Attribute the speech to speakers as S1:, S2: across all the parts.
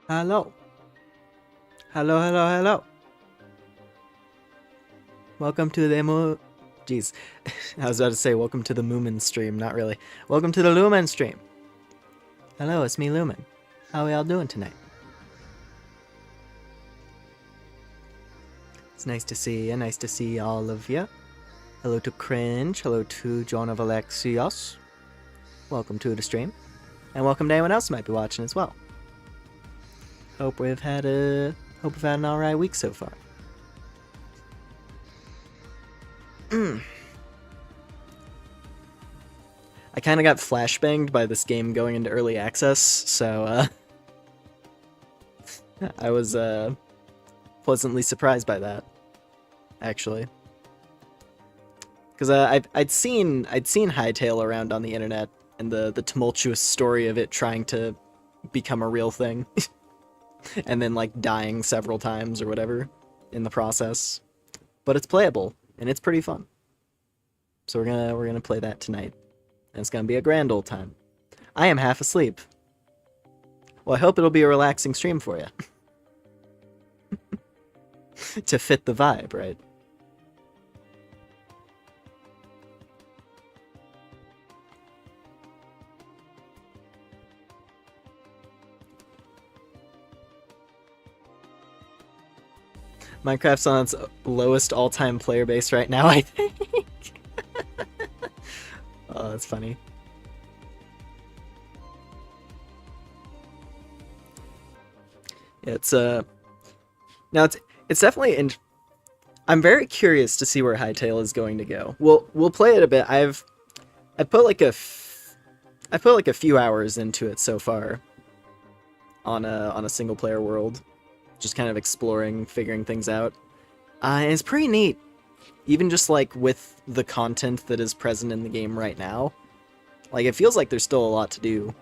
S1: Hello. Hello, hello, hello. Welcome to the Jeez. I was about to say welcome to the Moomin stream, not really. Welcome to the Lumen stream. Hello, it's me, Lumen. How are y'all doing tonight? It's nice to see you, nice to see all of you. Hello to Cringe, hello to Jonah Alexios. Welcome to the stream. And welcome to anyone else who might be watching as well. Hope we've had an alright week so far. I kind of got flashbanged by this game going into early access, so I was pleasantly surprised by that, actually. Because I'd seen Hytale around on the internet and the tumultuous story of it trying to become a real thing, and then like dying several times or whatever in the process. But it's playable and it's pretty fun. So we're gonna play that tonight, and it's gonna be a grand old time. I am half asleep. Well, I hope it'll be a relaxing stream for you. To fit the vibe, right? Minecraft's on its lowest all-time player base right now, I think. Oh, that's funny. It's now it's definitely I'm very curious to see where Hytale is going to go. We'll play it a bit. I put like a few hours into it so far on a single player world, just kind of exploring, figuring things out. And it's pretty neat, even just like with the content that is present in the game right now. Like, it feels like there's still a lot to do.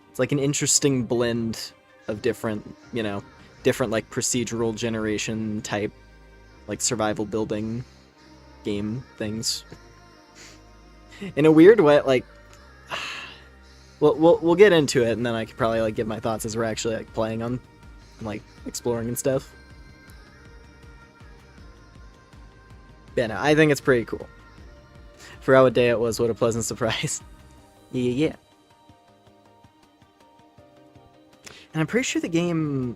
S1: It's like an interesting blend of different, different like procedural generation type, like survival building game things. In a weird way, like, we'll get into it, and then I could probably like give my thoughts as we're actually like playing on, and, like exploring and stuff. Yeah, no, I think it's pretty cool. For how a day it was, what a pleasant surprise. Yeah. And I'm pretty sure the game,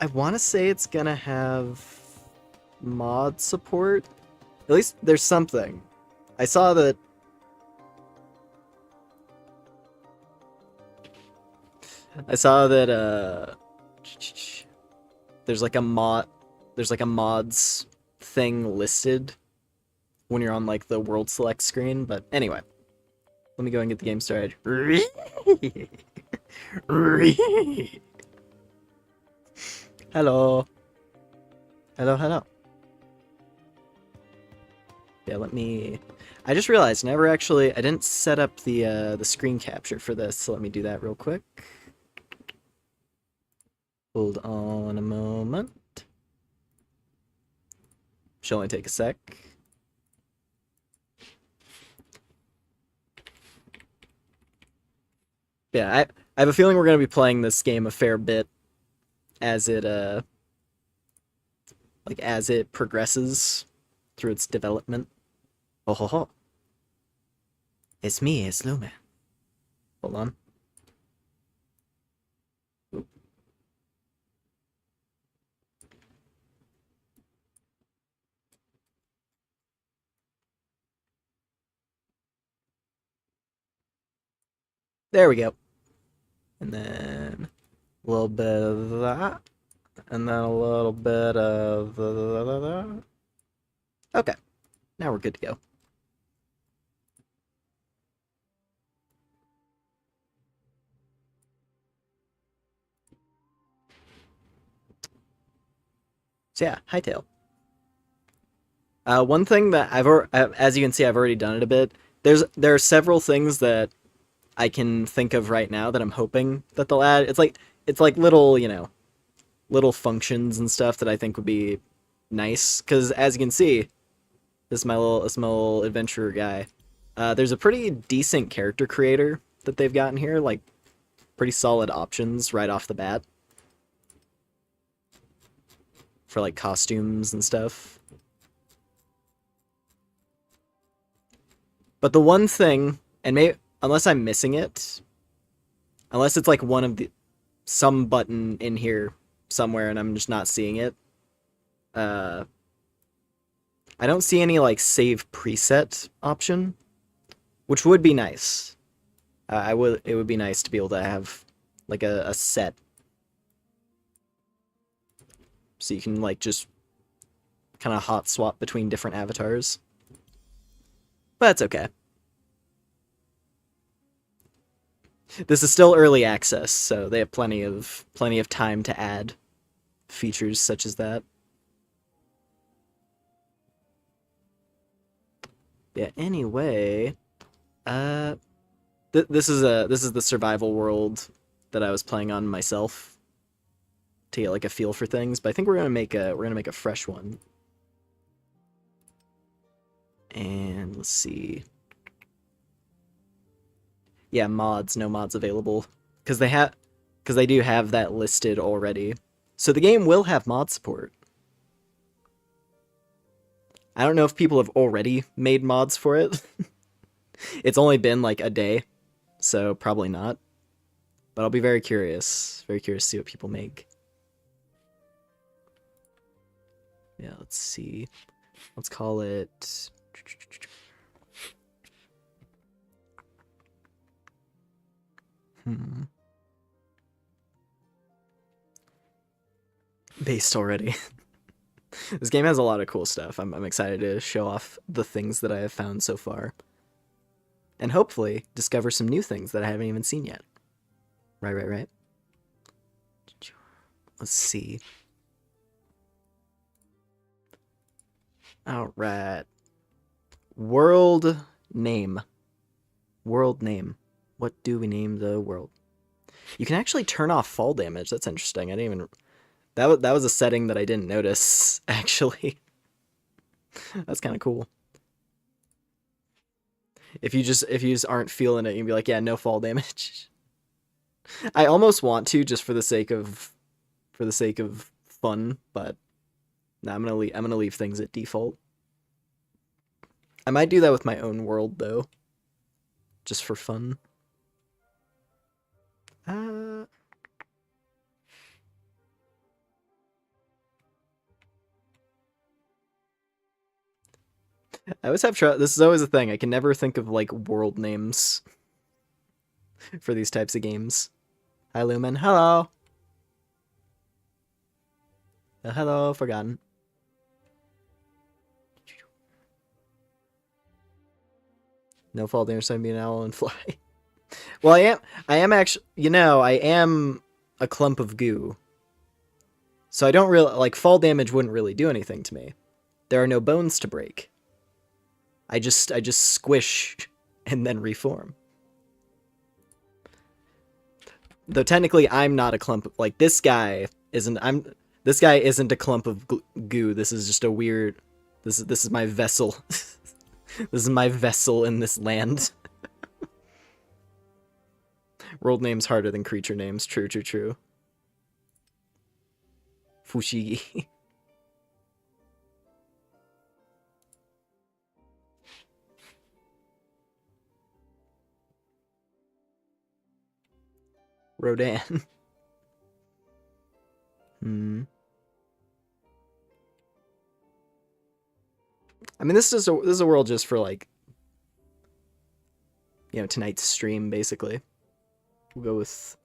S1: I want to say it's gonna have mod support. At least there's something. I saw that. There's like a mods thing listed when you're on like the world select screen, but anyway. Let me go and get the game started. Hello. Hello. Yeah, I just realized I didn't set up the screen capture for this, so let me do that real quick. Hold on a moment. Should only take a sec. Yeah, I have a feeling we're going to be playing this game a fair bit as it progresses through its development. Oh ho ho. It's me, it's Lumen. Hold on. Oop. There we go. And then a little bit of that. And then a little bit of that. Okay. Now we're good to go. So yeah, Hytale. One thing that as you can see, I've already done it a bit. There are several things that I can think of right now that I'm hoping that they'll add. It's like little, little functions and stuff that I think would be nice. Because as you can see, this is my little adventurer guy. There's a pretty decent character creator that they've gotten here, like pretty solid options right off the bat for like costumes and stuff. But the one thing, and maybe unless I'm missing it, unless it's like one of the some button in here somewhere and I'm just not seeing it, I don't see any like save preset option, which would be nice. It would be nice to be able to have like a set, so you can like just kind of hot swap between different avatars. But that's okay. This is still early access, so they have plenty of time to add features such as that. Yeah, anyway, this is the survival world that I was playing on myself to get like a feel for things, but I think we're gonna make a fresh one. And let's see. Yeah, mods, no mods available. Because they do have that listed already. So the game will have mod support. I don't know if people have already made mods for it. It's only been like a day, so probably not. But I'll be very curious to see what people make. Yeah, let's see. Let's call it... Based already. This game has a lot of cool stuff. I'm excited to show off the things that I have found so far. And hopefully discover some new things that I haven't even seen yet. Right. Let's see. Alright. World name. World name. What do we name the world? You can actually turn off fall damage. That's interesting. I didn't even... That was a setting that I didn't notice, actually. That's kind of cool. If you just aren't feeling it, you can be like, yeah, no fall damage. I almost want to, just for the sake of fun, but no, I'm gonna leave things at default. I might do that with my own world though, just for fun. I always have trouble. This is always a thing. I can never think of like world names for these types of games. Hi, Lumen. Hello. Hello, forgotten. No fall damage, so be an owl and fly. Well, I am actually, I am a clump of goo. So I don't really, like, fall damage wouldn't really do anything to me. There are no bones to break. I just squish and then reform. Though technically I'm not a clump, like, this guy isn't a clump of goo. This is just a weird, this is my vessel. This is my vessel in this land. World names harder than creature names. True. Fushigi. Rodan. I mean, this is a world just for, like, tonight's stream, basically. We'll go with...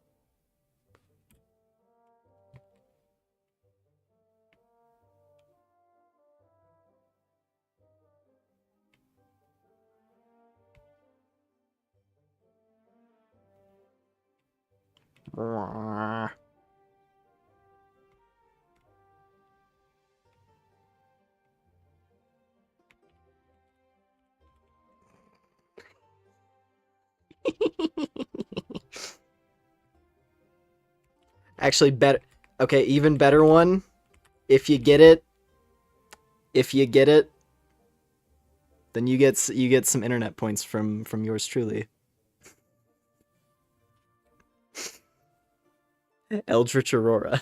S1: Actually, better. Okay, even better one. If you get it, Then you get some internet points from yours truly. Eldritch Aurora.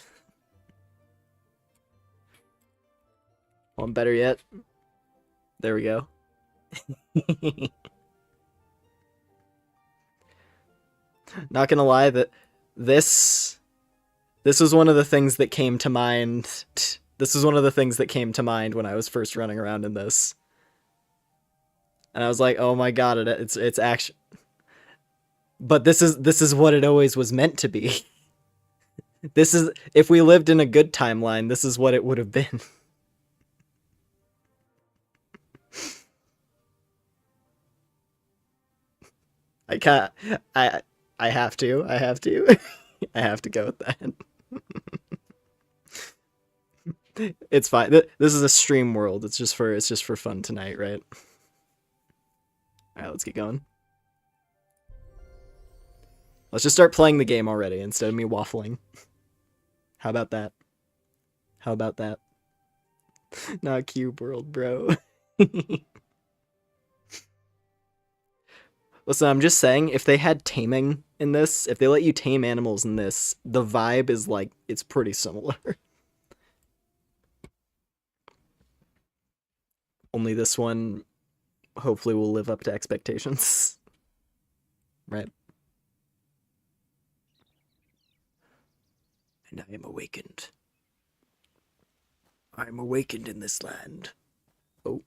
S1: Well, better yet. There we go. Not gonna lie, that this was one of the things that came to mind. This was one of the things that came to mind when I was first running around in this. And I was like, "Oh my god, it's actually." But this is what it always was meant to be. This is, if we lived in a good timeline, this is what it would have been. I can't. I have to. I have to. I have to go with that. It's fine. This is a stream world. It's just for fun tonight, right? All right, let's get going. Let's just start playing the game already instead of me waffling. How about that? How about that? Not cube world, bro. Listen, I'm just saying, if they had taming in this, if they let you tame animals in this, the vibe is like, it's pretty similar. Only this one, hopefully, will live up to expectations. Right? And I am awakened. I am awakened in this land. Oh.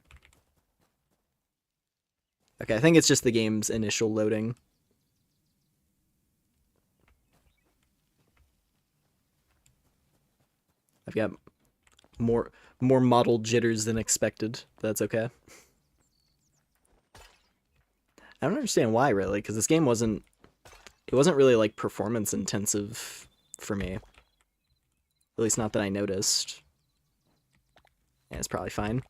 S1: Okay, I think it's just the game's initial loading. I've got more model jitters than expected. That's okay. I don't understand why, really, because this game wasn't really like performance intensive for me. At least not that I noticed. Yeah, it's probably fine.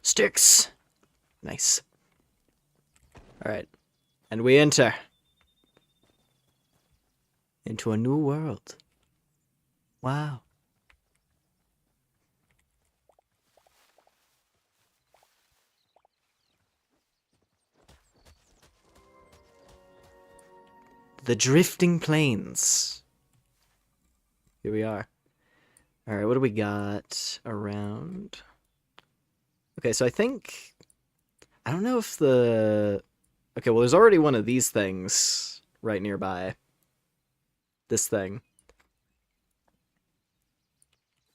S1: Sticks! Nice. Alright. And we enter into a new world. Wow. The Drifting Plains. Here we are. Alright, what do we got around? Okay, so I think... I don't know if the... Okay, well, there's already one of these things right nearby. This thing.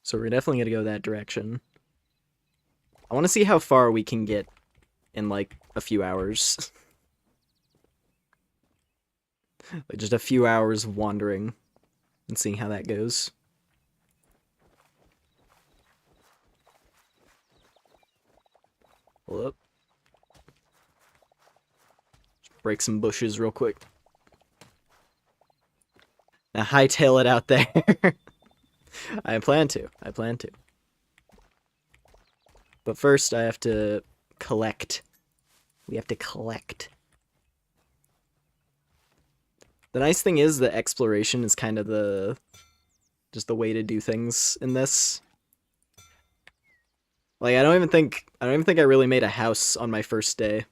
S1: So we're definitely going to go that direction. I want to see how far we can get in, like, a few hours. Like, just a few hours wandering and seeing how that goes. Hold up. Just break some bushes real quick. Now hightail it out there. I plan to. But first I have to collect. We have to collect. The nice thing is that exploration is kind of just the way to do things in this. Like, I don't even think I really made a house on my first day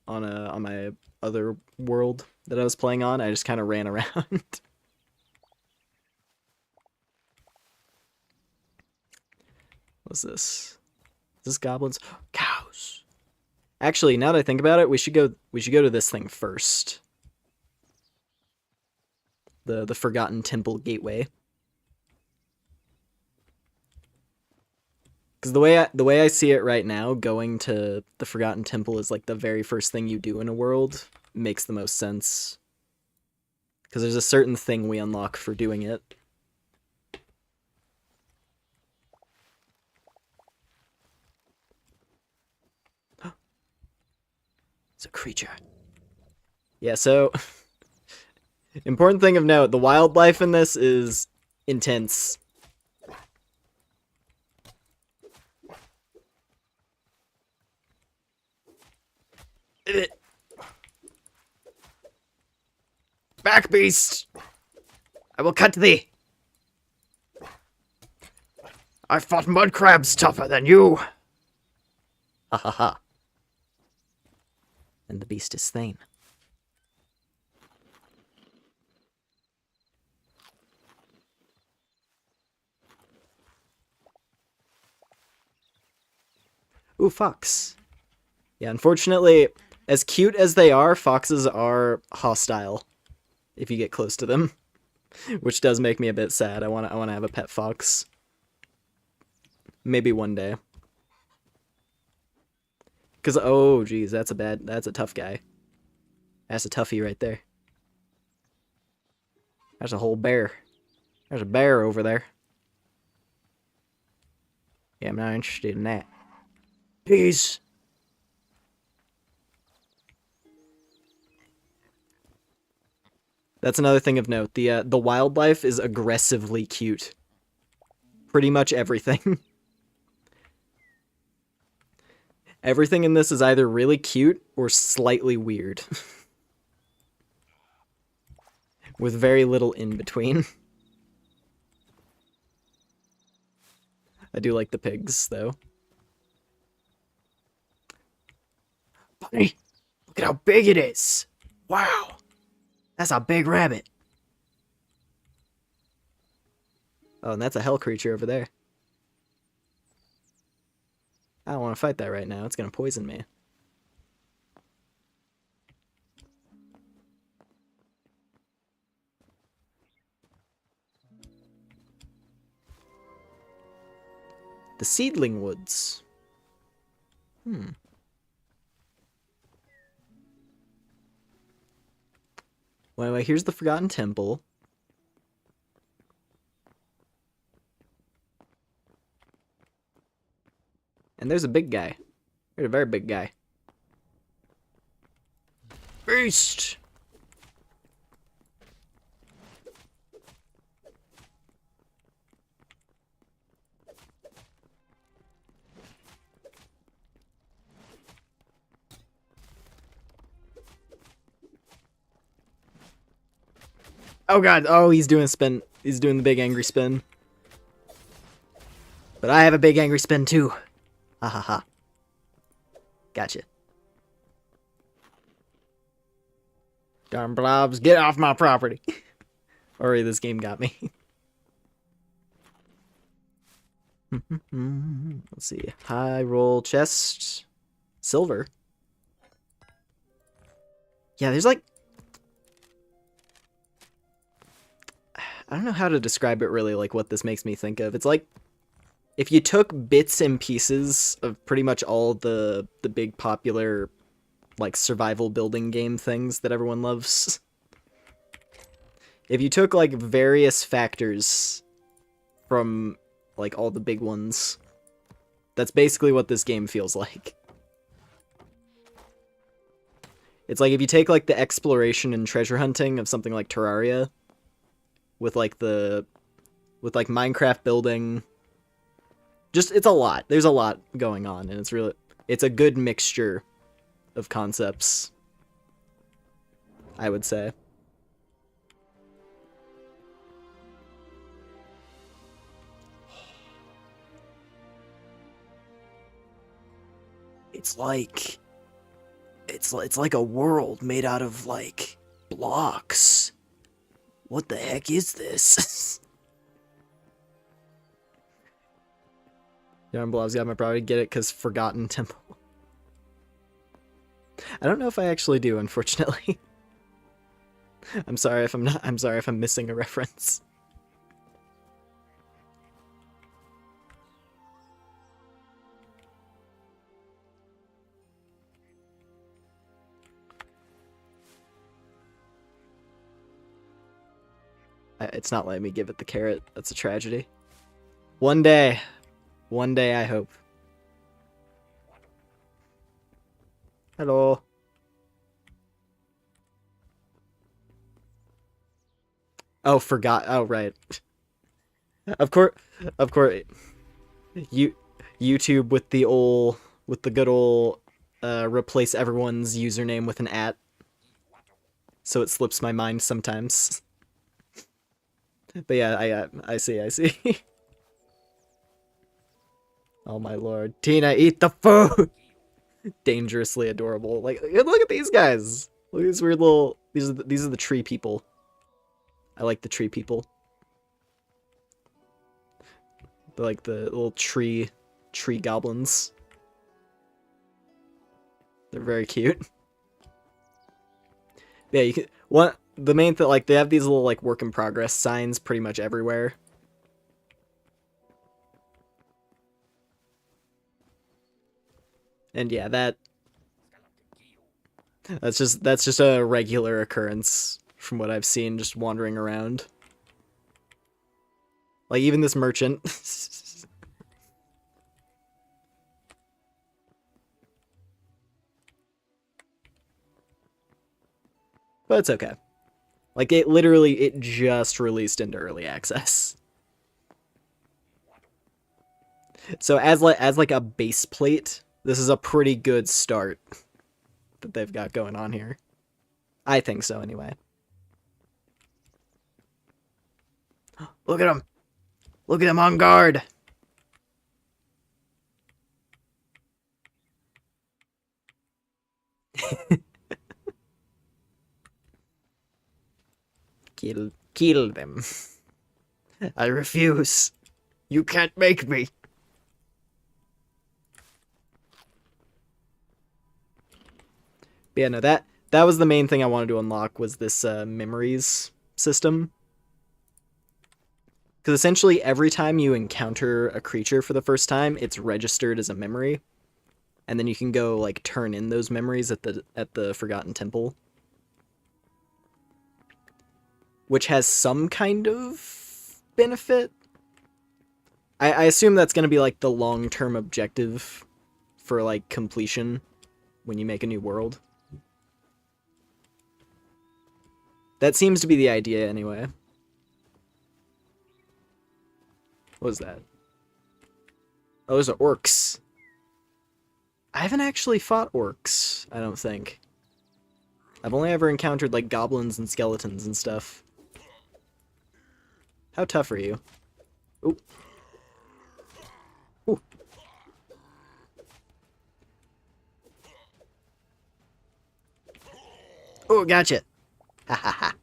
S1: on my other world that I was playing on. I just kind of ran around. What's this? Is this goblins? Cows. Actually, now that I think about it, we should go to this thing first. The Forgotten Temple Gateway. Because the way I see it right now, going to the Forgotten Temple is like the very first thing you do in a world. Makes the most sense. Because there's a certain thing we unlock for doing it. It's a creature. Yeah, so... important thing of note, the wildlife in this is intense. Back, beast! I will cut thee! I fought mud crabs tougher than you! Ha ha ha. And the beast is slain. Ooh, fox. Yeah, unfortunately, as cute as they are, foxes are hostile if you get close to them, which does make me a bit sad. I want to have a pet fox. Maybe one day. Cause oh geez, that's a tough guy. That's a toughie right there. There's a whole bear. There's a bear over there. Yeah, I'm not interested in that. Peace. That's another thing of note. The wildlife is aggressively cute. Pretty much everything. Everything in this is either really cute or slightly weird. With very little in between. I do like the pigs, though. Bunny, look at how big it is! Wow! That's a big rabbit! Oh, and that's a hell creature over there. I don't want to fight that right now. It's going to poison me. The Seedling Woods. Well, anyway, here's the Forgotten Temple. And there's a big guy. There's a very big guy. Beast! Oh god, oh, he's doing a spin. He's doing the big angry spin. But I have a big angry spin too. Ha ha ha. Gotcha. Darn blobs, get off my property. Already this game got me. Let's see. High roll chest. Silver. Yeah, there's like... I don't know how to describe it really, like what this makes me think of. It's like if you took bits and pieces of pretty much all the big popular like survival building game things that everyone loves. If you took like various factors from like all the big ones, that's basically what this game feels like. It's like if you take like the exploration and treasure hunting of something like Terraria with like Minecraft building. Just, it's a lot. There's a lot going on, and it's a good mixture of concepts, I would say. It's like a world made out of like blocks. What the heck is this? Yarn Blob's got my property. Get it? Because Forgotten Temple. I don't know if I actually do, unfortunately. I'm sorry if I'm missing a reference. It's not letting me give it the carrot. That's a tragedy. One day, I hope. Hello. Oh, forgot. Oh, right. Of course. YouTube with the good old replace everyone's username with an @ so it slips my mind sometimes. But yeah, I see. Oh my lord. Tina, eat the food! Dangerously adorable. Like, look at these guys! Look at these weird little... These are the tree people. I like the tree people. They're like the little tree goblins. They're very cute. Yeah, you can... The main thing, like, they have these little, like, work in progress signs pretty much everywhere. And yeah, that's just a regular occurrence from what I've seen, just wandering around. Like, even this merchant. But it's okay. Like, it just released into early access. So as like a base plate, this is a pretty good start that they've got going on here. I think so, anyway. Look at him! Look at him on guard! Kill them. I refuse. You can't make me. But yeah, no, that was the main thing I wanted to unlock, was this memories system. Because essentially every time you encounter a creature for the first time, it's registered as a memory. And then you can go, like, turn in those memories at the Forgotten Temple. Which has some kind of benefit. I assume that's going to be, like, the long-term objective for, like, completion when you make a new world. That seems to be the idea, anyway. What was that? Oh, those are orcs. I haven't actually fought orcs, I don't think. I've only ever encountered, like, goblins and skeletons and stuff. How tough are you? Ooh. Ooh. Oh, gotcha! Ha ha ha.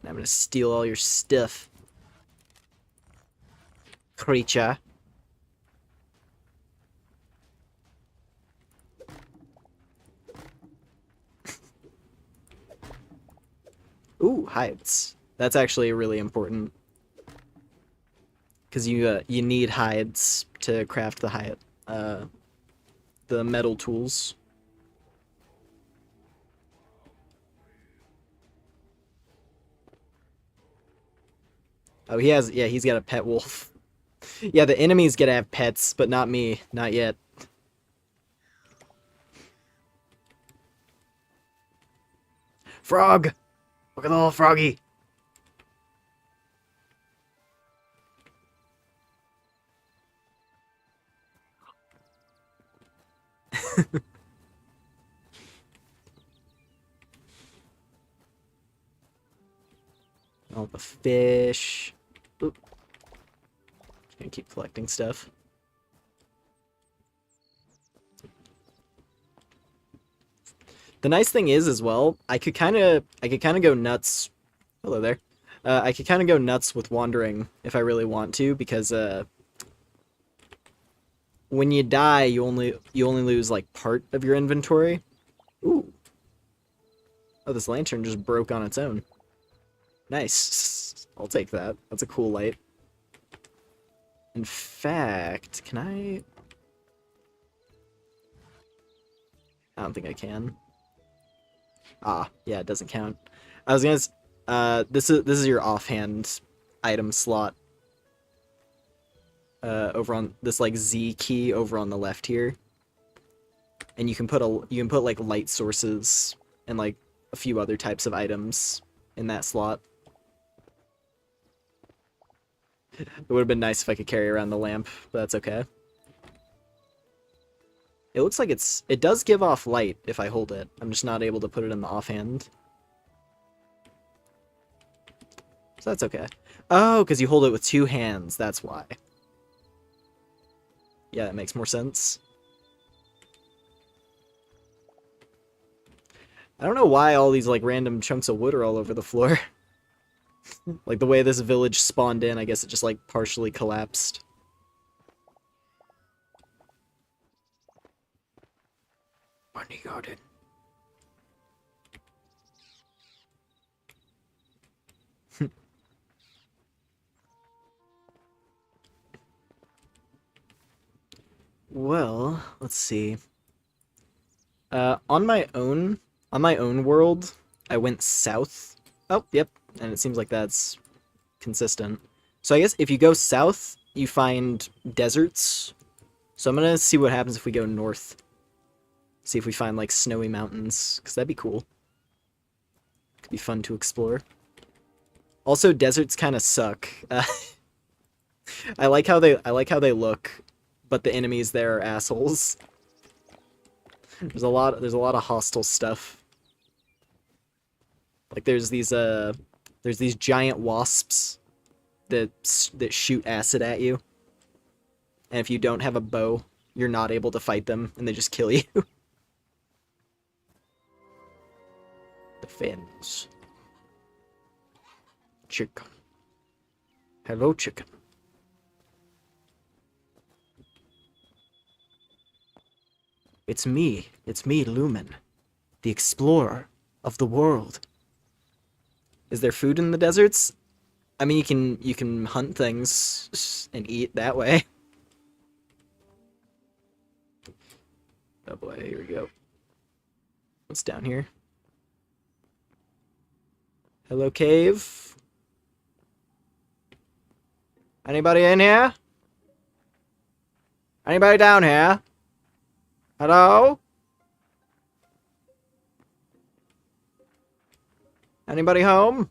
S1: Now I'm gonna steal all your stuff. Creature. Ooh, hides. That's actually really important. Because you need hides to craft the metal tools. Oh, he's got a pet wolf. Yeah, the enemies get to have pets, but not me. Not yet. Frog! Look at the little froggy! All the fish. Oop. Gonna keep collecting stuff. The nice thing is, as well, I could kind of go nuts. Hello there. I could kind of go nuts with wandering if I really want to, because when you die, you only lose like part of your inventory. Ooh. Oh, this lantern just broke on its own. Nice. I'll take that. That's a cool light. In fact, can I? I don't think I can. Ah, yeah, it doesn't count. I was gonna. This is your offhand item slot. Over on this like Z key over on the left here, and you can put like light sources and like a few other types of items in that slot. It would have been nice if I could carry around the lamp, but that's okay. It looks like it does give off light if I hold it. I'm just not able to put it in the offhand. So that's okay. Oh, because you hold it with 2 hands, that's why. Yeah, that makes more sense. I don't know why all these, like, random chunks of wood are all over the floor. Like, the way this village spawned in, I guess it just, like, partially collapsed. Bunny garden. Well, let's see. On my own world, I went south. Oh, yep, and it seems like that's consistent. So I guess if you go south, you find deserts. So I'm gonna see what happens if we go north. See if we find, like, snowy mountains, because that'd be cool. Could be fun to explore. Also, deserts kind of suck. I like how they look, but the enemies there are assholes. There's a lot of hostile stuff. Like there's these giant wasps that shoot acid at you. And if you don't have a bow, you're not able to fight them and they just kill you. The fins. Chicken. Hello, chicken. It's me, Lumen, the explorer of the world. Is there food in the deserts? I mean, you can hunt things and eat that way. Oh boy, here we go. What's down here? Hello, cave. Anybody in here? Anybody down here? Hello? Anybody home?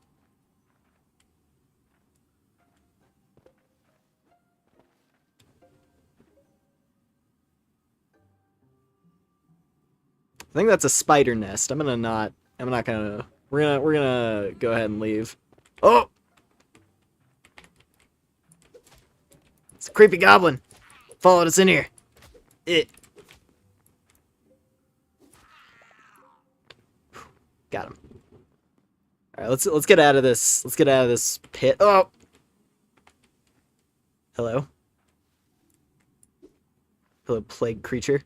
S1: I think that's a spider nest. we're not gonna go ahead and leave. Oh! It's a creepy goblin. Followed us in here. Got him. All right, let's get out of this. Let's get out of this pit. Oh. Hello. Hello, plague creature.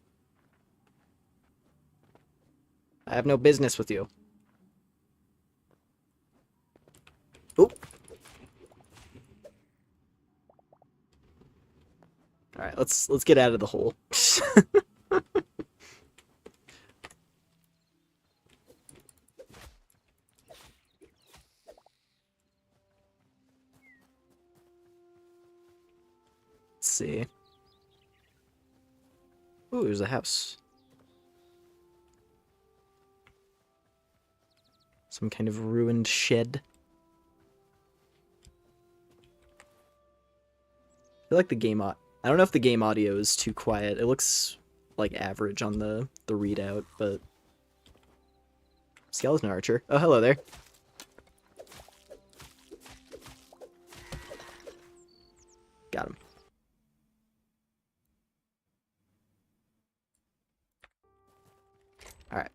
S1: I have no business with you. Oop. All right, let's get out of the hole. Let's see. Ooh, there's a house. Some kind of ruined shed. I feel like the game I don't know if the game audio is too quiet. It looks like average on the readout, but skeleton archer. Oh, hello there. Got him. All right.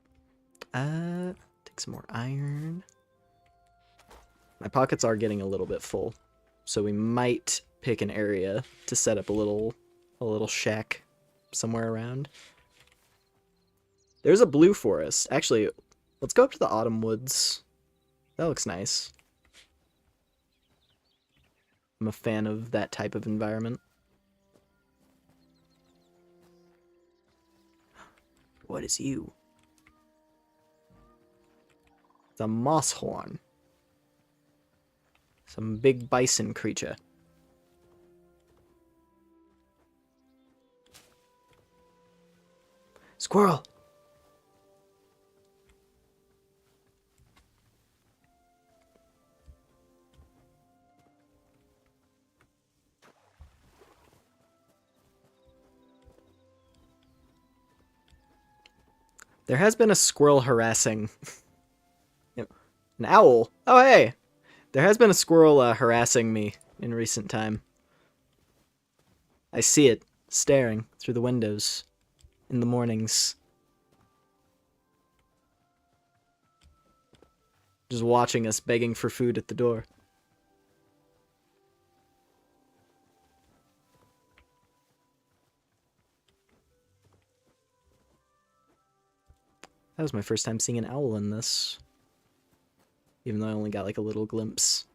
S1: Take some more iron. My pockets are getting a little bit full, so we might pick an area to set up a little shack somewhere around. There's a blue forest. Actually, let's go up to the autumn woods. That looks nice. I'm a fan of that type of environment. What is you? It's a moss horn. Some big bison creature. Squirrel! There has been a squirrel harassing... An owl? Oh, hey! There has been a squirrel harassing me in recent time. I see it staring through the windows in the mornings. Just watching us, begging for food at the door. That was my first time seeing an owl in this. Even though I only got like a little glimpse.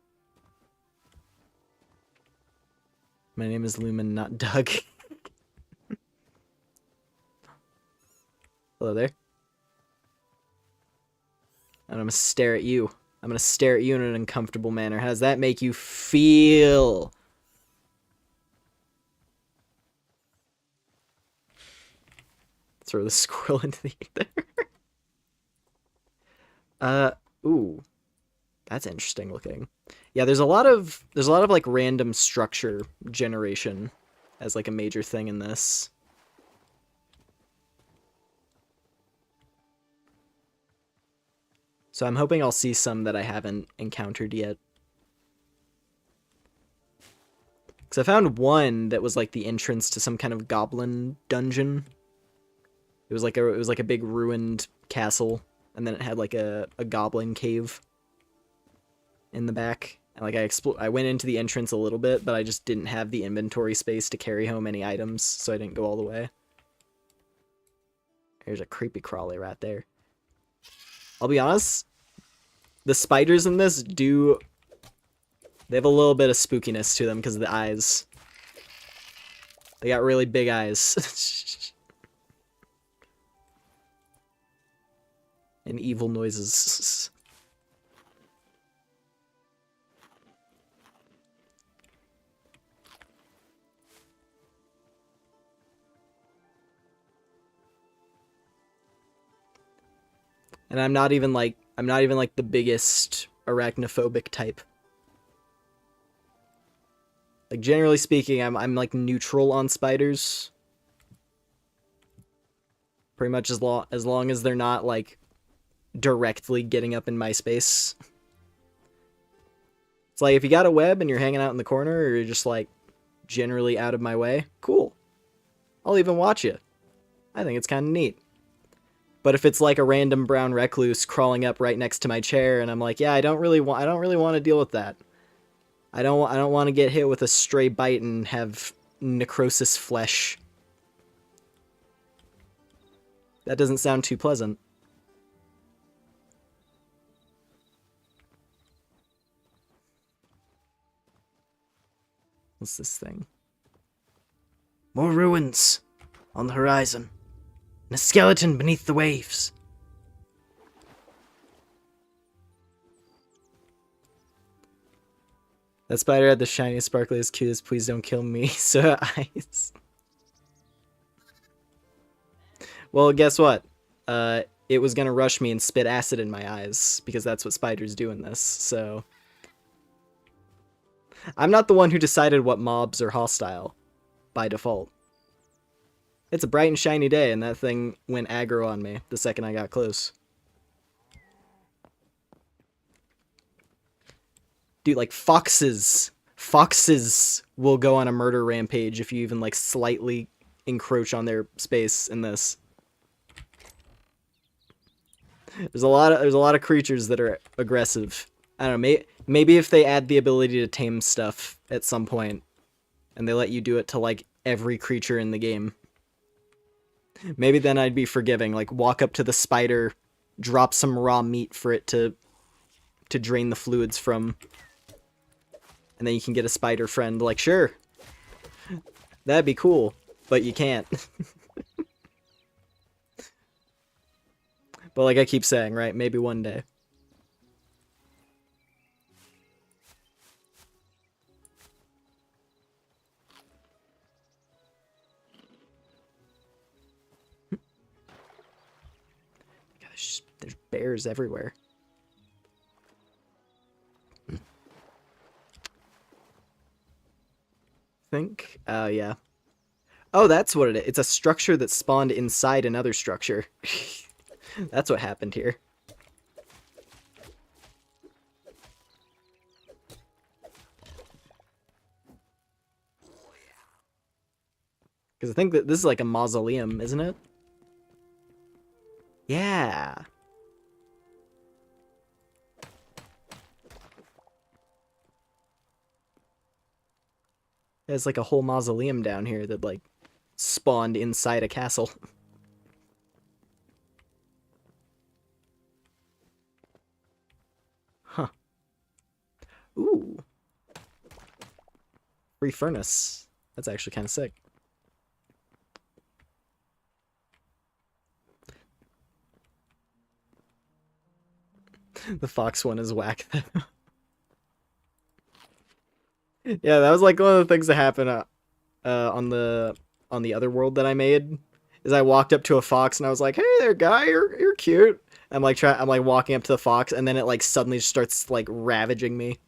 S1: My name is Lumen, not Doug. Hello there. And I'm gonna stare at you. I'm gonna stare at you in an uncomfortable manner. How does that make you feel? Throw the squirrel into the ether. Ooh. That's interesting looking. Yeah, there's a lot of like random structure generation as like a major thing in this. So I'm hoping I'll see some that I haven't encountered yet. Because I found one that was like the entrance to some kind of goblin dungeon. It was like a big ruined castle, and then it had like a goblin cave in the back. And like I went into the entrance a little bit, but I just didn't have the inventory space to carry home any items, so I didn't go all the way. There's a creepy crawly right there. I'll be honest, the spiders in this they have a little bit of spookiness to them because of the eyes. They got really big eyes. And evil noises. And I'm not even like the biggest arachnophobic type. Like generally speaking, I'm like neutral on spiders. Pretty much as long as they're not like directly getting up in my space. It's like if you got a web and you're hanging out in the corner, or you're just like generally out of my way, cool. I'll even watch you. I think it's kind of neat. But if it's like a random brown recluse crawling up right next to my chair, and I'm like, yeah, I don't really want to deal with that. I don't want to get hit with a stray bite and have necrosis flesh. That doesn't sound too pleasant. What's this thing? More ruins on the horizon. And a skeleton beneath the waves. That spider had the shiniest, sparkliest, cutest, please don't kill me, so eyes. Well, guess what? It was gonna rush me and spit acid in my eyes, because that's what spiders do in this, so... I'm not the one who decided what mobs are hostile, by default. It's a bright and shiny day, and that thing went aggro on me the second I got close. Dude, like, foxes will go on a murder rampage if you even, like, slightly encroach on their space in this. There's a lot of creatures that are aggressive. I don't know, maybe if they add the ability to tame stuff at some point, and they let you do it to, like, every creature in the game. Maybe then I'd be forgiving, like, walk up to the spider, drop some raw meat for it to drain the fluids from, and then you can get a spider friend. Like, sure, that'd be cool, but you can't. But like I keep saying, right, maybe one day. Gosh, there's bears everywhere. Think? Yeah. Oh, that's what it is. It's a structure that spawned inside another structure. That's what happened here. Because I think that this is like a mausoleum, isn't it? Yeah. There's like a whole mausoleum down here that like spawned inside a castle. Huh. Ooh. Free furnace. That's actually kind of sick. The fox one is whack. Yeah, that was like one of the things that happened on the other world that I made. Is I walked up to a fox and I was like, "Hey there, guy, you're cute." I'm like walking up to the fox and then it like suddenly starts like ravaging me.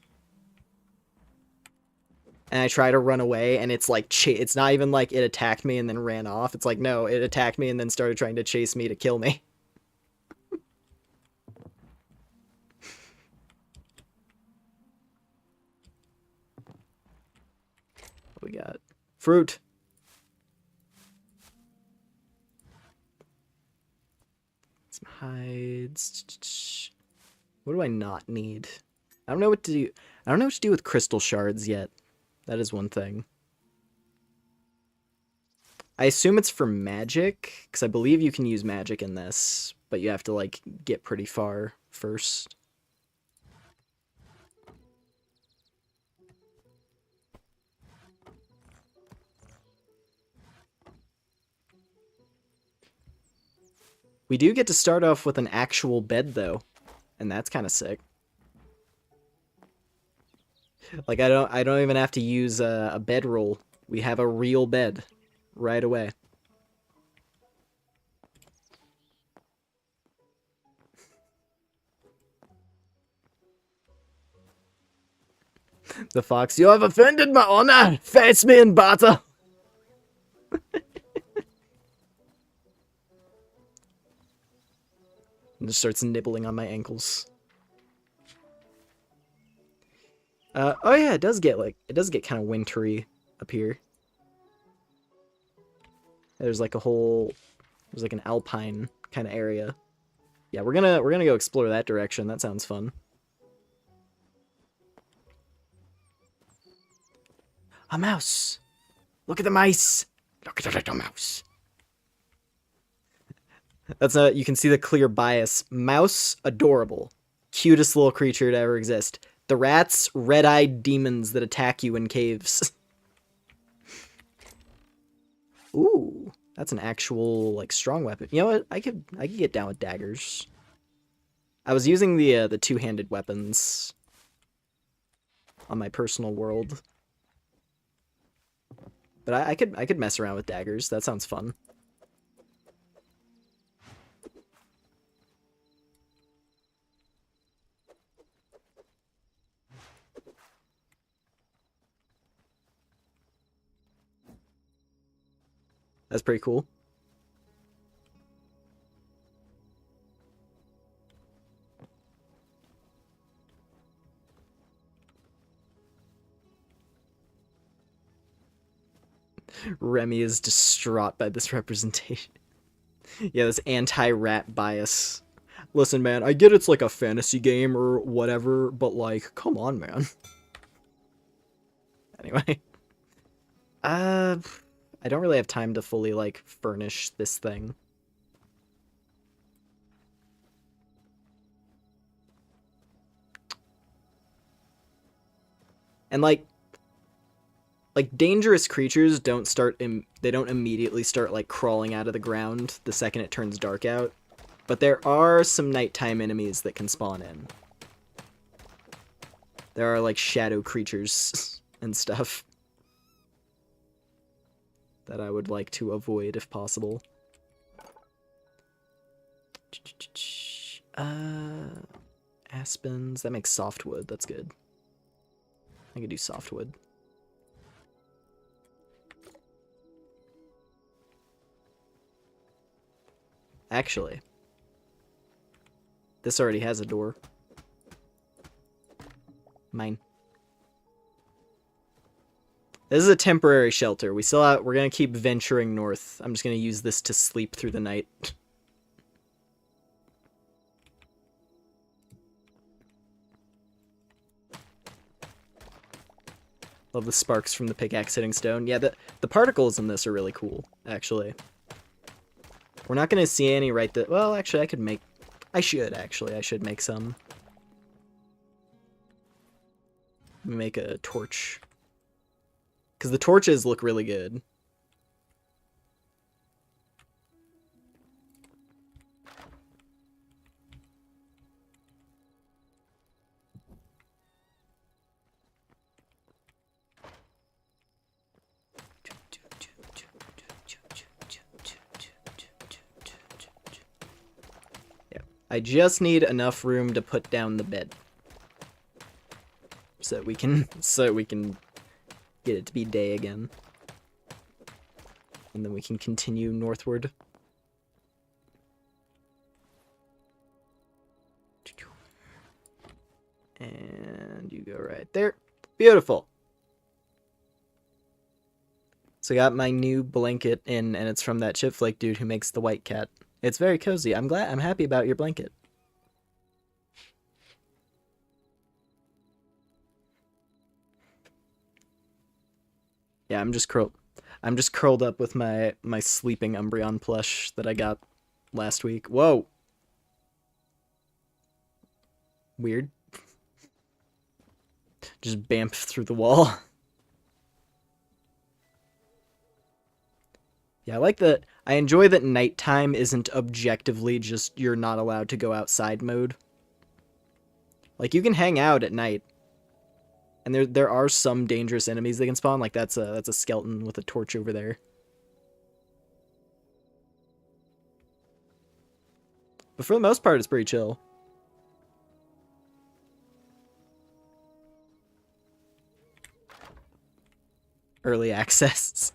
S1: And I try to run away and it's like it's not even like it attacked me and then ran off. It's like no, it attacked me and then started trying to chase me to kill me. What we got? Fruit. Some hides. What do I not need? I don't know what to do. I don't know what to do with crystal shards yet. That is one thing. I assume it's for magic, because I believe you can use magic in this, but you have to, like, get pretty far first. We do get to start off with an actual bed, though, and that's kind of sick. Like, I don't even have to use a bedroll. We have a real bed right away. The fox, you have offended my honor! Face me in battle! And just starts nibbling on my ankles. Oh yeah, it does get kind of wintry up here. There's like an alpine kind of area. Yeah, we're gonna go explore that direction. That sounds fun. A mouse! Look at the mice! Look at the little mouse! You can see the clear bias. Mouse, adorable. Cutest little creature to ever exist. The rats, red-eyed demons that attack you in caves. Ooh, that's an actual, like, strong weapon. You know what? I could get down with daggers. I was using the two-handed weapons on my personal world. But I could mess around with daggers. That sounds fun. That's pretty cool. Remy is distraught by this representation. Yeah, this anti-rat bias. Listen, man, I get it's like a fantasy game or whatever, but like, come on, man. Anyway. I don't really have time to fully, like, furnish this thing. And, like, dangerous creatures don't they don't immediately start, like, crawling out of the ground the second it turns dark out. But there are some nighttime enemies that can spawn in. There are, like, shadow creatures and stuff that I would like to avoid if possible. Aspens. That makes softwood. That's good. I could do softwood. Actually, This already has a door. Mine. This is a temporary shelter. We're gonna keep venturing north. I'm just gonna use this to sleep through the night. Love the sparks from the pickaxe hitting stone. Yeah, the particles in this are really cool, actually. We're not gonna see any right there. Well, actually, I should make some. Let me make a torch. Because the torches look really good. Yeah, I just need enough room to put down the bed. So that we can get it to be day again. And then we can continue northward. And you go right there. Beautiful. So I got my new blanket in, and it's from that Chipflake dude who makes the white cat. It's very cozy. I'm happy about your blanket. Yeah, I'm just curled up with my sleeping Umbreon plush that I got last week. Whoa. Weird. Just bamf through the wall. Yeah, I enjoy that nighttime isn't objectively just you're not allowed to go outside mode. Like, you can hang out at night. And there are some dangerous enemies that can spawn, like that's a skeleton with a torch over there. But for the most part, it's pretty chill. Early access.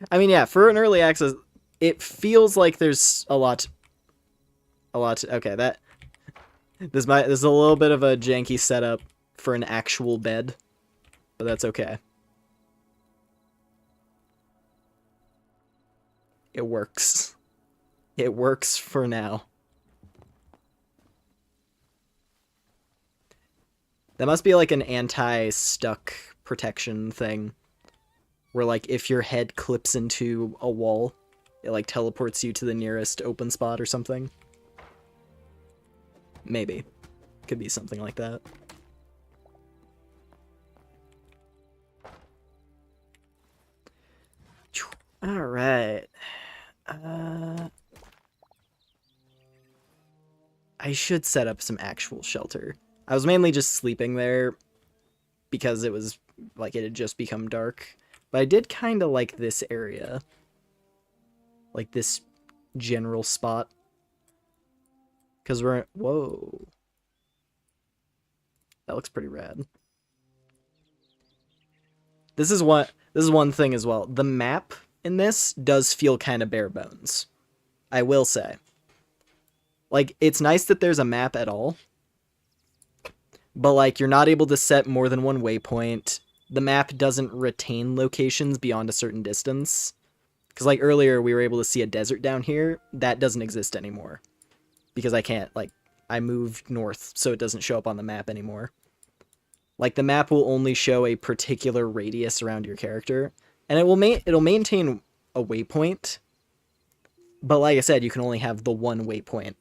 S1: I mean, yeah, for an early access, it feels like there's a lot. Okay, this is a little bit of a janky setup for an actual bed, but that's okay. It works. It works for now. That must be like an anti-stuck protection thing, where like if your head clips into a wall, it like teleports you to the nearest open spot or something. Maybe. Could be something like that. All right. I should set up some actual shelter. I was mainly just sleeping there because it was like it had just become dark. But I did kind of like this area. Like this general spot. Because we're... Whoa. That looks pretty rad. This is one thing as well. The map in this does feel kind of bare bones. I will say. Like, it's nice that there's a map at all. But, like, you're not able to set more than one waypoint. The map doesn't retain locations beyond a certain distance. Because, like, earlier we were able to see a desert down here. That doesn't exist anymore. Because I can't, like, I moved north, so it doesn't show up on the map anymore. Like, the map will only show a particular radius around your character. And it'll maintain a waypoint. But like I said, you can only have the one waypoint.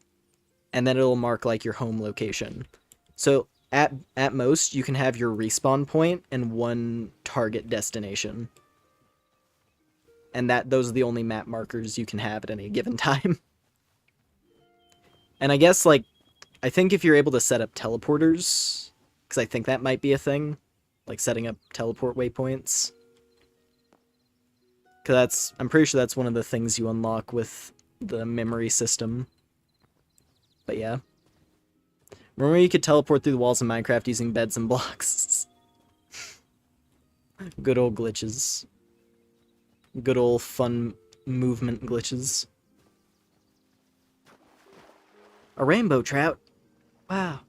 S1: And then it'll mark, like, your home location. So, at most, you can have your respawn point and one target destination. And those are the only map markers you can have at any given time. And I guess, like, I think if you're able to set up teleporters, because I think that might be a thing, like setting up teleport waypoints. Because I'm pretty sure that's one of the things you unlock with the memory system. But yeah. Remember you could teleport through the walls in Minecraft using beds and blocks? Good old glitches. Good old fun movement glitches. A rainbow trout? Wow.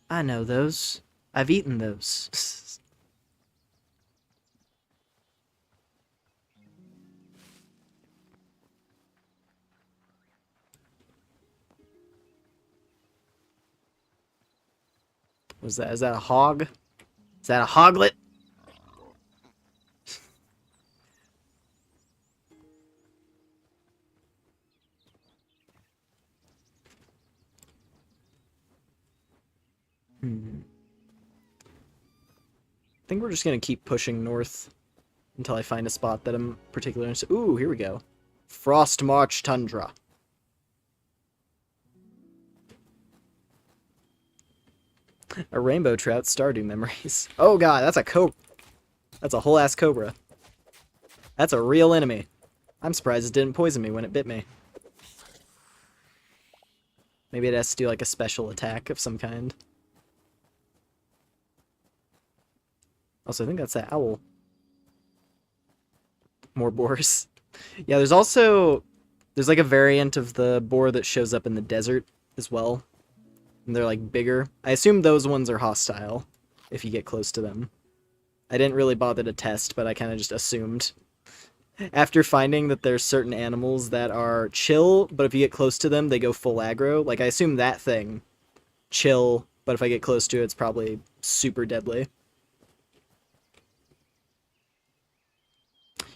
S1: I know those. I've eaten those. What's that? Is that a hog? Is that a hoglet? I think we're just gonna keep pushing north until I find a spot that I'm particularly interested. Ooh, here we go. Frost March Tundra. A rainbow trout, Stardew memories. Oh god, that's a cobra. That's a whole ass cobra. That's a real enemy. I'm surprised it didn't poison me when it bit me. Maybe it has to do like a special attack of some kind. Also, I think that's that owl. More boars. Yeah, there's like a variant of the boar that shows up in the desert as well. And they're like bigger. I assume those ones are hostile if you get close to them. I didn't really bother to test, but I kind of just assumed. After finding that there's certain animals that are chill, but if you get close to them, they go full aggro. Like, I assume that thing, chill, but if I get close to it, it's probably super deadly.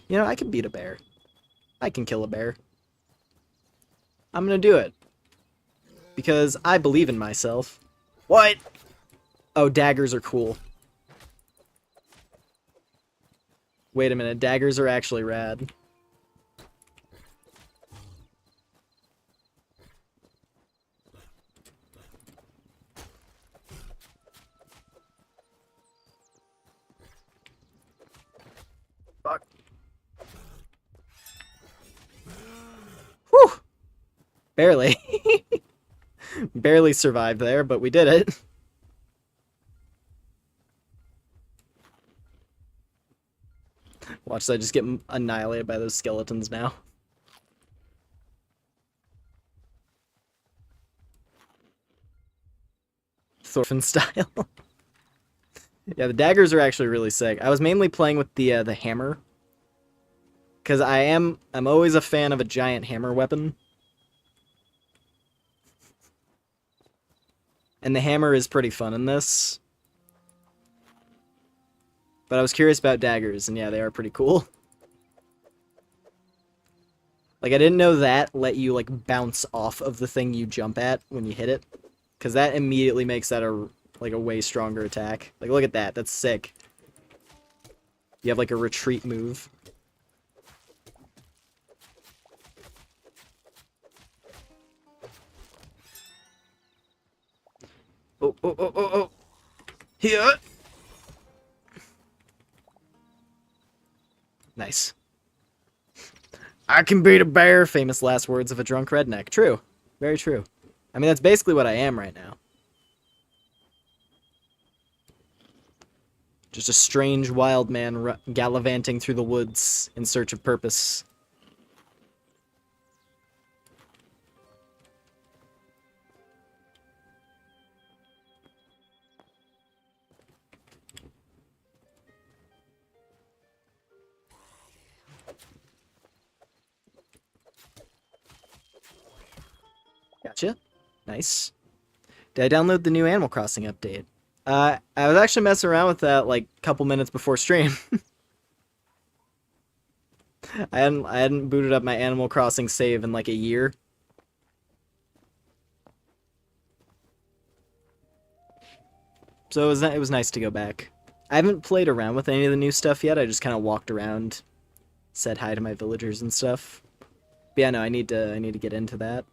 S1: You know, I can beat a bear. I can kill a bear. I'm gonna do it. Because I believe in myself. What? Oh, daggers are cool. Wait a minute, daggers are actually rad. Fuck. Whew! Barely. Barely survived there, but we did it. Watch, I just get annihilated by those skeletons now. Thorfinn style. Yeah, the daggers are actually really sick. I was mainly playing with the hammer. Because I'm always a fan of a giant hammer weapon. And the hammer is pretty fun in this. But I was curious about daggers, and yeah, they are pretty cool. Like, I didn't know that let you, like, bounce off of the thing you jump at when you hit it. Because that immediately makes that a way stronger attack. Like, look at that. That's sick. You have, like, a retreat move. Oh, oh, oh, oh, oh. Here. Nice. I can beat a bear, famous last words of a drunk redneck. True. Very true. I mean, that's basically what I am right now. Just a strange wild man gallivanting through the woods in search of purpose. Gotcha. Nice. Did I download the new Animal Crossing update? I was actually messing around with that like a couple minutes before stream. I hadn't booted up my Animal Crossing save in like a year. So it was nice to go back. I haven't played around with any of the new stuff yet. I just kind of walked around, said hi to my villagers and stuff. But yeah, no, I need to get into that.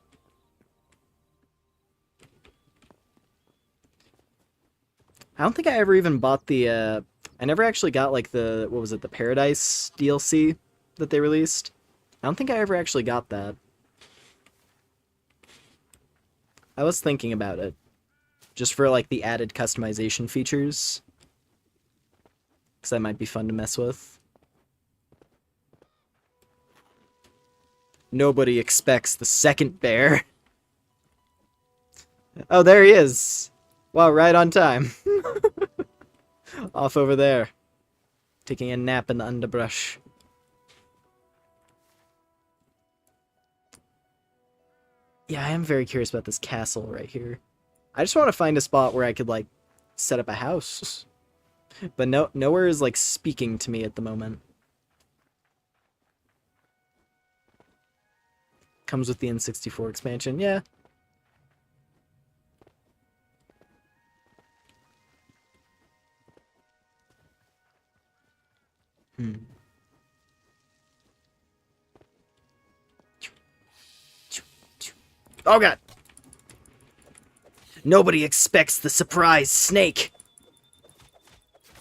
S1: I don't think I ever even bought the, I never actually got, like, the, what was it, the Paradise DLC that they released? I don't think I ever actually got that. I was thinking about it. Just for, like, the added customization features. Because that might be fun to mess with. Nobody expects the second bear. Oh, there he is. Wow, right on time. Off over there. Taking a nap in the underbrush. Yeah, I am very curious about this castle right here. I just want to find a spot where I could, like, set up a house. But nowhere is, like, speaking to me at the moment. Comes with the N64 expansion, yeah. Oh god! Nobody expects the surprise snake!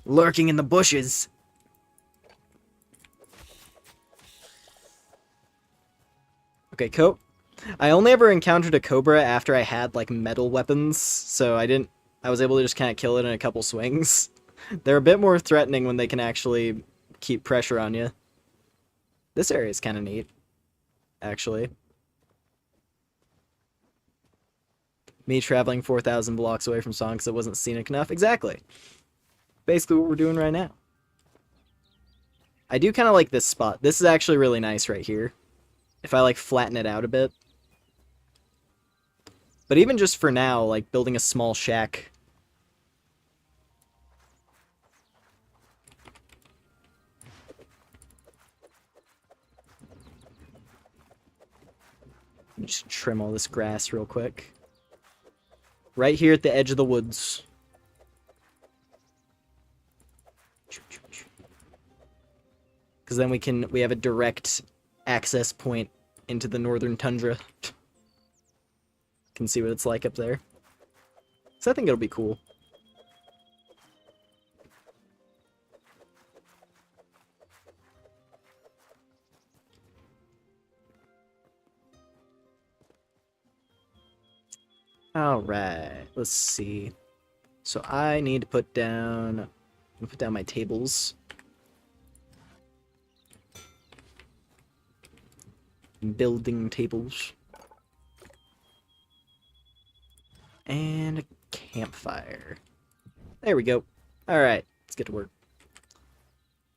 S1: Lurking in the bushes. Okay, I only ever encountered a cobra after I had, like, metal weapons, so I was able to just kind of kill it in a couple swings. They're a bit more threatening when they can actually keep pressure on you. This area is kind of neat, actually. Me traveling 4,000 blocks away from song because it wasn't scenic enough. Exactly. Basically what we're doing right now. I do kind of like this spot. This is actually really nice right here. If I, like, flatten it out a bit. But even just for now, like, building a small shack. Just trim all this grass real quick. Right here at the edge of the woods. Because then we have a direct access point into the northern tundra. Can see what it's like up there. So I think it'll be cool. Alright, let's see. So I need to put down my tables. Building tables. And a campfire. There we go. Alright, let's get to work.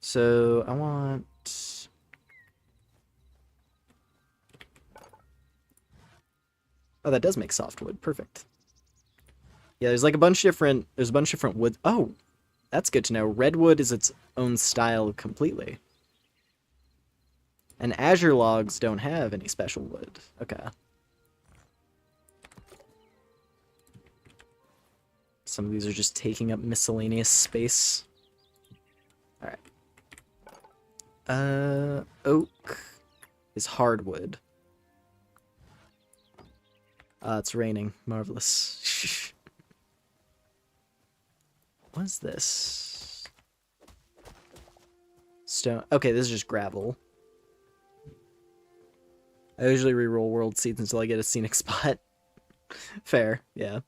S1: So I want... Oh, that does make softwood. Perfect. Yeah, there's like a bunch of different wood. Oh, that's good to know. Redwood is its own style completely. And azure logs don't have any special wood. Okay. Some of these are just taking up miscellaneous space. Alright. Oak is hardwood. It's raining. Marvelous. What is this? Stone. Okay, this is just gravel. I usually reroll world seeds until I get a scenic spot. Fair, yeah.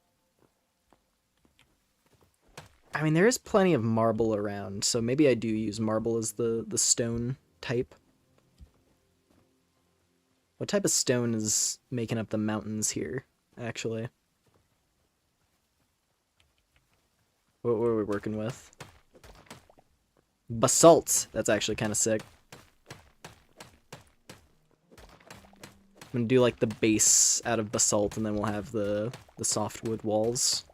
S1: I mean, there is plenty of marble around, so maybe I do use marble as the stone type. What type of stone is making up the mountains here, actually? What were we working with? Basalt! That's actually kind of sick. I'm gonna do, like, the base out of basalt, and then we'll have the softwood walls.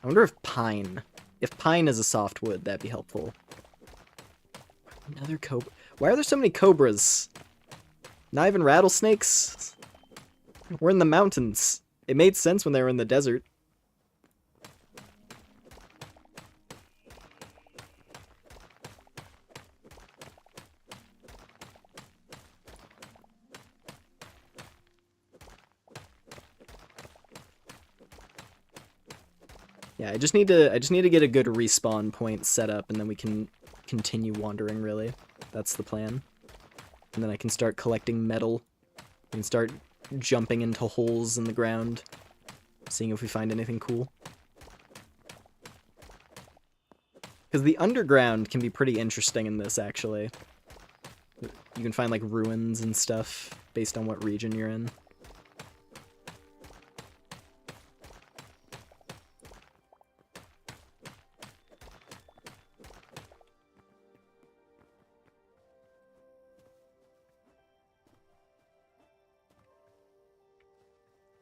S1: I wonder if pine... If pine is a softwood, that'd be helpful. Another cobra... Why are there so many cobras? Not even rattlesnakes? We're in the mountains. It made sense when they were in the desert. Yeah, I just need to get a good respawn point set up, and then we can continue wandering, really. That's the plan. And then I can start collecting metal. We can start jumping into holes in the ground, seeing if we find anything cool. Because the underground can be pretty interesting in this, actually. You can find like ruins and stuff based on what region you're in.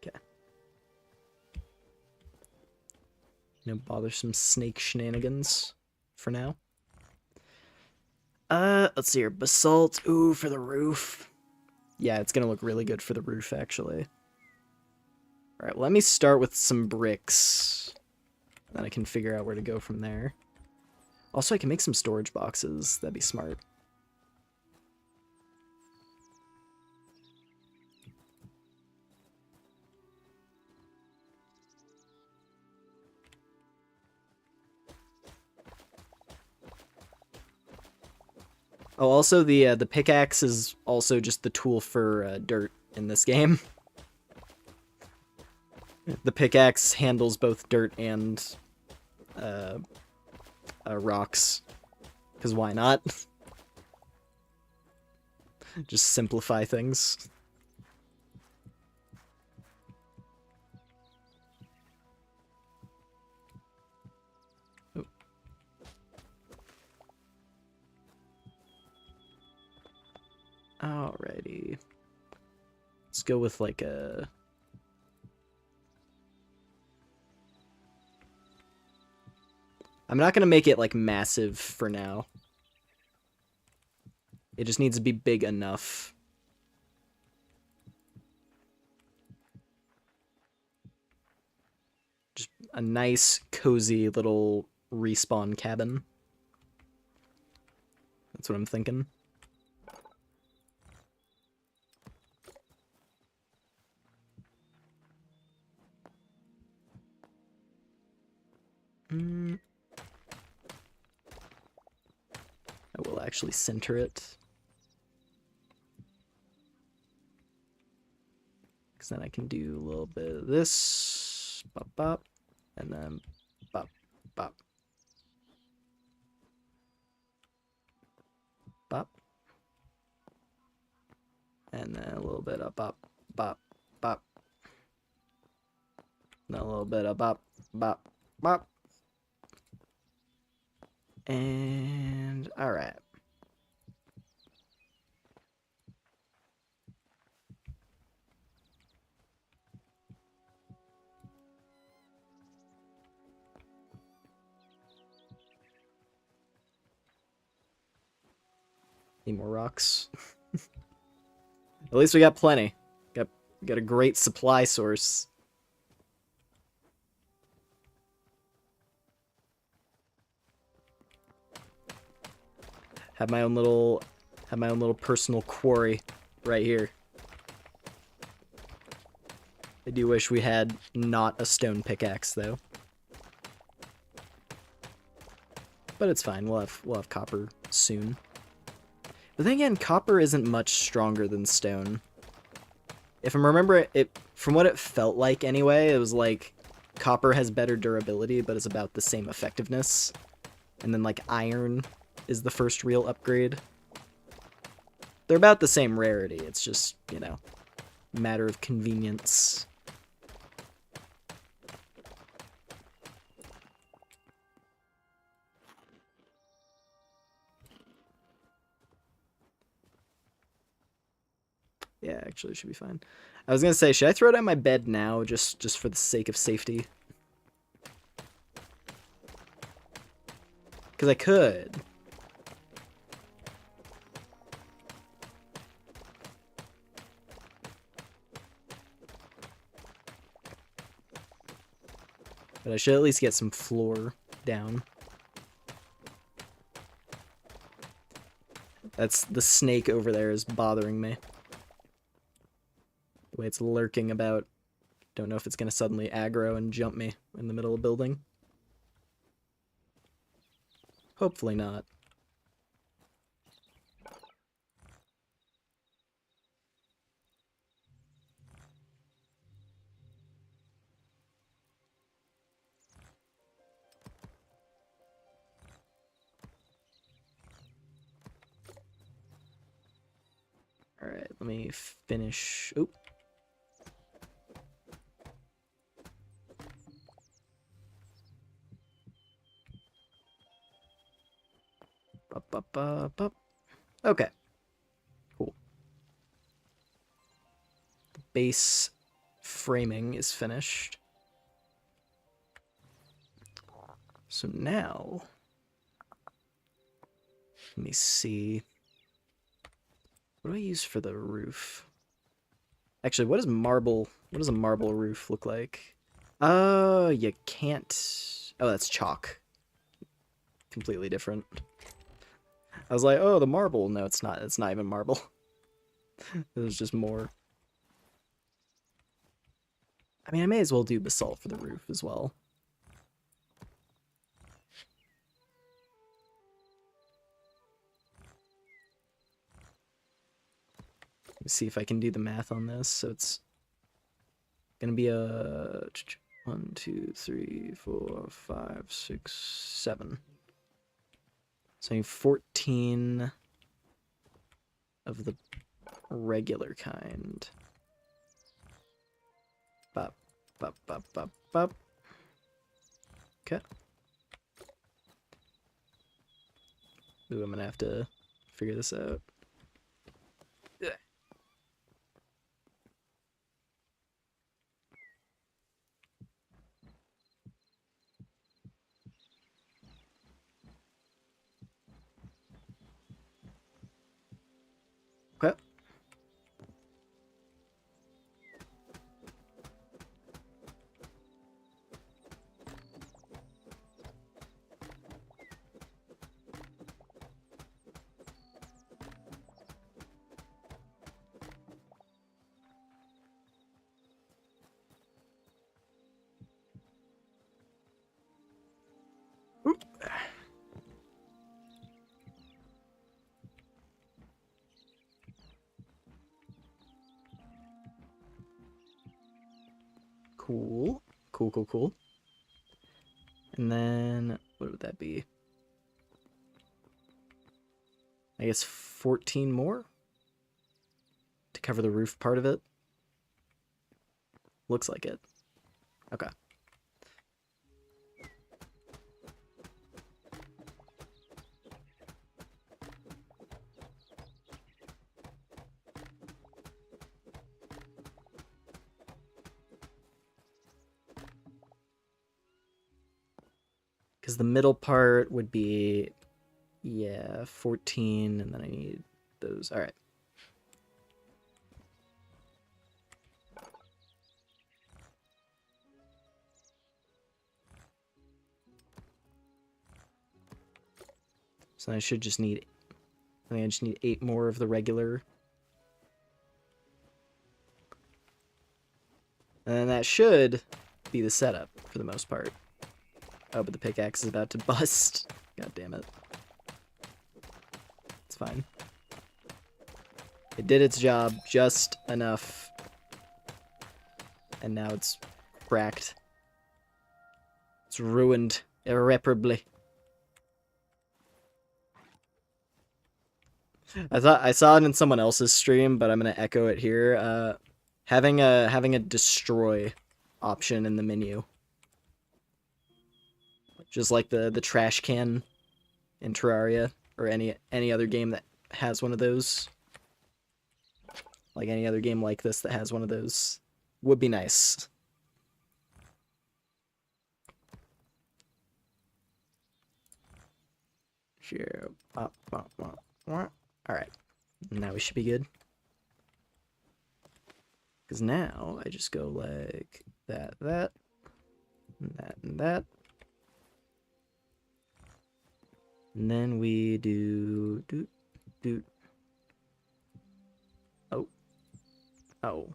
S1: Okay. No bothersome snake shenanigans for now. Let's see here. Basalt. Ooh, for the roof. Yeah, it's gonna look really good for the roof, actually. Alright, let me start with some bricks. Then I can figure out where to go from there. Also, I can make some storage boxes. That'd be smart. Oh, also the pickaxe is also just the tool for dirt in this game. The pickaxe handles both dirt and rocks, because why not? Just simplify things. Oh. Alrighty. Let's go with like a... I'm not going to make it like massive for now. It just needs to be big enough. Just a nice, cozy little respawn cabin. That's what I'm thinking. I will actually center it. Because then I can do a little bit of this. Bop, bop. And then bop, bop. Bop. And then a little bit of bop, bop, bop. And a little bit of bop, bop, bop. And alright. Need more rocks. At least we got plenty. Got a great supply source. Have my own little personal quarry right here. I do wish we had not a stone pickaxe though. But it's fine. We'll have copper soon. But then again, copper isn't much stronger than stone. If I remember it from what it felt like anyway, it was like copper has better durability, but it's about the same effectiveness. And then like iron is the first real upgrade. They're about the same rarity. It's just, you know, a matter of convenience. Yeah, actually, it should be fine. I was gonna say, should I throw down my bed now, just for the sake of safety? Because I could. But I should at least get some floor down. That's the snake over there is bothering me. The way it's lurking about. Don't know if it's going to suddenly aggro and jump me in the middle of the building. Hopefully not. Alright, let me finish... Oop. Up. Okay. Cool. The base framing is finished. So now... Let me see... What do I use for the roof? Actually, what does a marble roof look like? You can't... Oh, that's chalk. Completely different. I was like, oh, the marble. No, it's not. It's not even marble. It was just more. I mean, I may as well do basalt for the roof as well. Let me see if I can do the math on this. So it's gonna be a 1, 2, 3, 4, 5, 6, 7. So I need 14 of the regular kind. Bop. Okay. Ooh, I'm gonna have to figure this out. Ugh. Okay. Oop. Cool. And then, what would that be? I guess 14 more? To cover the roof part of it? Looks like it. Okay. Because the middle part would be, yeah, 14, and then I need those. All right. So I should just need, I think I just need 8 more of the regular. And then that should be the setup for the most part. Oh, but the pickaxe is about to bust. God damn it. It's fine. It did its job just enough. And now it's cracked. It's ruined irreparably. I saw it in someone else's stream, but I'm gonna echo it here. Having a destroy option in the menu. Just like the trash can in Terraria, or any other game that has one of those. Like any other game like this that has one of those would be nice. Sure. Alright. Now we should be good. Because now I just go like that, and that. And then we do. Oh.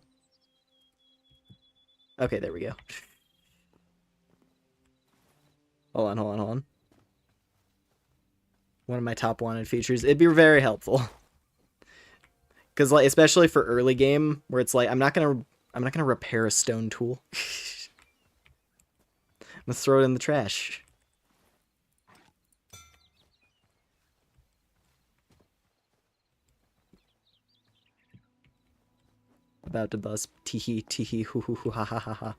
S1: Okay, there we go. Hold on. One of my top wanted features. It'd be very helpful. Because, like, especially for early game, where it's like, I'm not gonna repair a stone tool. I'm gonna throw it in the trash. about to bust. Teehee, teehee, hoo hoo hoo ha ha ha ha.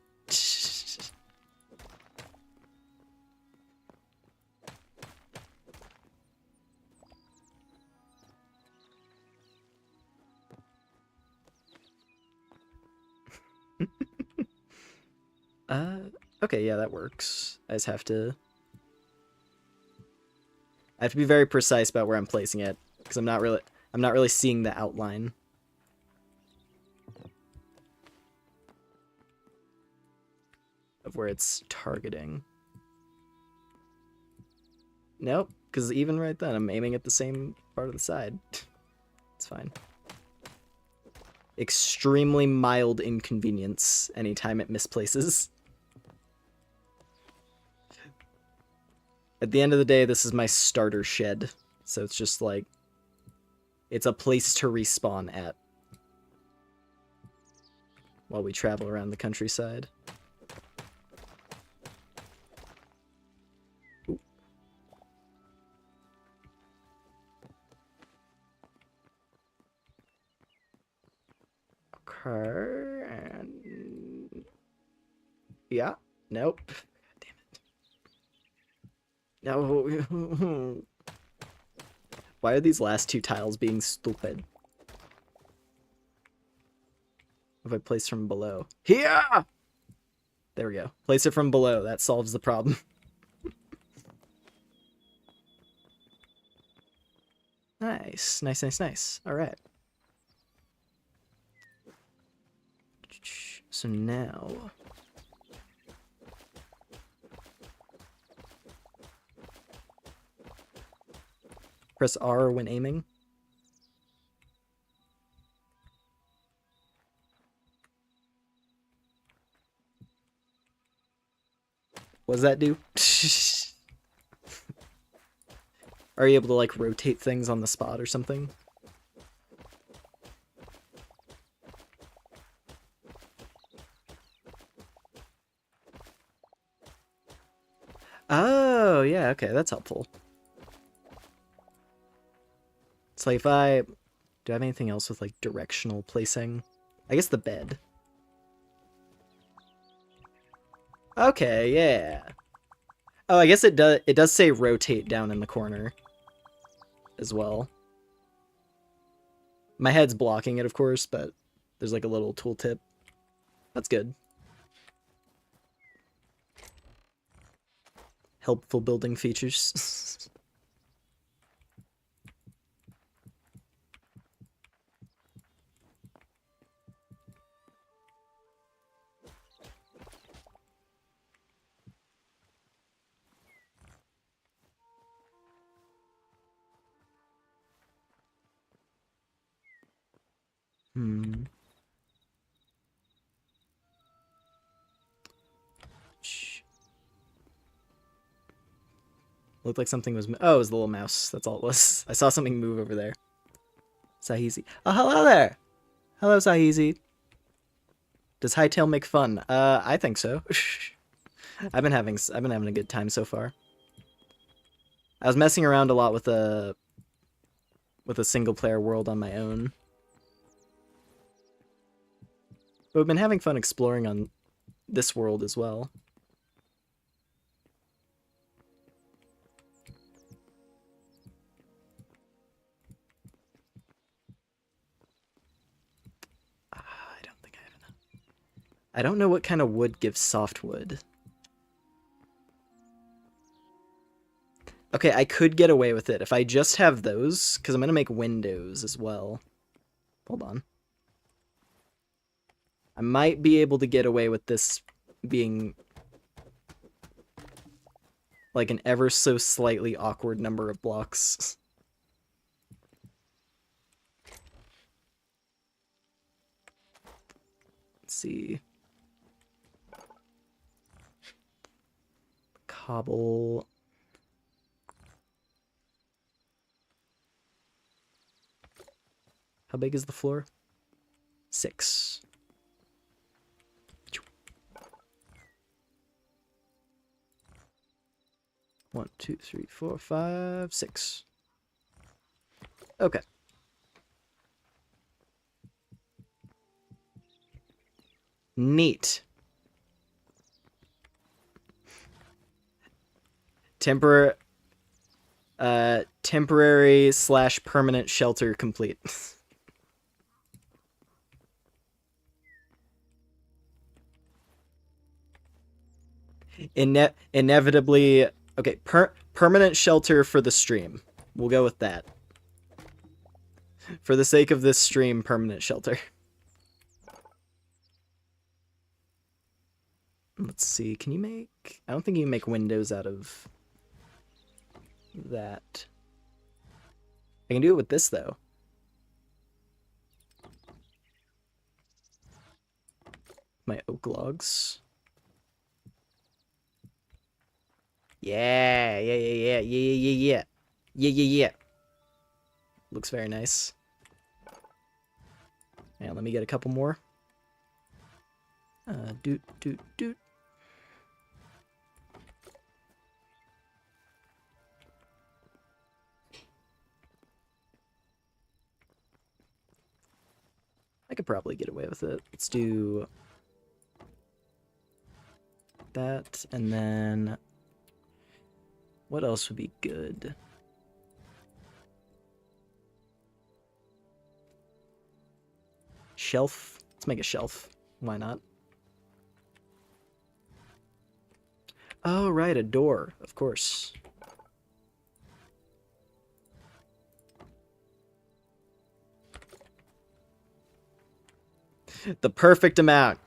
S1: Okay, yeah, that works. I just have to... I have to be very precise about where I'm placing it, because I'm not really seeing the outline of where it's targeting. Nope, because even right then, I'm aiming at the same part of the side. It's fine. Extremely mild inconvenience anytime it misplaces. At the end of the day, this is my starter shed, so it's just like, it's a place to respawn at while we travel around the countryside. Ooh. Okay, and... yeah, nope. No. Why are these last two tiles being stupid? If I place from below. Here! There we go. Place it from below. That solves the problem. Nice. Nice, nice, nice. Alright. So now... press R when aiming. What does that do? Are you able to, like, rotate things on the spot or something? Oh, yeah, okay, that's helpful. It's like if I... do I have anything else with, like, directional placing? I guess the bed. Okay, yeah. Oh, I guess it does say rotate down in the corner as well. My head's blocking it, of course, but there's like a little tooltip. That's good. Helpful building features. Hmm. Looked like something was... oh, it was the little mouse. That's all it was. I saw something move over there. Sahizi. Oh, hello there! Hello, Sahizi. Does Hytale make fun? I think so. I've been having a good time so far. I was messing around a lot with a single player world on my own. But we've been having fun exploring on this world as well. I don't think I have enough. I don't know what kind of wood gives softwood. Okay, I could get away with it if I just have those, because I'm going to make windows as well. Hold on. I might be able to get away with this being like an ever so slightly awkward number of blocks. Let's see. Cobble. How big is the floor? 6. 1, 2, 3, 4, 5, 6. Okay. Neat. Temporary / permanent shelter complete. Inevitably, okay, permanent shelter for the stream. We'll go with that. For the sake of this stream, permanent shelter. Let's see, can you make... I don't think you can make windows out of that. I can do it with this, though. My oak logs. Yeah. Looks very nice. And let me get a couple more. Doot. I could probably get away with it. Let's do that, and then what else would be good? Shelf. Let's make a shelf. Why not? Oh, right, a door, of course. The perfect amount.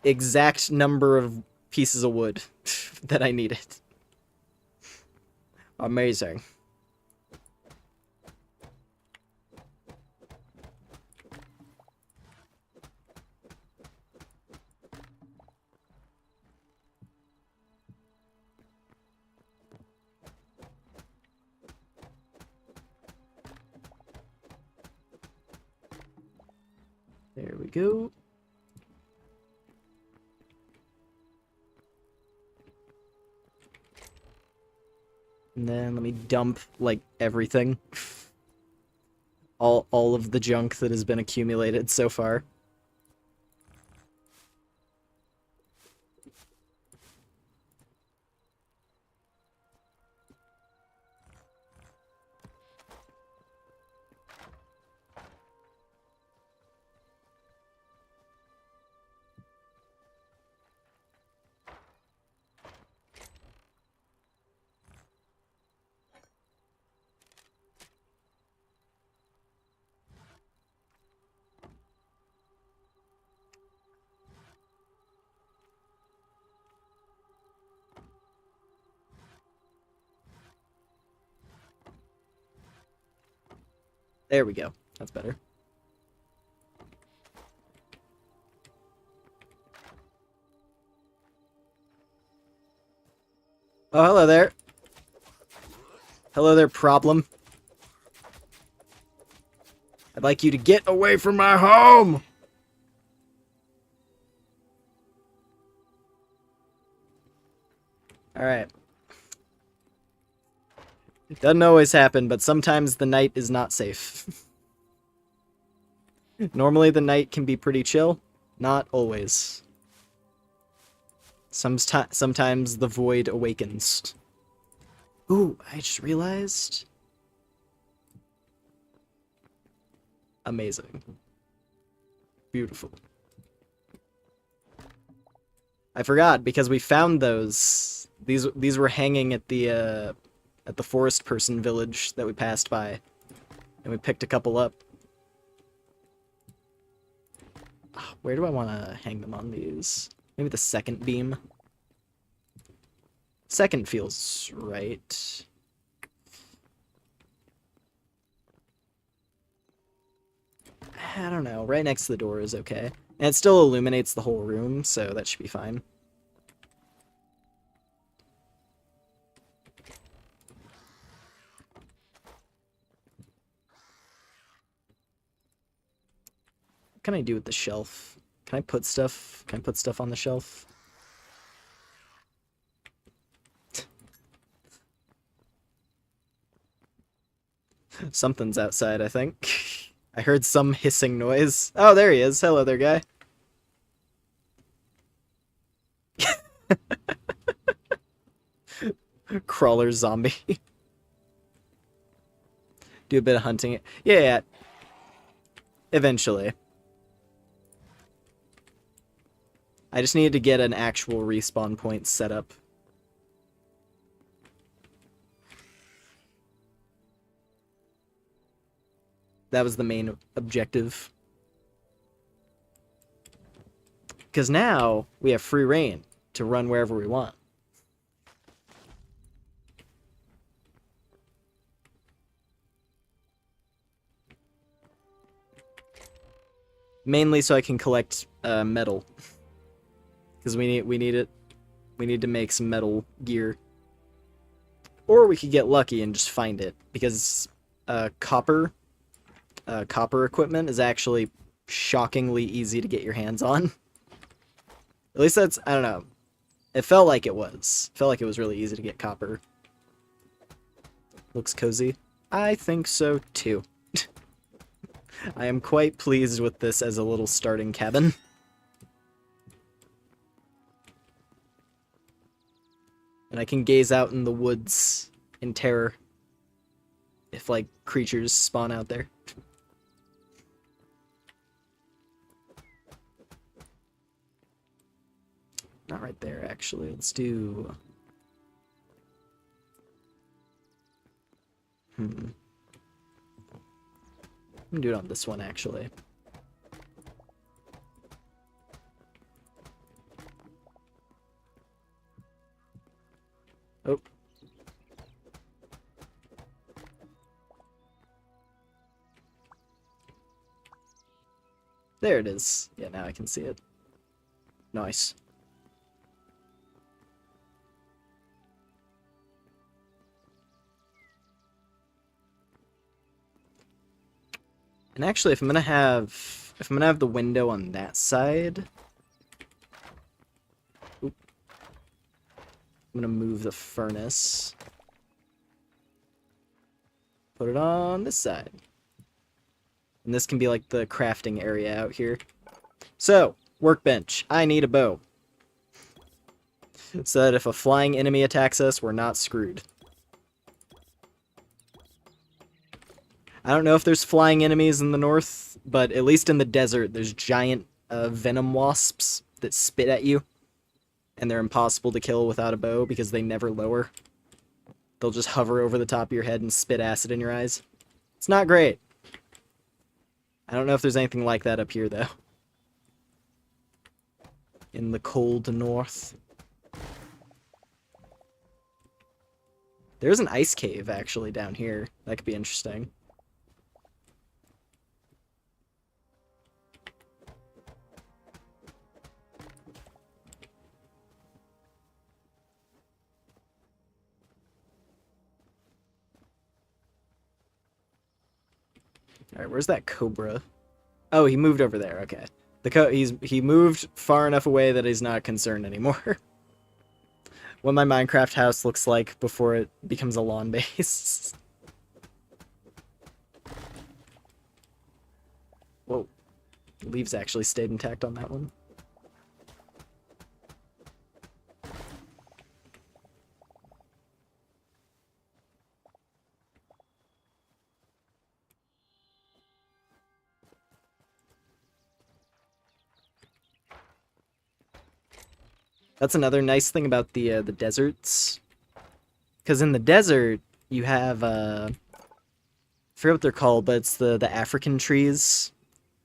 S1: Exact number of pieces of wood that I needed. Amazing. There we go. And then let me dump, like, everything. All of the junk that has been accumulated so far. There we go. That's better. Oh, hello there. Hello there, problem. I'd like you to get away from my home! Alright. It doesn't always happen, but sometimes the night is not safe. Normally the night can be pretty chill. Not always. Sometimes the void awakens. Ooh, I just realized... Amazing. Beautiful. I forgot, because we found those. These were hanging at the forest person village that we passed by. And we picked a couple up. Where do I want to hang them on these? Maybe the second beam? Second feels right. I don't know. Right next to the door is okay. And it still illuminates the whole room, so that should be fine. What can I do with the shelf? Can I put stuff? Can I put stuff on the shelf? Something's outside, I think. I heard some hissing noise. Oh, there he is. Hello there, guy. Crawler zombie. Do a bit of hunting. Yeah, eventually. I just needed to get an actual respawn point set up. That was the main objective. Because now we have free reign to run wherever we want. Mainly so I can collect metal. Because we need it. We need to make some metal gear. Or we could get lucky and just find it. Because copper equipment is actually shockingly easy to get your hands on. At least that's, I don't know. It felt like it was. It felt like it was really easy to get copper. Looks cozy. I think so too. I am quite pleased with this as a little starting cabin. And I can gaze out in the woods in terror if, like, creatures spawn out there. Not right there, actually. Let's do... I'm gonna do it on this one, actually. Oh. There it is. Yeah, now I can see it. Nice. And actually, if I'm gonna have the window on that side, oop, I'm gonna move the furnace. Put it on this side. And this can be like the crafting area out here. So, workbench. I need a bow. So that if a flying enemy attacks us, we're not screwed. I don't know if there's flying enemies in the north, but at least in the desert, there's giant venom wasps that spit at you. And they're impossible to kill without a bow because they never lower. They'll just hover over the top of your head and spit acid in your eyes. It's not great. I don't know if there's anything like that up here, though. In the cold north. There's an ice cave, actually, down here. That could be interesting. Alright, where's that cobra? Oh, he moved over there, okay. He moved far enough away that he's not concerned anymore. What my Minecraft house looks like before it becomes a lawn base. Whoa. The leaves actually stayed intact on that one. That's another nice thing about the deserts. Because in the desert, you have, I forget what they're called, but it's the African trees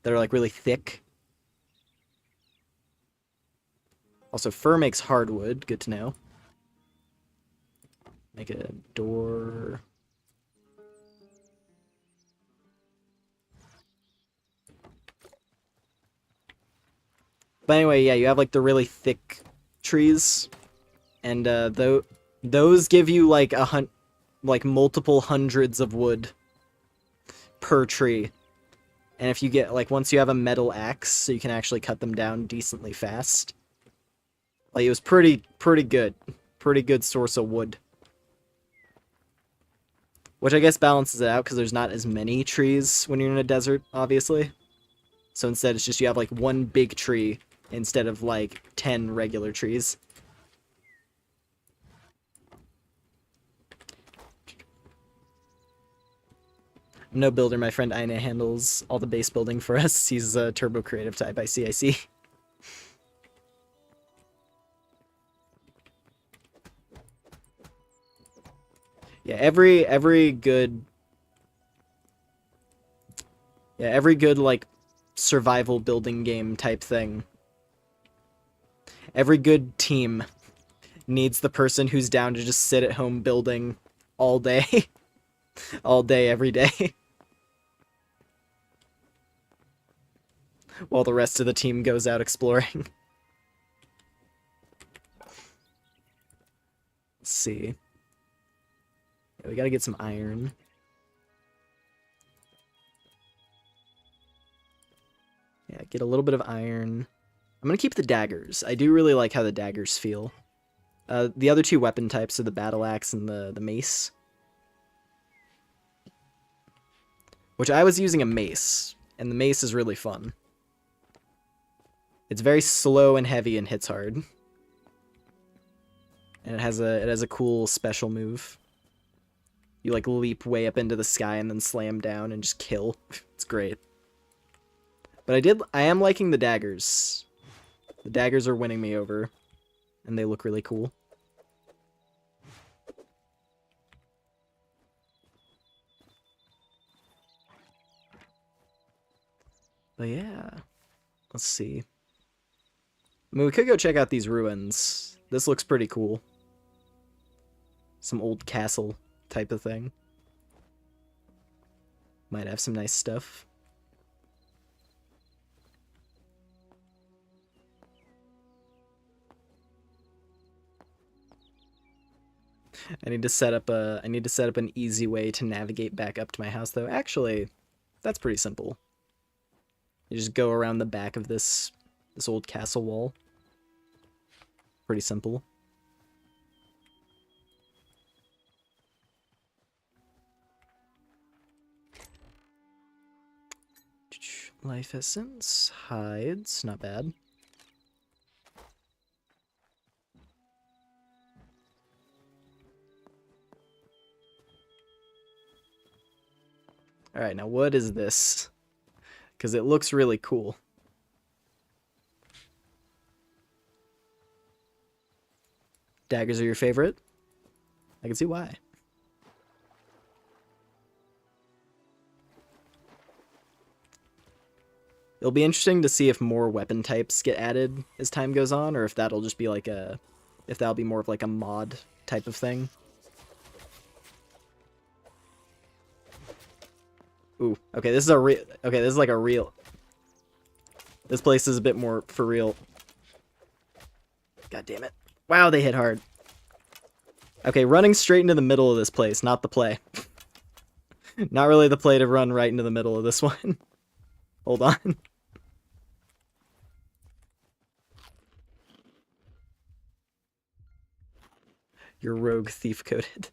S1: that are, like, really thick. Also, fir makes hardwood. Good to know. Make a door. But anyway, yeah, you have, like, the really thick trees, and those give you like multiple hundreds of wood per tree. And if you get, like, once you have a metal axe, so you can actually cut them down decently fast. Like, it was pretty good. Pretty good source of wood. Which I guess balances it out, because there's not as many trees when you're in a desert, obviously. So instead it's just you have, like, one big tree instead of, like, 10 regular trees. No builder, my friend Aine handles all the base building for us. He's a turbo creative type, I see. Yeah, every good like survival building game type thing. Every good team needs the person who's down to just sit at home building all day. All day, every day. While the rest of the team goes out exploring. Let's see. Yeah, we gotta get some iron. Yeah, get a little bit of iron. I'm gonna keep the daggers. I do really like how the daggers feel. The other two weapon types are the battle axe and the mace. Which I was using a mace, and the mace is really fun. It's very slow and heavy and hits hard. And it has a cool special move. You like leap way up into the sky and then slam down and just kill. It's great. But I am liking the daggers. The daggers are winning me over. And they look really cool. But yeah. Let's see. I mean, we could go check out these ruins. This looks pretty cool. Some old castle type of thing. Might have some nice stuff. I need to set up an easy way to navigate back up to my house though. Actually, that's pretty simple. You just go around the back of this old castle wall. Pretty simple. Life essence, hides, not bad. Alright, now what is this? Because it looks really cool. Daggers are your favorite? I can see why. It'll be interesting to see if more weapon types get added as time goes on, or if that'll just be like if that'll be more of like a mod type of thing. Ooh, okay, this is like a real... This place is a bit more for real. God damn it. Wow, they hit hard. Okay, running straight into the middle of this place, not the play. Not really the play to run right into the middle of this one. Hold on. You're rogue thief-coded.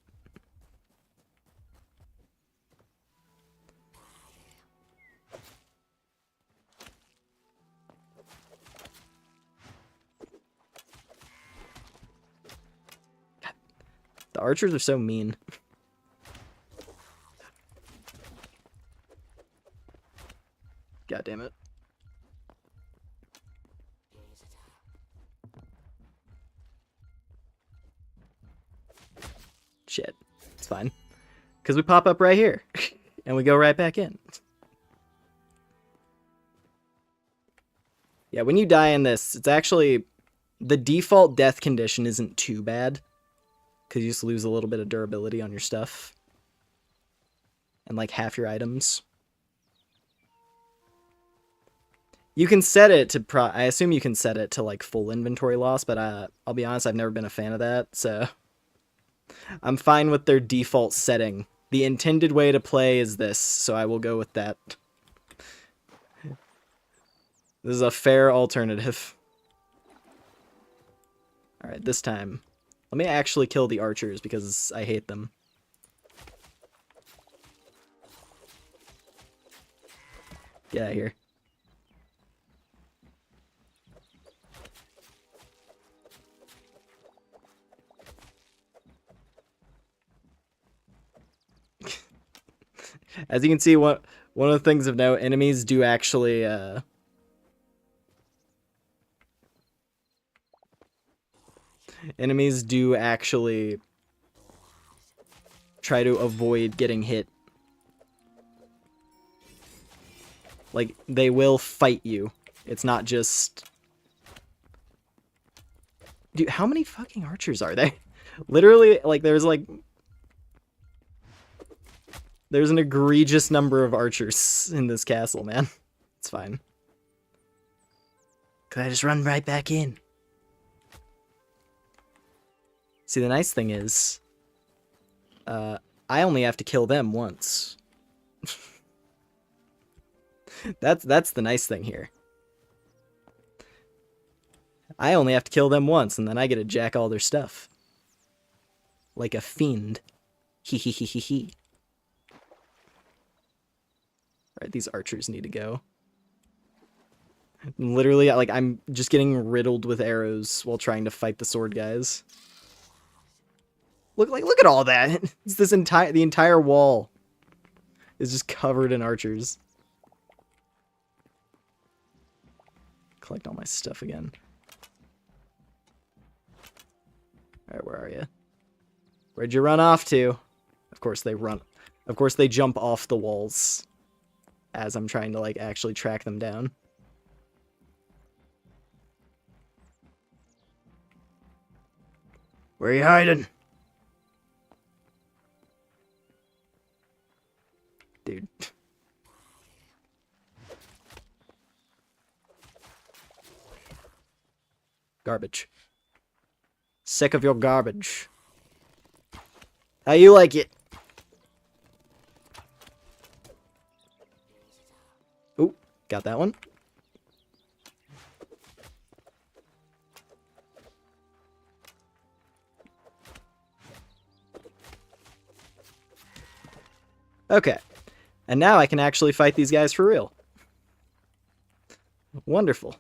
S1: The archers are so mean. God damn it. Shit. It's fine. Because we pop up right here. And we go right back in. Yeah, when you die in this, it's actually... The default death condition isn't too bad. Because you just lose a little bit of durability on your stuff. And like half your items. You can set it to I assume you can set it to like full inventory loss, but I'll be honest, I've never been a fan of that, so I'm fine with their default setting. The intended way to play is this, so I will go with that. This is a fair alternative. Alright, this time. Let me actually kill the archers because I hate them. Get out of here. As you can see, one of the things of note, enemies do actually try to avoid getting hit. Like, they will fight you. It's not just... Dude, how many fucking archers are there? Literally, like, there's an egregious number of archers in this castle, man. It's fine. Could I just run right back in? See, the nice thing is, I only have to kill them once. That's the nice thing here. I only have to kill them once, and then I get to jack all their stuff. Like a fiend. Hee hee hee hee hee. Alright, these archers need to go. Literally, like, I'm just getting riddled with arrows while trying to fight the sword guys. Look at all that! It's the entire wall is just covered in archers. Collect all my stuff again. Alright, where are you? Where'd you run off to? Of course they run. Of course they jump off the walls as I'm trying to, like, actually track them down. Where are you hiding? Dude. Garbage. Sick of your garbage. How you like it? Ooh, got that one. Okay. And now I can actually fight these guys for real. Wonderful.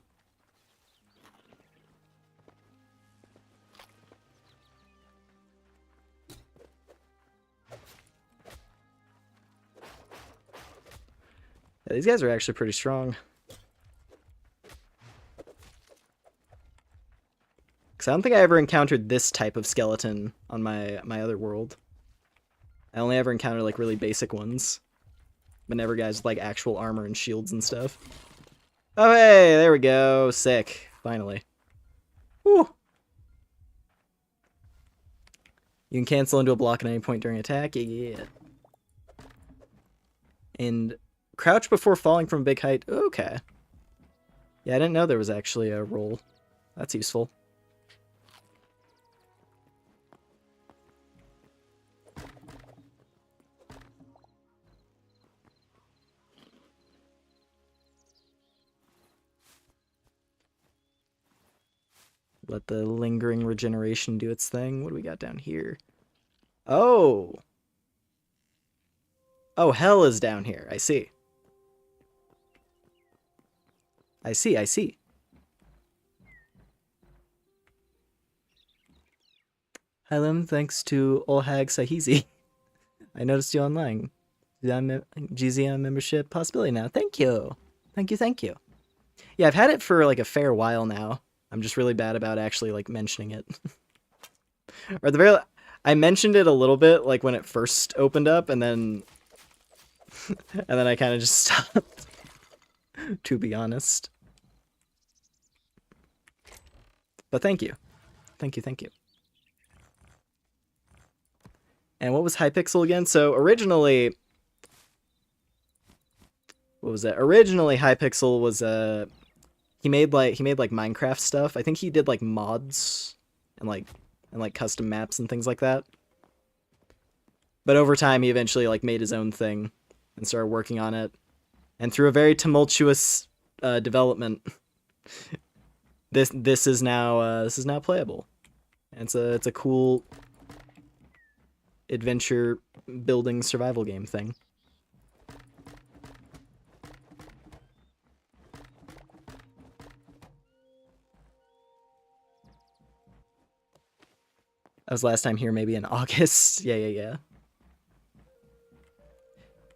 S1: Yeah, these guys are actually pretty strong. Because I don't think I ever encountered this type of skeleton on my other world. I only ever encountered, like, really basic ones. But never guys with, like, actual armor and shields and stuff. Oh, hey! There we go. Sick. Finally. Whew. You can cancel into a block at any point during attack. Yeah. And crouch before falling from a big height. Okay. Yeah, I didn't know there was actually a roll. That's useful. Let the lingering regeneration do its thing. What do we got down here? Oh! Oh, hell is down here. I see. I see, I see. Hi, Lim. Thanks to Olhag Sahizi. I noticed you online. GZM membership possibility now. Thank you. Thank you, thank you. Yeah, I've had it for, like, a fair while now. I'm just really bad about actually, like, mentioning it. Or at the very... I mentioned it a little bit, like, when it first opened up, and then... and then I kind of just stopped. To be honest. But thank you. Thank you, thank you. And what was Hypixel again? So originally... What was that? Originally, Hypixel was, he made like Minecraft stuff. I think he did like mods and like custom maps and things like that. But over time he eventually like made his own thing and started working on it. And through a very tumultuous development, this is now playable. And it's a cool adventure building survival game thing. I was last time here maybe in August. Yeah.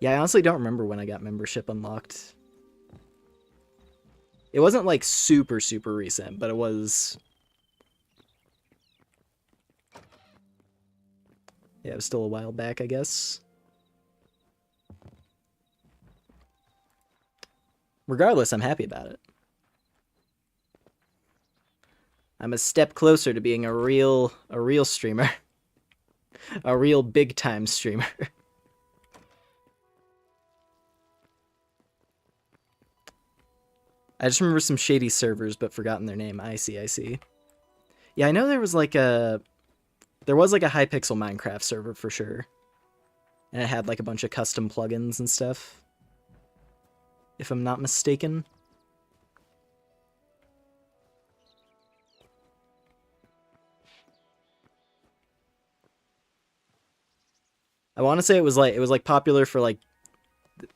S1: Yeah, I honestly don't remember when I got membership unlocked. It wasn't like super, super recent, but it was... Yeah, it was still a while back, I guess. Regardless, I'm happy about it. I'm a step closer to being a real streamer. A real big-time streamer. I just remember some shady servers, but forgotten their name. I see, I see. Yeah, I know there was like a... There was like a Hypixel Minecraft server for sure. And it had like a bunch of custom plugins and stuff. If I'm not mistaken. I want to say it was like popular for like...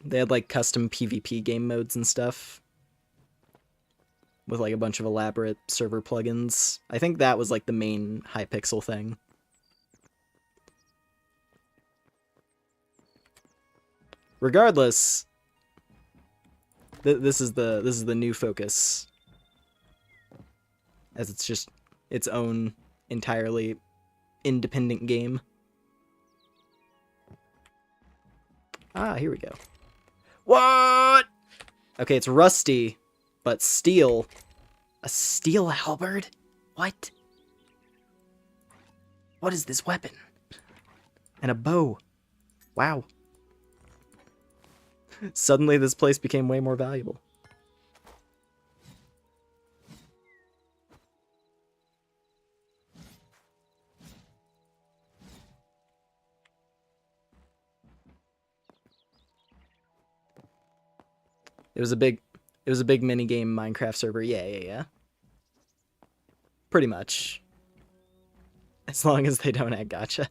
S1: They had like custom PvP game modes and stuff. With like a bunch of elaborate server plugins. I think that was like the main Hypixel thing. Regardless, this is the new focus, as it's just its own entirely independent game. Ah, here we go. What? Okay, it's rusty, but steel. A steel halberd? What? What is this weapon? And a bow. Wow. Suddenly this place became way more valuable. It was a big mini game Minecraft server. Yeah. Pretty much. As long as they don't add gacha.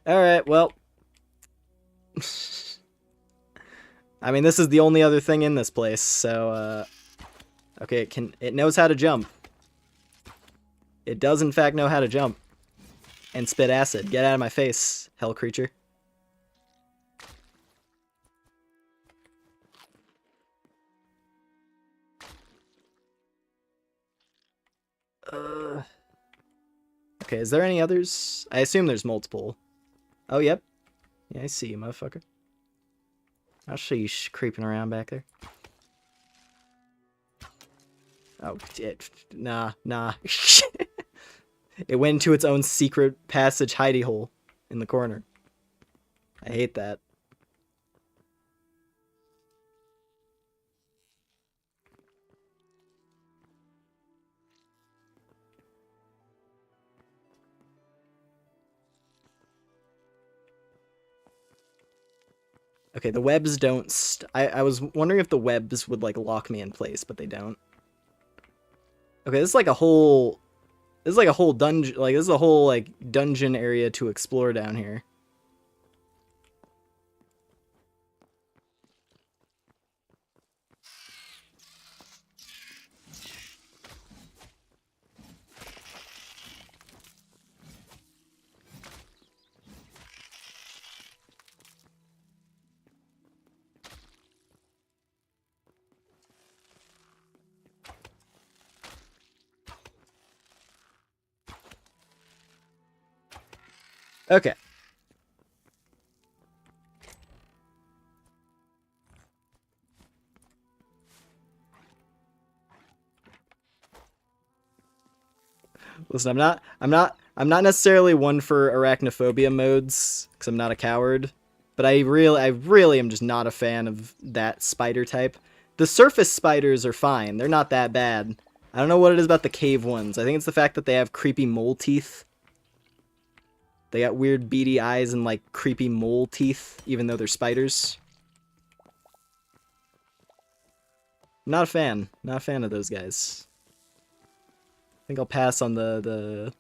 S1: Alright, well. I mean, this is the only other thing in this place, so, okay, it knows how to jump. It does, in fact, know how to jump. And spit acid. Get out of my face, hell creature. Okay, is there any others? I assume there's multiple. Oh, yep. Yeah, I see you, motherfucker. I'll show you creeping around back there. Oh, nah. It went into its own secret passage hidey hole in the corner. I hate that. Okay, the webs don't... I was wondering if the webs would, like, lock me in place, but they don't. Okay, this is like a whole... This is like a whole dungeon... Like, this is a whole, like, dungeon area to explore down here. Okay. Listen, I'm not necessarily one for arachnophobia modes, because I'm not a coward, but I really am just not a fan of that spider type. The surface spiders are fine. They're not that bad. I don't know what it is about the cave ones. I think it's the fact that they have creepy mole teeth. They got weird beady eyes and, like, creepy mole teeth, even though they're spiders. Not a fan. Not a fan of those guys. I think I'll pass on the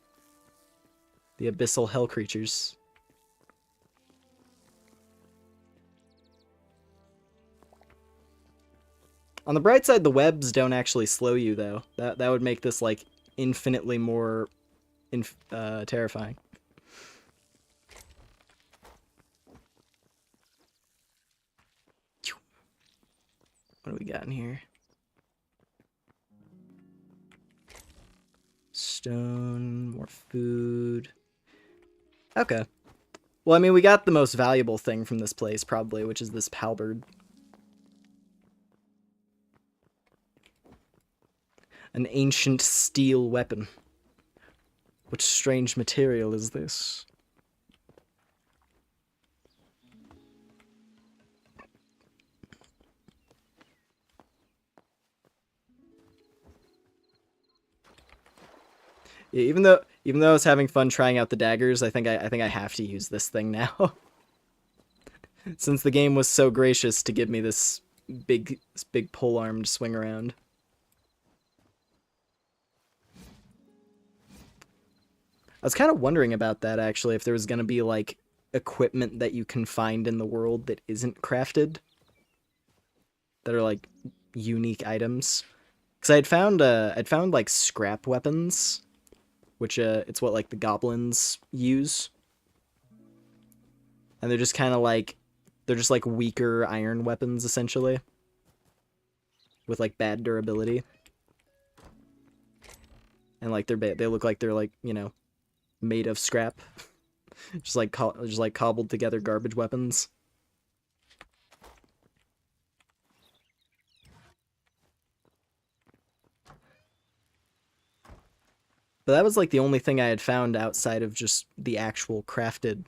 S1: abyssal hell creatures. On the bright side, the webs don't actually slow you, though. That would make this, like, infinitely more terrifying. What do we got in here? Stone, more food. Okay. Well, I mean, we got the most valuable thing from this place, probably, which is this halberd. An ancient steel weapon. What strange material is this? Yeah, even though I was having fun trying out the daggers, I think I have to use this thing now. Since the game was so gracious to give me this big pole-armed swing around. I was kind of wondering about that, actually, if there was going to be, like, equipment that you can find in the world that isn't crafted. That are, like, unique items. Because I'd found, like, scrap weapons, which, it's what, like, the goblins use. And they're just kind of, like, they're just, like, weaker iron weapons, essentially. With, like, bad durability. And, like, they look like they're, like, you know, made of scrap. just like cobbled together garbage weapons. But that was like the only thing I had found outside of just the actual crafted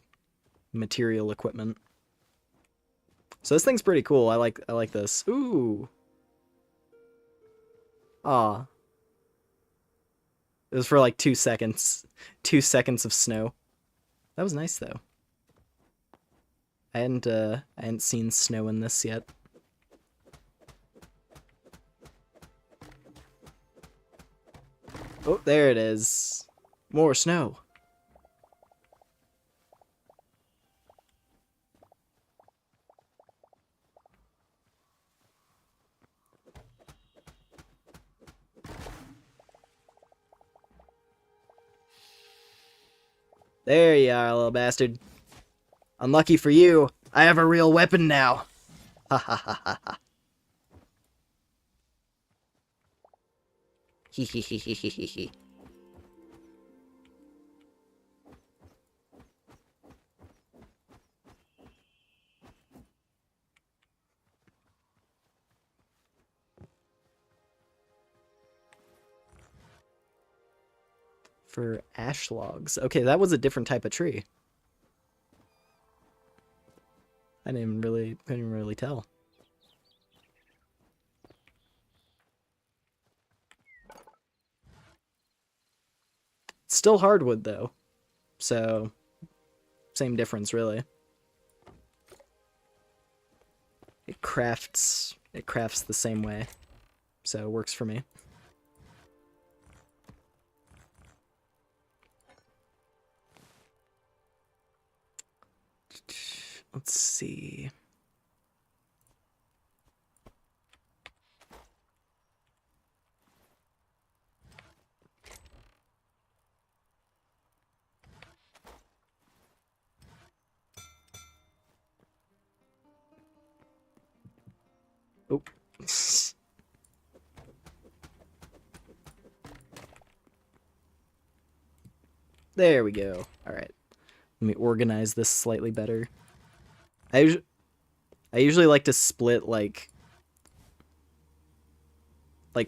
S1: material equipment. So this thing's pretty cool. I like this. Ooh. Aw. It was for like 2 seconds. 2 seconds of snow. That was nice though. I hadn't seen snow in this yet. Oh, there it is. More snow. There you are, little bastard. Unlucky for you, I have a real weapon now. Ha ha ha ha ha. Hee hee hee hee hee hee hee. For ash logs. Okay, that was a different type of tree. I couldn't even really tell. It's still hardwood though, so same difference really. It crafts the same way, so it works for me. Let's see. Oh. There we go. All right. Let me organize this slightly better. I usually like to split like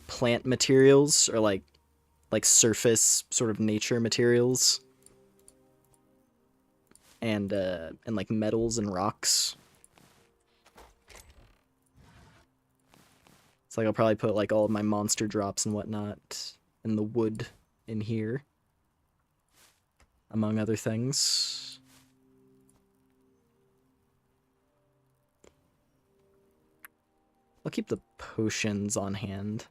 S1: plant materials or like surface sort of nature materials and like metals and rocks. It's like I'll probably put like all of my monster drops and whatnot in the wood in here, among other things. I'll keep the potions on hand.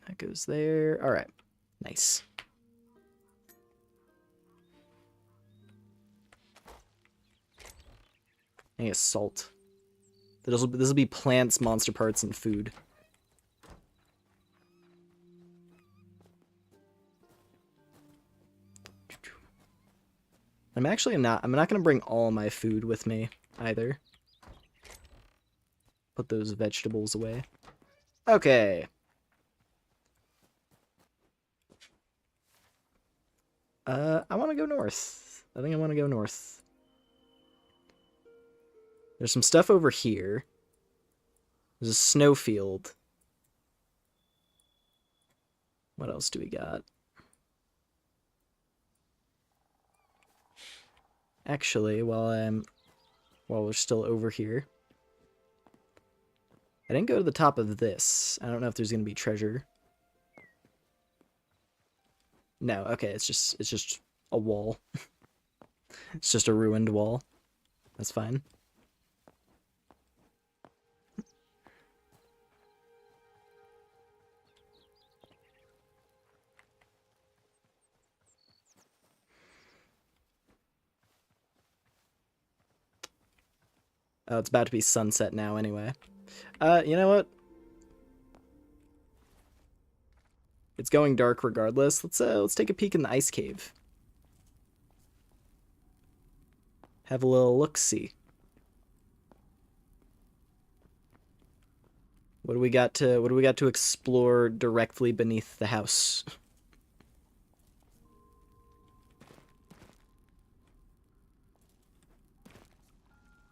S1: That goes there. All right. Nice. I guess salt. This will be plants, monster parts, and food. I'm not gonna bring all my food with me either. Put those vegetables away. Okay. I want to go north. I think I want to go north. There's some stuff over here. There's a snowfield. What else do we got? Actually, while we're still over here, I didn't go to the top of this. I don't know if there's gonna be treasure. No, okay, it's just a wall. It's just a ruined wall. That's fine. Oh, it's about to be sunset now anyway. You know what? It's going dark regardless. Let's take a peek in the ice cave. Have a little look-see. What do we got to explore directly beneath the house?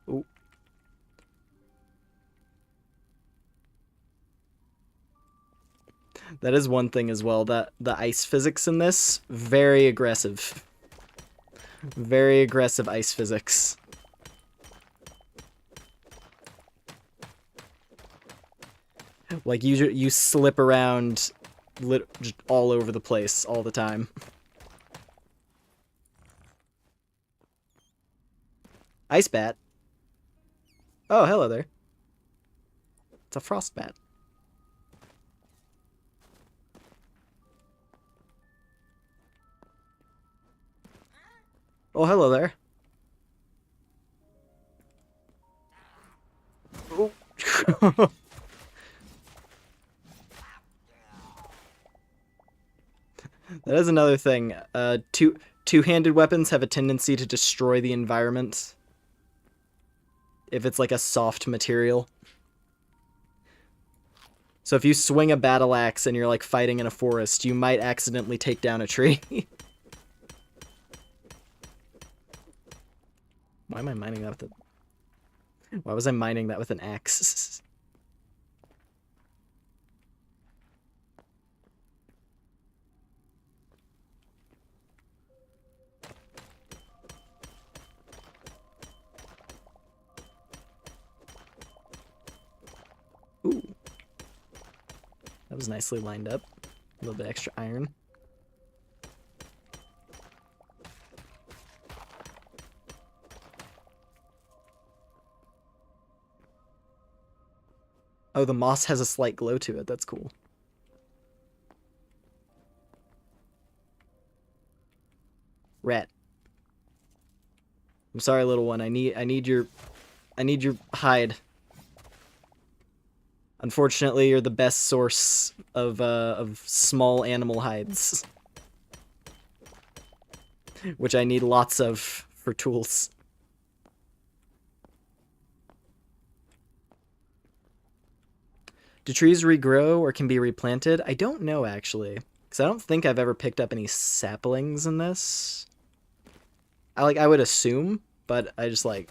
S1: Ooh. That is one thing as well, that the ice physics in this, very aggressive. Very aggressive ice physics. Like, you slip around just all over the place all the time. Ice bat. Oh, hello there. It's a frost bat. Oh, hello there. Oh. That is another thing. Two-handed weapons have a tendency to destroy the environment if it's like a soft material. So if you swing a battle axe and you're like fighting in a forest, you might accidentally take down a tree. Why am I mining that with a... Why was I mining that with an axe? Ooh. That was nicely lined up. A little bit extra iron. Oh, the moss has a slight glow to it. That's cool. Rat. I'm sorry, little one. I need your hide. Unfortunately, you're the best source of small animal hides, which I need lots of for tools. Do trees regrow or can be replanted? I don't know, actually. Because I don't think I've ever picked up any saplings in this. I would assume, but I just, like...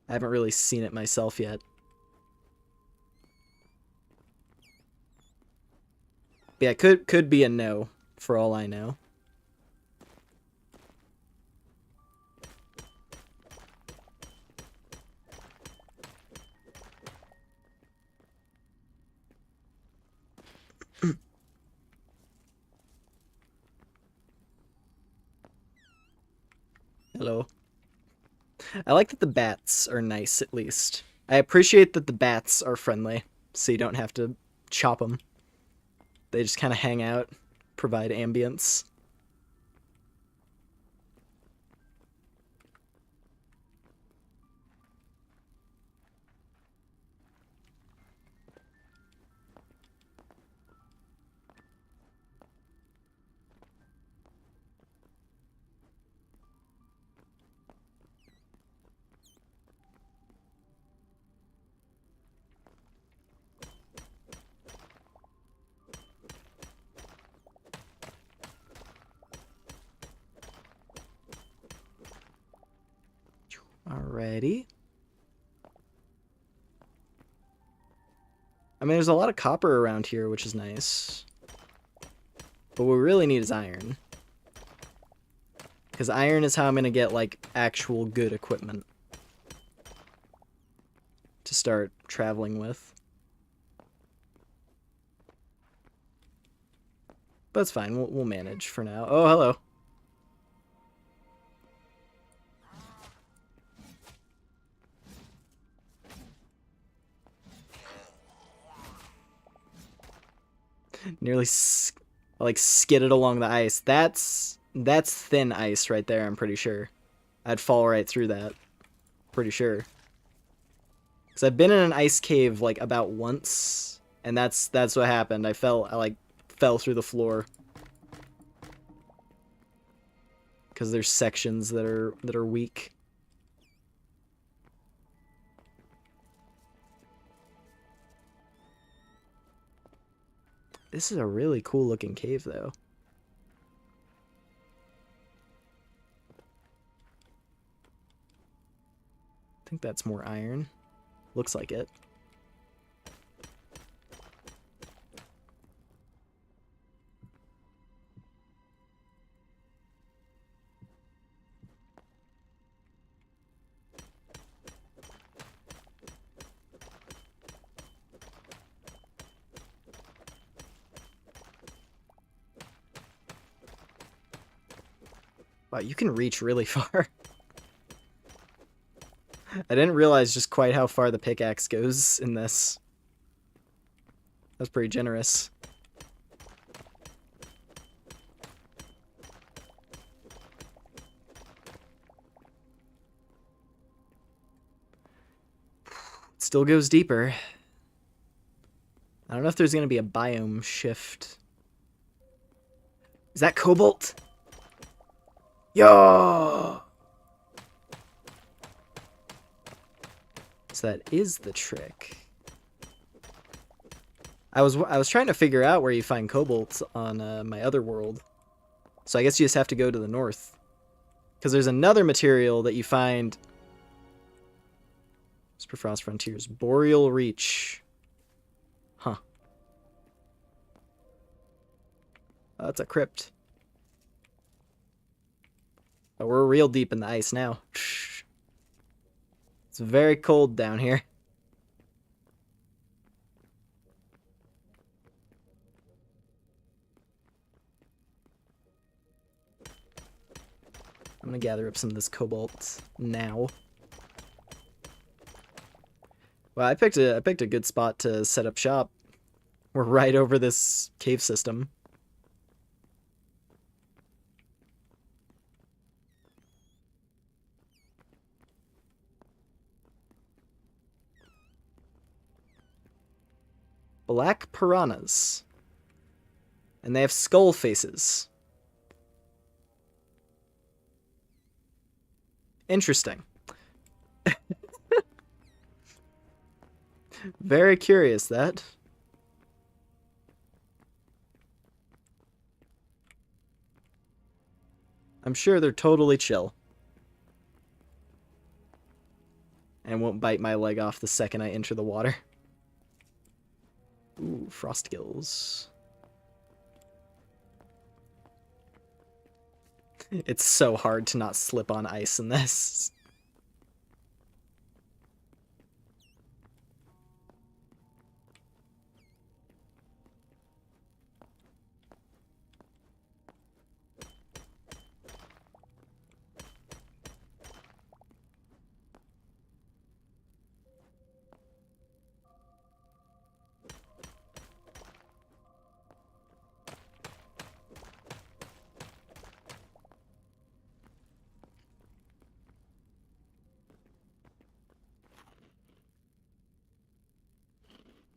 S1: I haven't really seen it myself yet. But yeah, could be a no, for all I know. Hello. I like that the bats are nice, at least. I appreciate that the bats are friendly, so you don't have to chop them. They just kind of hang out, provide ambience. Alrighty. I mean, there's a lot of copper around here, which is nice. But what we really need is iron. Because iron is how I'm going to get, like, actual good equipment to start traveling with. But it's fine. We'll manage for now. Oh, hello. Nearly like skidded along the ice. That's thin ice right there, I'm pretty sure. I'd fall right through that. Pretty sure. Cuz I've been in an ice cave like about once, and that's what happened. I fell through the floor. Cuz there's sections that are weak. This is a really cool looking cave, though. I think that's more iron. Looks like it. Wow, you can reach really far. I didn't realize just quite how far the pickaxe goes in this. That's pretty generous. It still goes deeper. I don't know if there's going to be a biome shift. Is that cobalt? Yo! So that is the trick. I was trying to figure out where you find cobalt on my other world. So I guess you just have to go to the north. Because there's another material that you find... Superfrost Frontiers. Boreal Reach. Huh. Oh, that's a crypt. But we're real deep in the ice now. It's very cold down here. I'm gonna gather up some of this cobalt now. Well, I picked a good spot to set up shop. We're right over this cave system. Black piranhas. And they have skull faces. Interesting. Very curious, that. I'm sure they're totally chill. And won't bite my leg off the second I enter the water. Ooh, frost gills. It's so hard to not slip on ice in this.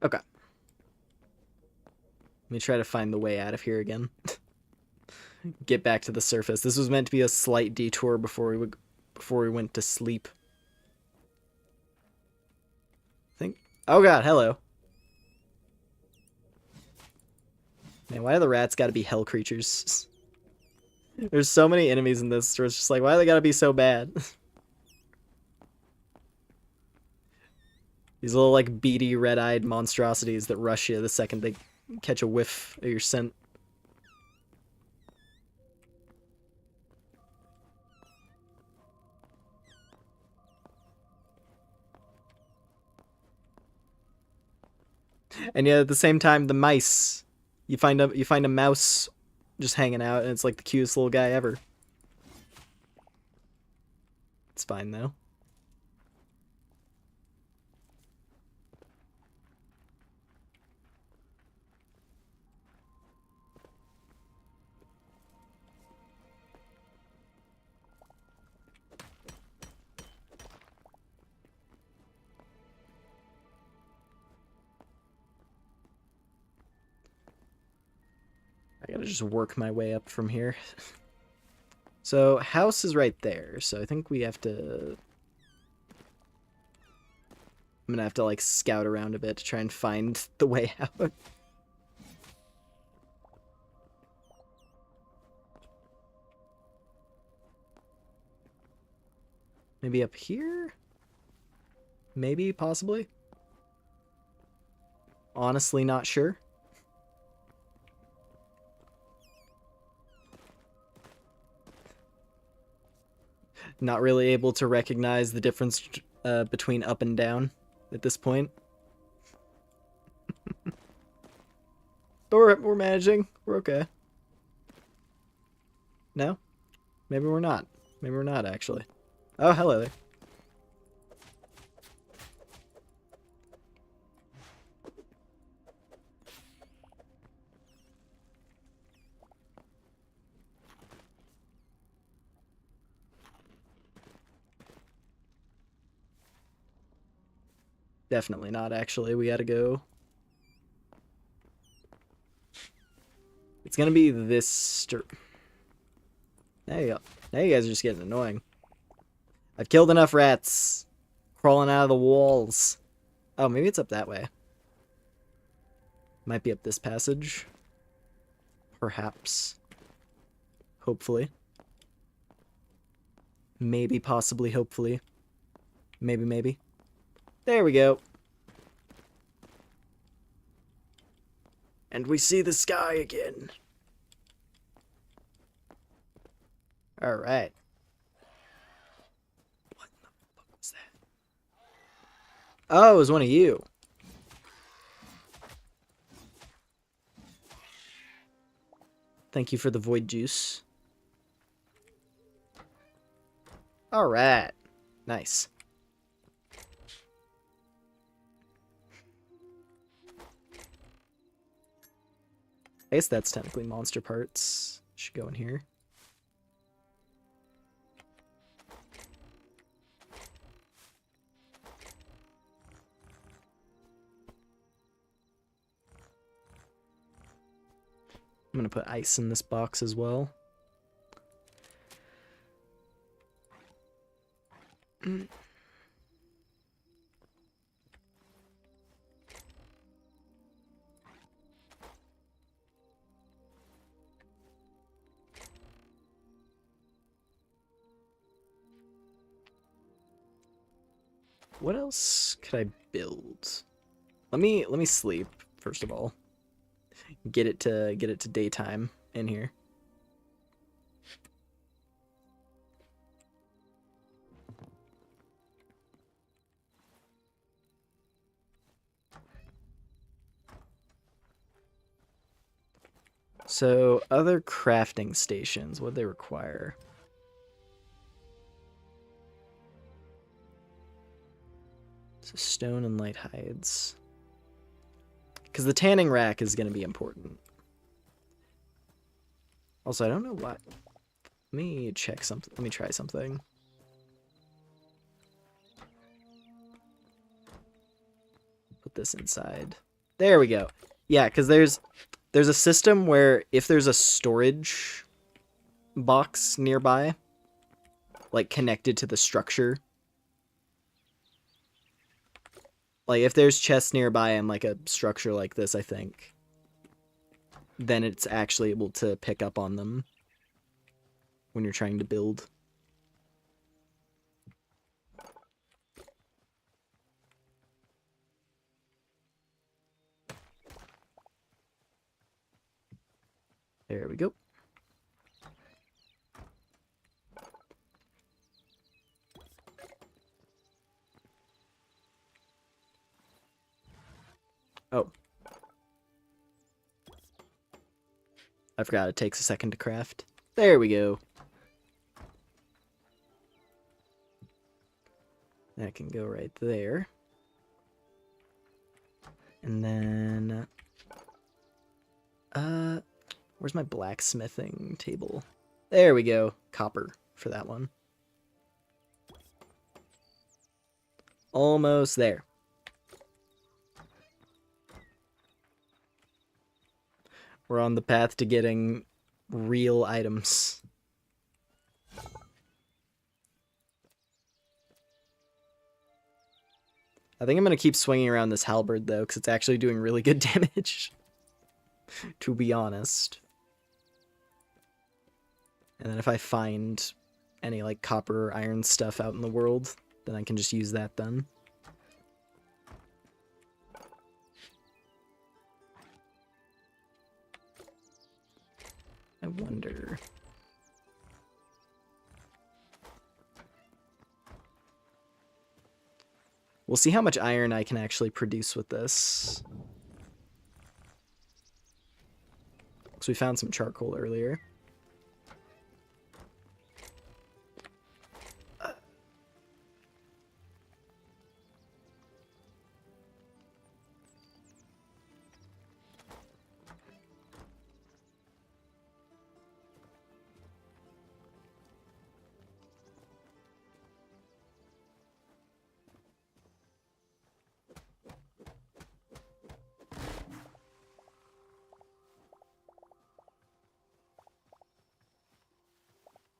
S1: Okay. Let me try to find the way out of here again. Get back to the surface. This was meant to be a slight detour before we went to sleep. Oh god, hello. Man, why do the rats gotta be hell creatures? There's so many enemies in this where it's just like, why do they gotta be so bad? These little, like, beady, red-eyed monstrosities that rush you the second they catch a whiff of your scent. And yet at the same time, the mice. You find a mouse just hanging out, and it's like the cutest little guy ever. It's fine though. I gotta just work my way up from here. So, house is right there, so I think we have to... I'm gonna have to, like, scout around a bit to try and find the way out. Maybe up here? Maybe, possibly? Honestly, not sure. Not really able to recognize the difference between up and down at this point. But we're managing. We're okay. No? Maybe we're not. Maybe we're not, actually. Oh, hello there. Definitely not, actually. We gotta go. It's gonna be this... There you go. Now you guys are just getting annoying. I've killed enough rats. Crawling out of the walls. Oh, maybe it's up that way. Might be up this passage. Perhaps. Hopefully. Maybe, possibly, hopefully. Maybe, maybe. There we go. And we see the sky again. Alright. What the fuck was that? Oh, it was one of you. Thank you for the void juice. Alright. Nice. I guess that's technically monster parts. Should go in here. I'm gonna put ice in this box as well. What else could I build? Let me sleep first of all. Get it to daytime in here. So, other crafting stations, what do they require? So, stone and light hides. Because the tanning rack is going to be important. Also, I don't know what. Let me check something. Let me try something. Put this inside. There we go. Yeah, because there's a system where if there's a storage box nearby, like connected to the structure, like if there's chests nearby and like a structure like this, I think, then it's actually able to pick up on them when you're trying to build. There we go. Oh. I forgot it takes a second to craft. There we go. That can go right there. And then... where's my blacksmithing table? There we go. Copper for that one. Almost there. We're on the path to getting real items. I think I'm going to keep swinging around this halberd, though, because it's actually doing really good damage. To be honest. And then if I find any, like, copper or iron stuff out in the world, then I can just use that then. I wonder... We'll see how much iron I can actually produce with this. Because we found some charcoal earlier.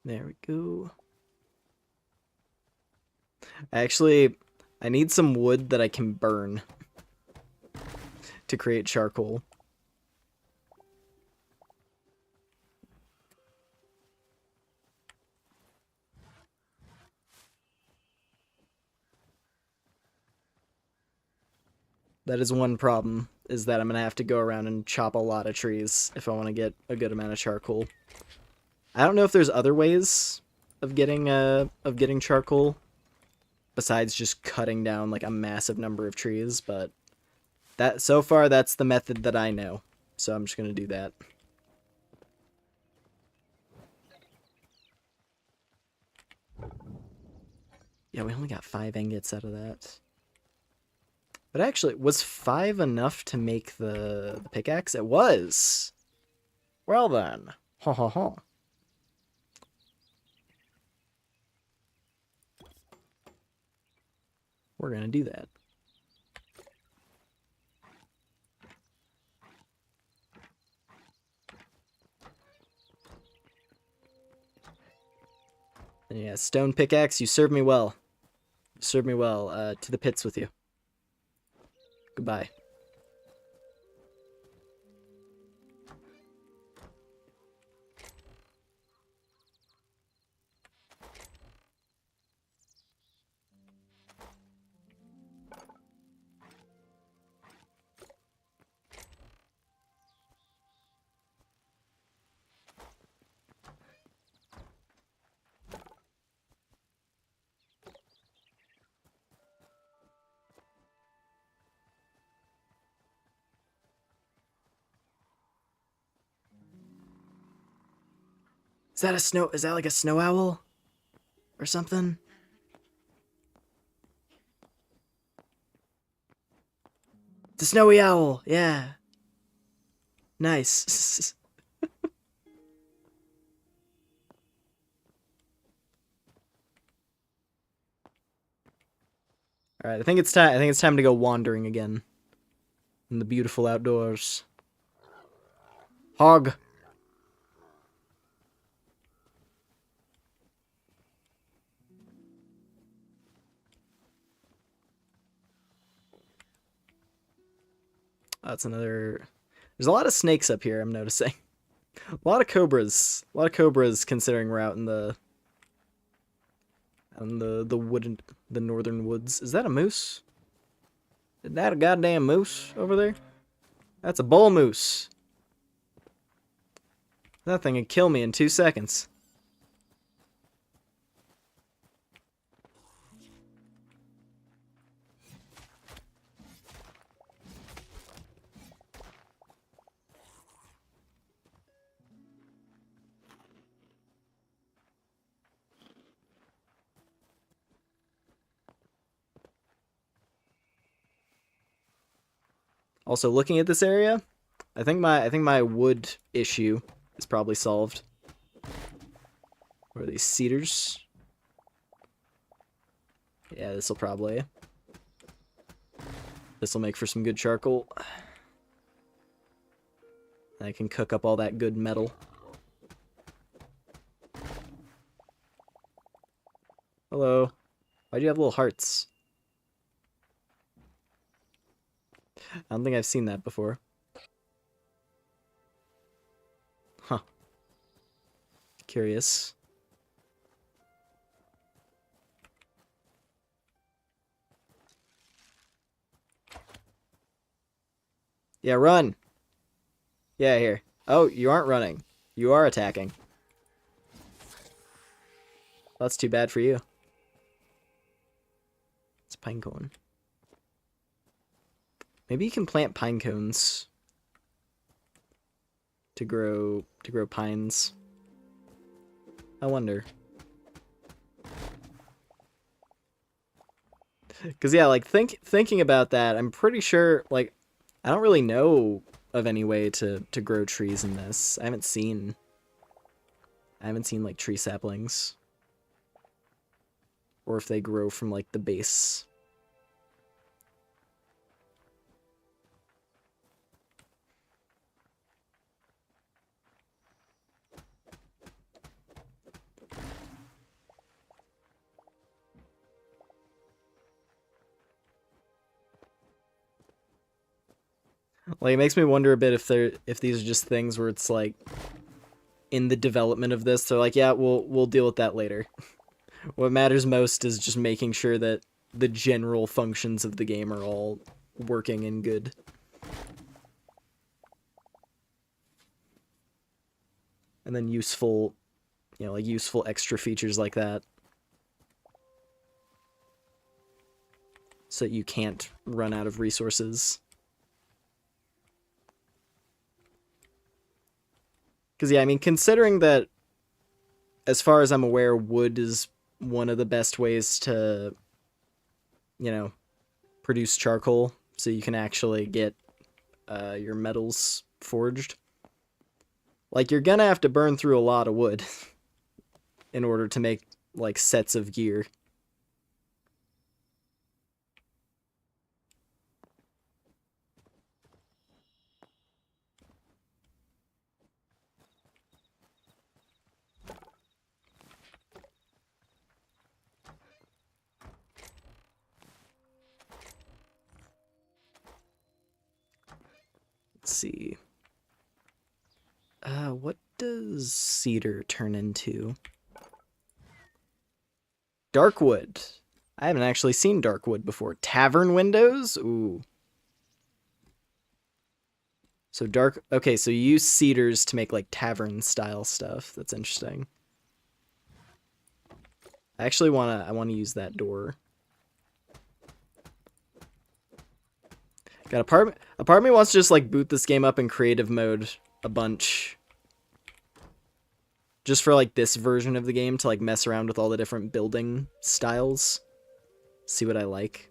S1: There we go. Actually, I need some wood that I can burn to create charcoal. That is one problem, is that I'm going to have to go around and chop a lot of trees if I want to get a good amount of charcoal. I don't know if there's other ways of getting charcoal besides just cutting down like a massive number of trees, but that so far that's the method that I know. So I'm just going to do that. Yeah, we only got 5 ingots out of that. But actually, was 5 enough to make the pickaxe? It was! Well then. Ha ha ha. We're gonna do that. And yeah, stone pickaxe, you served me well. You served me well. To the pits with you. Goodbye. Is that like a snow owl? Or something? It's a snowy owl, yeah. Nice. Alright, I think it's time to go wandering again. In the beautiful outdoors. Hog. That's another... There's a lot of snakes up here, I'm noticing. A lot of cobras. A lot of cobras considering we're out in the northern woods. Is that a moose? Is that a goddamn moose over there? That's a bull moose. That thing would kill me in 2 seconds. Also, looking at this area, I think my wood issue is probably solved. What are these, cedars? Yeah, this'll make for some good charcoal. I can cook up all that good metal. Hello. Why do you have little hearts? I don't think I've seen that before. Huh. Curious. Yeah, run! Yeah, here. Oh, you aren't running. You are attacking. That's too bad for you. It's pine cone. Maybe you can plant pine cones to grow pines. I wonder. Cause yeah, like thinking about that, I'm pretty sure like I don't really know of any way to grow trees in this. I haven't seen like tree saplings. Or if they grow from like the base. Like, it makes me wonder a bit if these are just things where it's like in the development of this, they're like, yeah, we'll deal with that later. What matters most is just making sure that the general functions of the game are all working and good. And then useful, you know, like useful extra features like that. So that you can't run out of resources. Because, yeah, I mean, considering that, as far as I'm aware, wood is one of the best ways to, you know, produce charcoal, so you can actually get your metals forged. Like, you're gonna have to burn through a lot of wood in order to make, like, sets of gear. Let's see. What does cedar turn into? Darkwood. I haven't actually seen darkwood before. Tavern windows? Ooh. So okay, so you use cedars to make like tavern style stuff. That's interesting. I actually I wanna use that door. God, a part of me wants to just like boot this game up in creative mode a bunch. Just for like this version of the game to like mess around with all the different building styles. See what I like.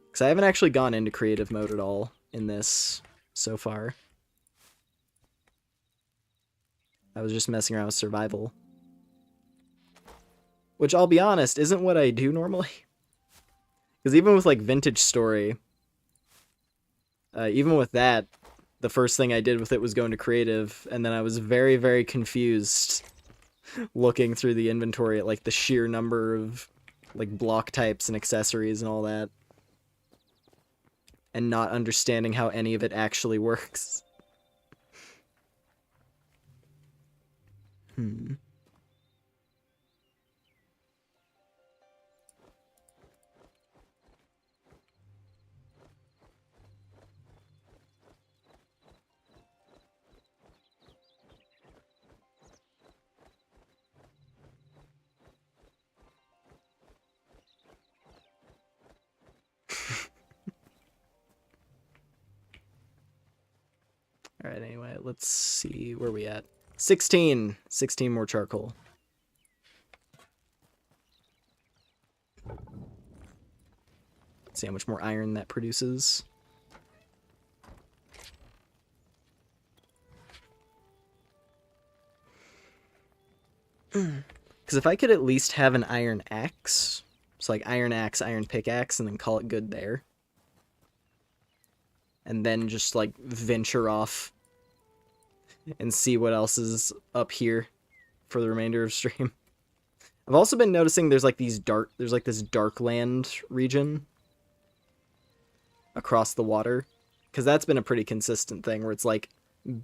S1: Because I haven't actually gone into creative mode at all in this so far. I was just messing around with survival. Which, I'll be honest, isn't what I do normally. Because even with like Vintage Story, even with that, the first thing I did with it was go into creative, and then I was very, very confused looking through the inventory at like the sheer number of like block types and accessories and all that, and not understanding how any of it actually works. Alright, anyway, let's see where we at. 16! 16 more charcoal. Let's see how much more iron that produces. Because if I could at least have an iron axe, so like iron axe, iron pickaxe, and then call it good there. And then just like venture off and see what else is up here for the remainder of stream. I've also been noticing there's like this dark land region across the water, because that's been a pretty consistent thing where it's like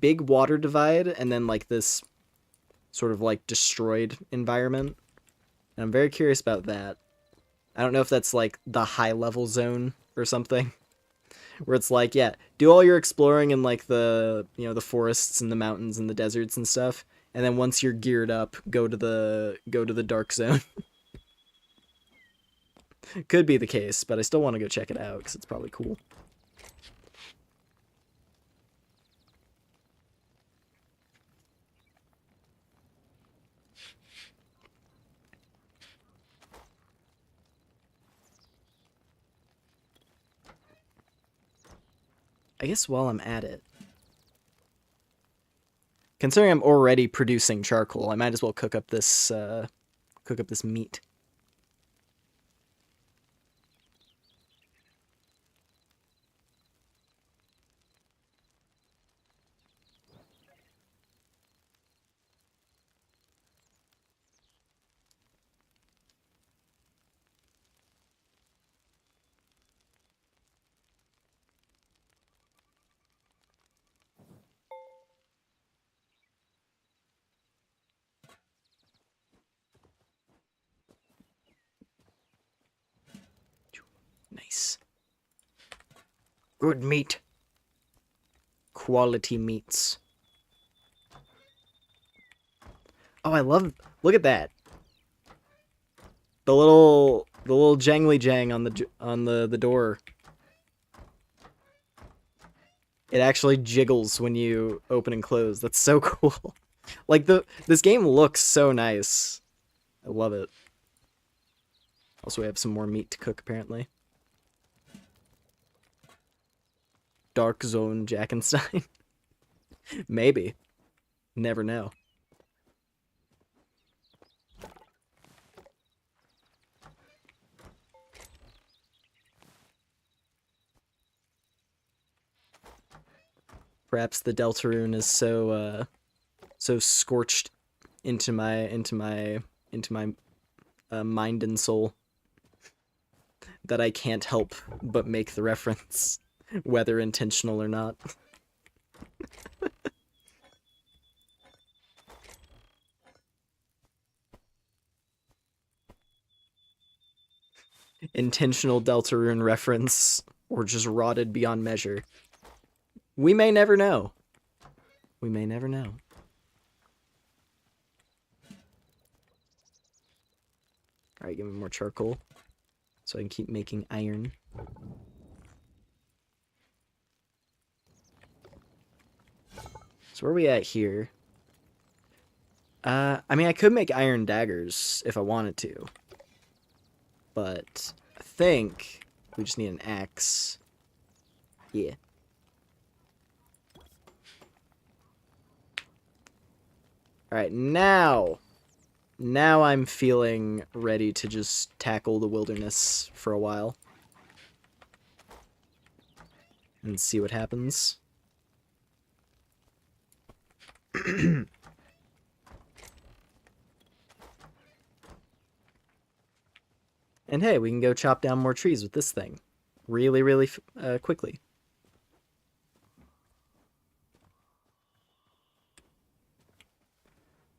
S1: big water divide and then like this sort of like destroyed environment. And I'm very curious about that. I don't know if that's like the high level zone or something, where it's like, yeah, do all your exploring in like the, you know, the forests and the mountains and the deserts and stuff, and then once you're geared up, go to the dark zone. Could be the case, but I still want to go check it out because it's probably cool. I guess while I'm at it, considering I'm already producing charcoal, I might as well cook up this meat. Nice. Good meat. Quality meats. Oh, look at that. The little jangly jang on the door. It actually jiggles when you open and close. That's so cool. Like this game looks so nice. I love it. Also, we have some more meat to cook apparently. Dark Zone Jackenstein. Maybe. Never know. Perhaps the Deltarune is so scorched into my mind and soul that I can't help but make the reference, whether intentional or not. Intentional Deltarune reference, or just rotted beyond measure. We may never know. We may never know. Alright, give me more charcoal so I can keep making iron. So where are we at here? I mean, I could make iron daggers if I wanted to. But I think we just need an axe. Yeah. Alright, now I'm feeling ready to just tackle the wilderness for a while. And see what happens. And hey, we can go chop down more trees with this thing. Really, really quickly.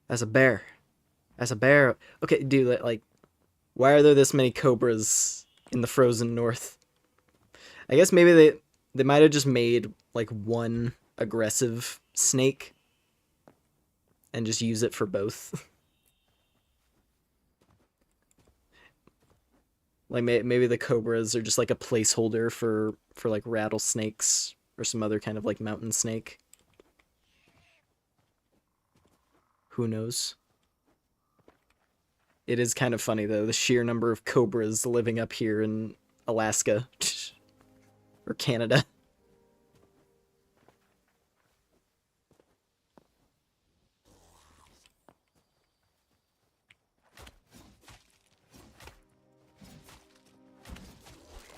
S1: As a bear. As a bear. Okay, dude, like, why are there this many cobras in the frozen north? I guess maybe they might have just made, like, one aggressive snake and just use it for both. Like, maybe the cobras are just, like, a placeholder for like, rattlesnakes or some other kind of, like, mountain snake. Who knows? It is kind of funny, though, the sheer number of cobras living up here in Alaska. Or Canada.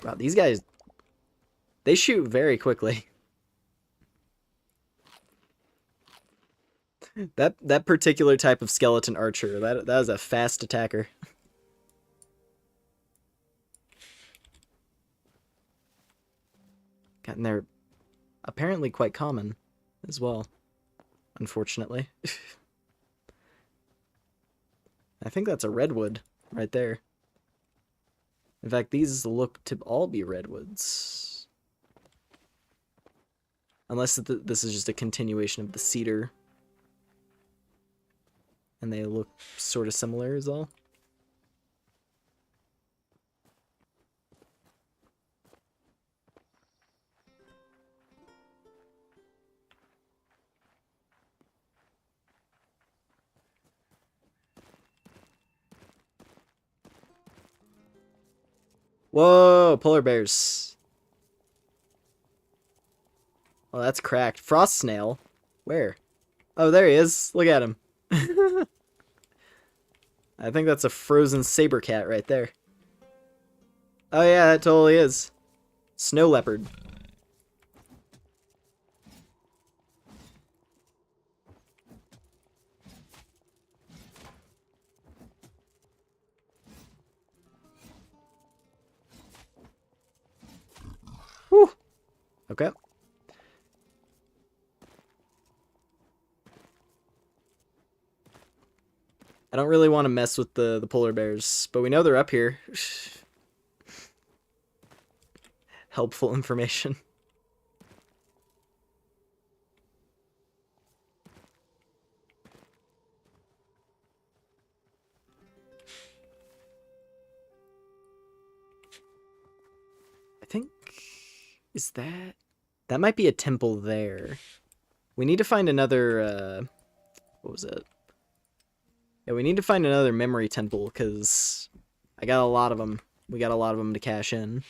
S1: Wow, these guys, they shoot very quickly. That particular type of skeleton archer, that is a fast attacker. And they're apparently quite common as well, unfortunately. I think that's a redwood right there. In fact, these look to all be redwoods. Unless this is just a continuation of the cedar. And they look sort of similar as well. Whoa, polar bears. Oh, that's cracked. Frost snail? Where? Oh, there he is. Look at him. I think that's a frozen saber cat right there. Oh yeah, that totally is. Snow leopard. Whew. Okay. I don't really want to mess with the polar bears, but we know they're up here. Helpful information. I think... Is that... That might be a temple there. We need to find another, what was it? Yeah, we need to find another memory temple, because I got a lot of them. We got a lot of them to cash in.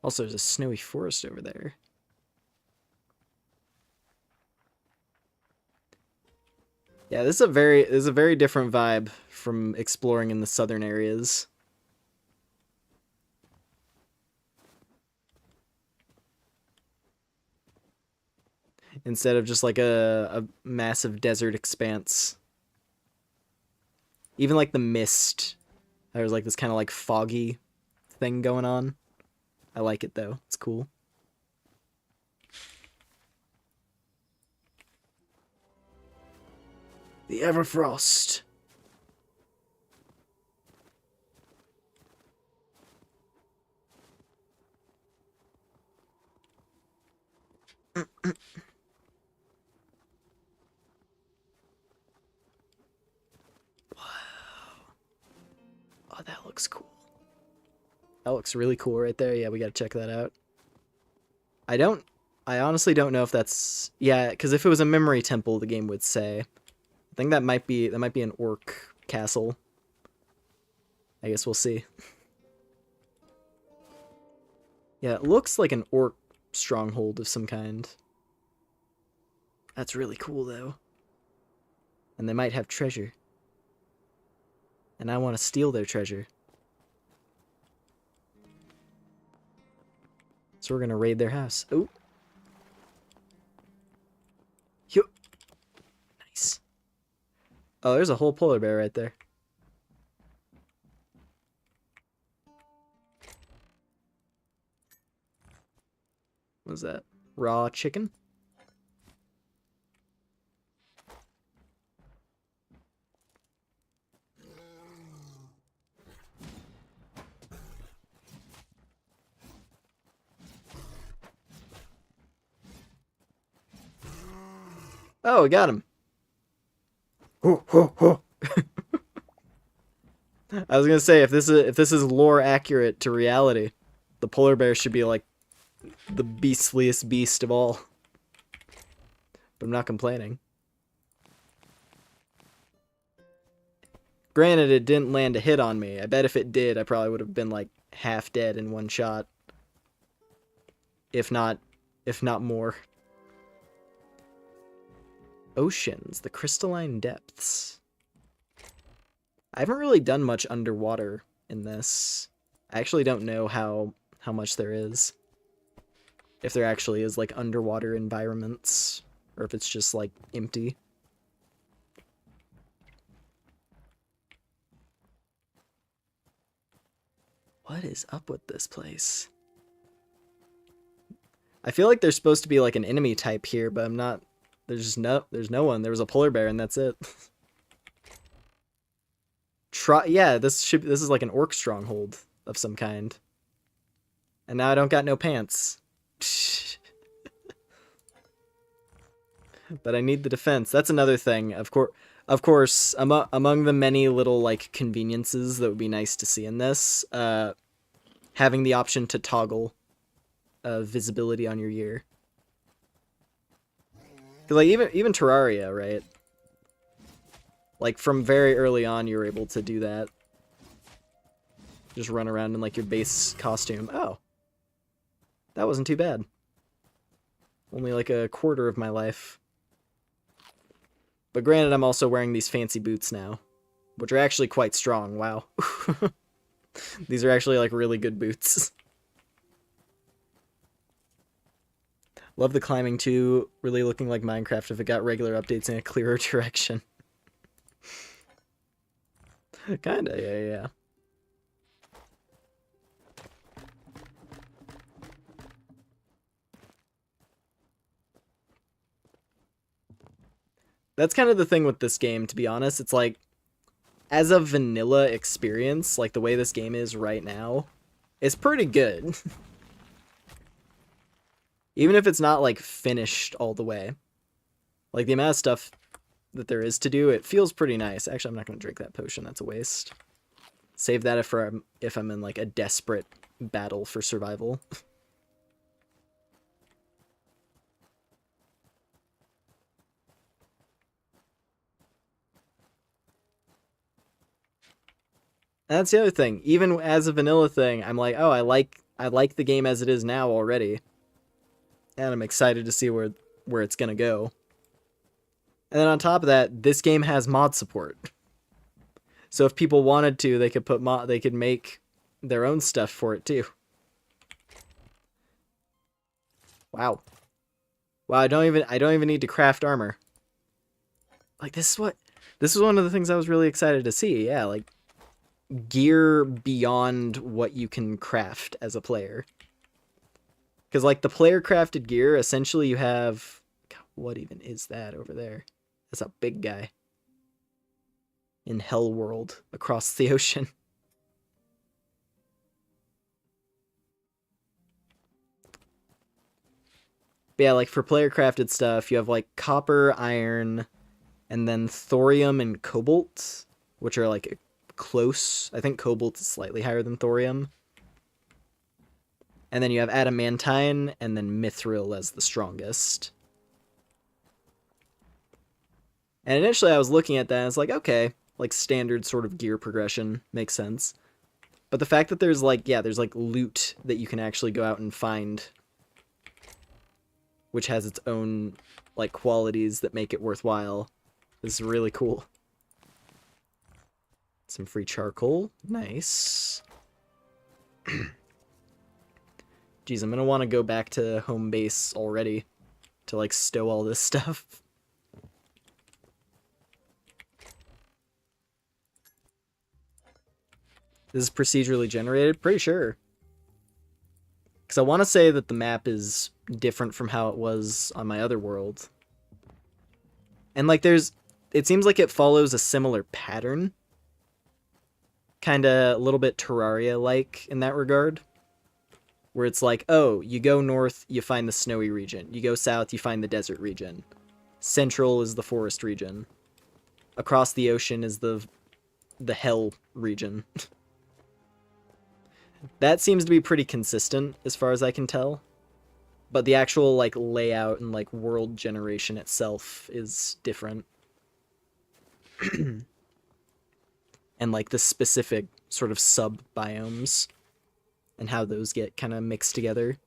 S1: Also, there's a snowy forest over there. Yeah, this is a very different vibe from exploring in the southern areas. Instead of just like a massive desert expanse. Even like the mist, there's like this kind of like foggy thing going on. I like it though, it's cool. The Everfrost. Oh, that looks cool. That looks really cool right there. Yeah, we gotta check that out. I honestly don't know if that's... Yeah, because if it was a memory temple, the game would say. I think that might be an orc castle. I guess we'll see. Yeah, it looks like an orc stronghold of some kind. That's really cool, though. And they might have treasure. And I want to steal their treasure. So we're gonna raid their house. Oh. Nice. Oh, there's a whole polar bear right there. What was that? Raw chicken? Oh, we got him. Ho, ho, ho. I was gonna say, if this is lore accurate to reality, the polar bear should be like the beastliest beast of all. But I'm not complaining. Granted, it didn't land a hit on me. I bet if it did, I probably would have been like half dead in one shot. If not more. Oceans, the crystalline depths. I haven't really done much underwater in this. I actually don't know how much there is. If there actually is like underwater environments, or if it's just like empty. What is up with this place? I feel like there's supposed to be like an enemy type here, but I'm not. There's no one. There was a polar bear and that's it. Yeah, this is like an orc stronghold of some kind. And now I don't got no pants. But I need the defense. That's another thing. Of course, among the many little like conveniences that would be nice to see in this, having the option to toggle visibility on your gear. Cause like even Terraria, right? Like from very early on, you were able to do that. Just run around in like your base costume. Oh, that wasn't too bad. Only like a quarter of my life. But granted, I'm also wearing these fancy boots now, which are actually quite strong. Wow. These are actually like really good boots. Love the climbing too. Really looking like Minecraft if it got regular updates in a clearer direction. Kinda, yeah. That's kind of the thing with this game, to be honest. It's like, as a vanilla experience, like the way this game is right now, it's pretty good. Even if it's not like finished all the way. Like the amount of stuff that there is to do, it feels pretty nice. Actually, I'm not going to drink that potion. That's a waste. Save that if I'm in like a desperate battle for survival. And that's the other thing. Even as a vanilla thing, I'm like, oh, I like the game as it is now already. And I'm excited to see where it's gonna go. And then on top of that, this game has mod support. So if people wanted to, they could make their own stuff for it too. Wow. Wow, I don't even need to craft armor. Like this is one of the things I was really excited to see. Yeah, like gear beyond what you can craft as a player. Because like the player crafted gear, essentially you have, God, what even is that over there? That's a big guy in Hell World across the ocean. But yeah, like for player crafted stuff, you have like copper, iron, and then thorium and cobalt, which are like close. I think cobalt is slightly higher than thorium. And then you have adamantine and then mithril as the strongest. And initially I was looking at that and I was like, okay, like standard sort of gear progression makes sense. But the fact that there's like, yeah, there's like loot that you can actually go out and find, which has its own like qualities that make it worthwhile, is really cool. Some free charcoal. Nice. Geez, I'm gonna want to go back to home base already to like stow all this stuff. This is procedurally generated? Pretty sure. Because I want to say that the map is different from how it was on my other world. And like it seems like it follows a similar pattern. Kinda a little bit Terraria-like in that regard. Where it's like, oh, you go north, you find the snowy region. You go south, you find the desert region. Central is the forest region. Across the ocean is the the hell region. That seems to be pretty consistent as far as I can tell. But the actual like layout and like world generation itself is different. And like the specific sort of sub biomes and how those get kind of mixed together.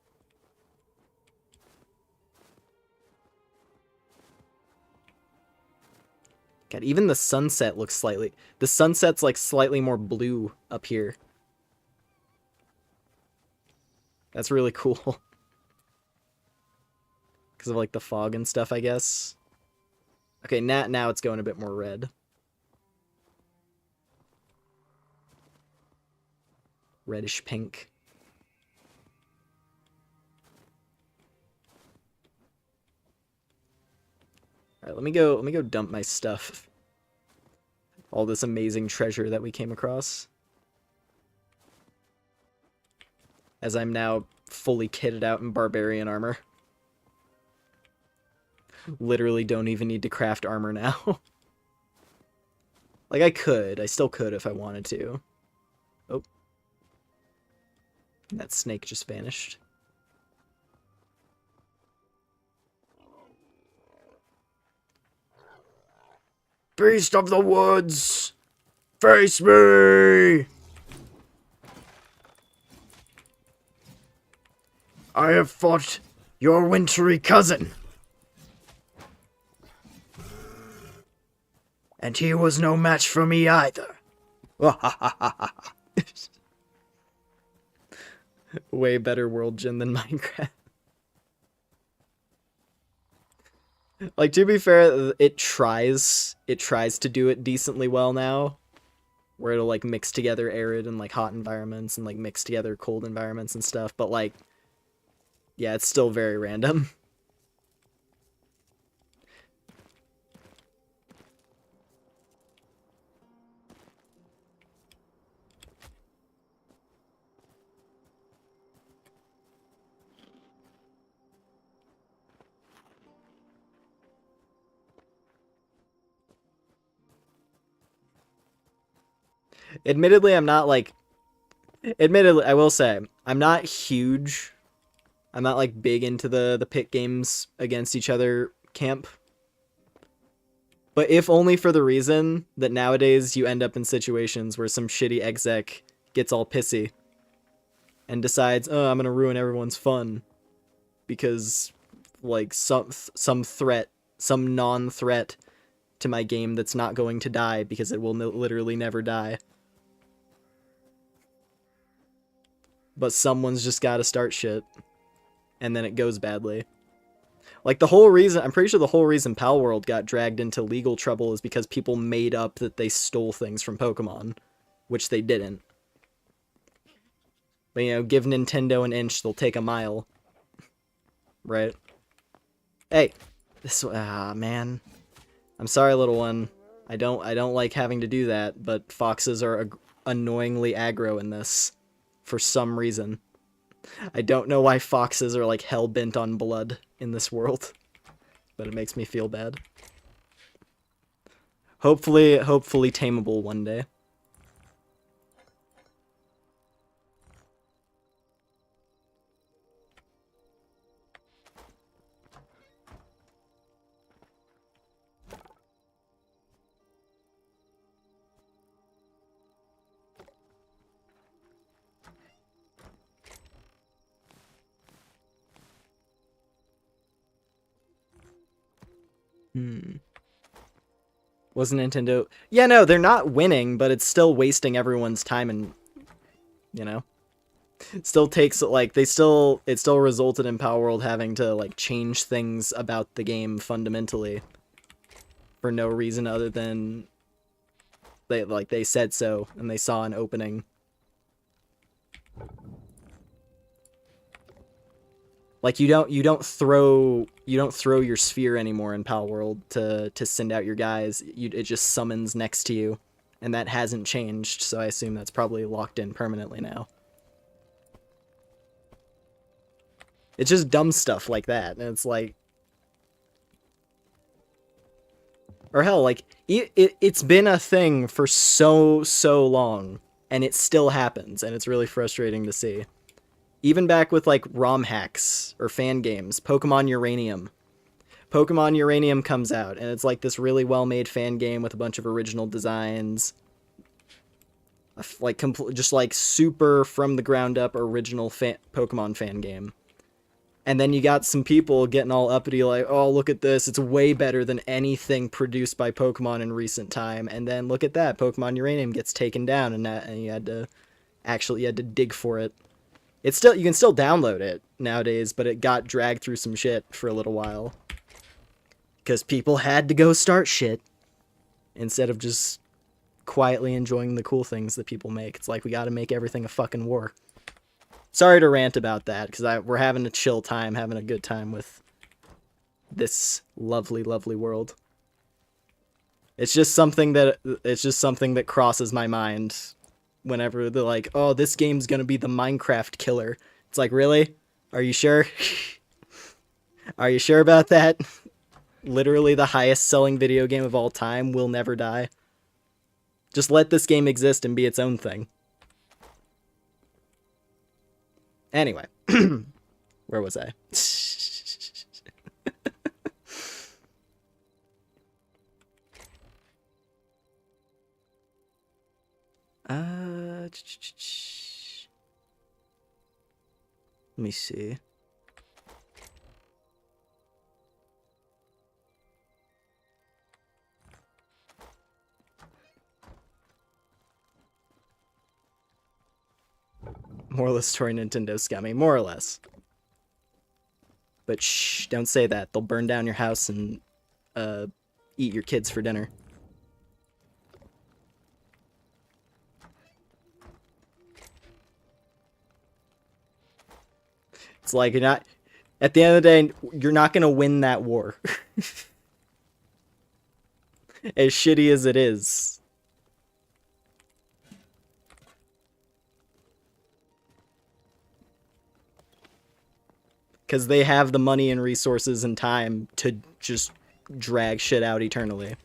S1: God, even the sunset looks slightly... The sunset's like slightly more blue up here. That's really cool. Because of like the fog and stuff, I guess. Okay, now it's going a bit more red. Reddish pink. Alright, let me go dump my stuff. All this amazing treasure that we came across. As I'm now fully kitted out in barbarian armor. Literally don't even need to craft armor now. Like, I still could if I wanted to. Oh. That snake just vanished. Beast of the woods! Face me! I have fought your wintry cousin. And he was no match for me either. Way better world gen than Minecraft. Like, to be fair, it tries to do it decently well now. Where it'll, like, mix together arid and, like, hot environments and, like, mix together cold environments and stuff. But, like, yeah, it's still very random. Admittedly, I'm not, like... Admittedly, I will say, I'm not huge... I'm not, like, big into the pit games against each other camp. But if only for the reason that nowadays you end up in situations where some shitty exec gets all pissy and decides, oh, I'm gonna ruin everyone's fun because, like, some threat, some non-threat to my game that's not going to die because it will literally never die. But someone's just gotta start shit. And then it goes badly. Like, the whole reason... I'm pretty sure the whole reason Pal World got dragged into legal trouble is because people made up that they stole things from Pokemon. Which they didn't. But, you know, give Nintendo an inch, they'll take a mile. Right? Hey! This... Ah, man. I'm sorry, little one. I don't like having to do that, but foxes are annoyingly aggro in this. For some reason. I don't know why foxes are, like, hell-bent on blood in this world. But it makes me feel bad. Hopefully tameable one day. Wasn't Nintendo... Yeah, no, they're not winning, but it's still wasting everyone's time and, you know? It still takes, like, it still resulted in Power World having to, like, change things about the game fundamentally. For no reason other than they said so, and they saw an opening. Like, you don't throw your sphere anymore in Pal World to send out your guys. It just summons next to you, and that hasn't changed. So I assume that's probably locked in permanently now. It's just dumb stuff like that, and it's like, Or hell, like, it's been a thing for so long, and it still happens, and it's really frustrating to see. Even back with, like, ROM hacks or fan games, Pokemon Uranium. Pokemon Uranium comes out, and it's like this really well-made fan game with a bunch of original designs. Like, just like super from the ground up original Pokemon fan game. And then you got some people getting all uppity like, oh, look at this, it's way better than anything produced by Pokemon in recent time. And then look at that, Pokemon Uranium gets taken down, and you had to dig for it. It's still, you can still download it nowadays, but it got dragged through some shit for a little while. Because people had to go start shit instead of just quietly enjoying the cool things that people make. It's like, we gotta make everything a fucking war. Sorry to rant about that, because we're having a chill time, having a good time with this lovely, lovely world. It's just something that crosses my mind whenever they're like, oh, this game's gonna be the Minecraft killer. It's like, really? Are you sure? Are you sure about that? Literally the highest selling video game of all time will never die. Just let this game exist and be its own thing. Anyway, where was I? Let me see. Moral of the story, Nintendo scummy, more or less. But shh, don't say that. They'll burn down your house and eat your kids for dinner. It's like, you're not, at the end of the day, you're not gonna win that war. As shitty as it is. Because they have the money and resources and time to just drag shit out eternally.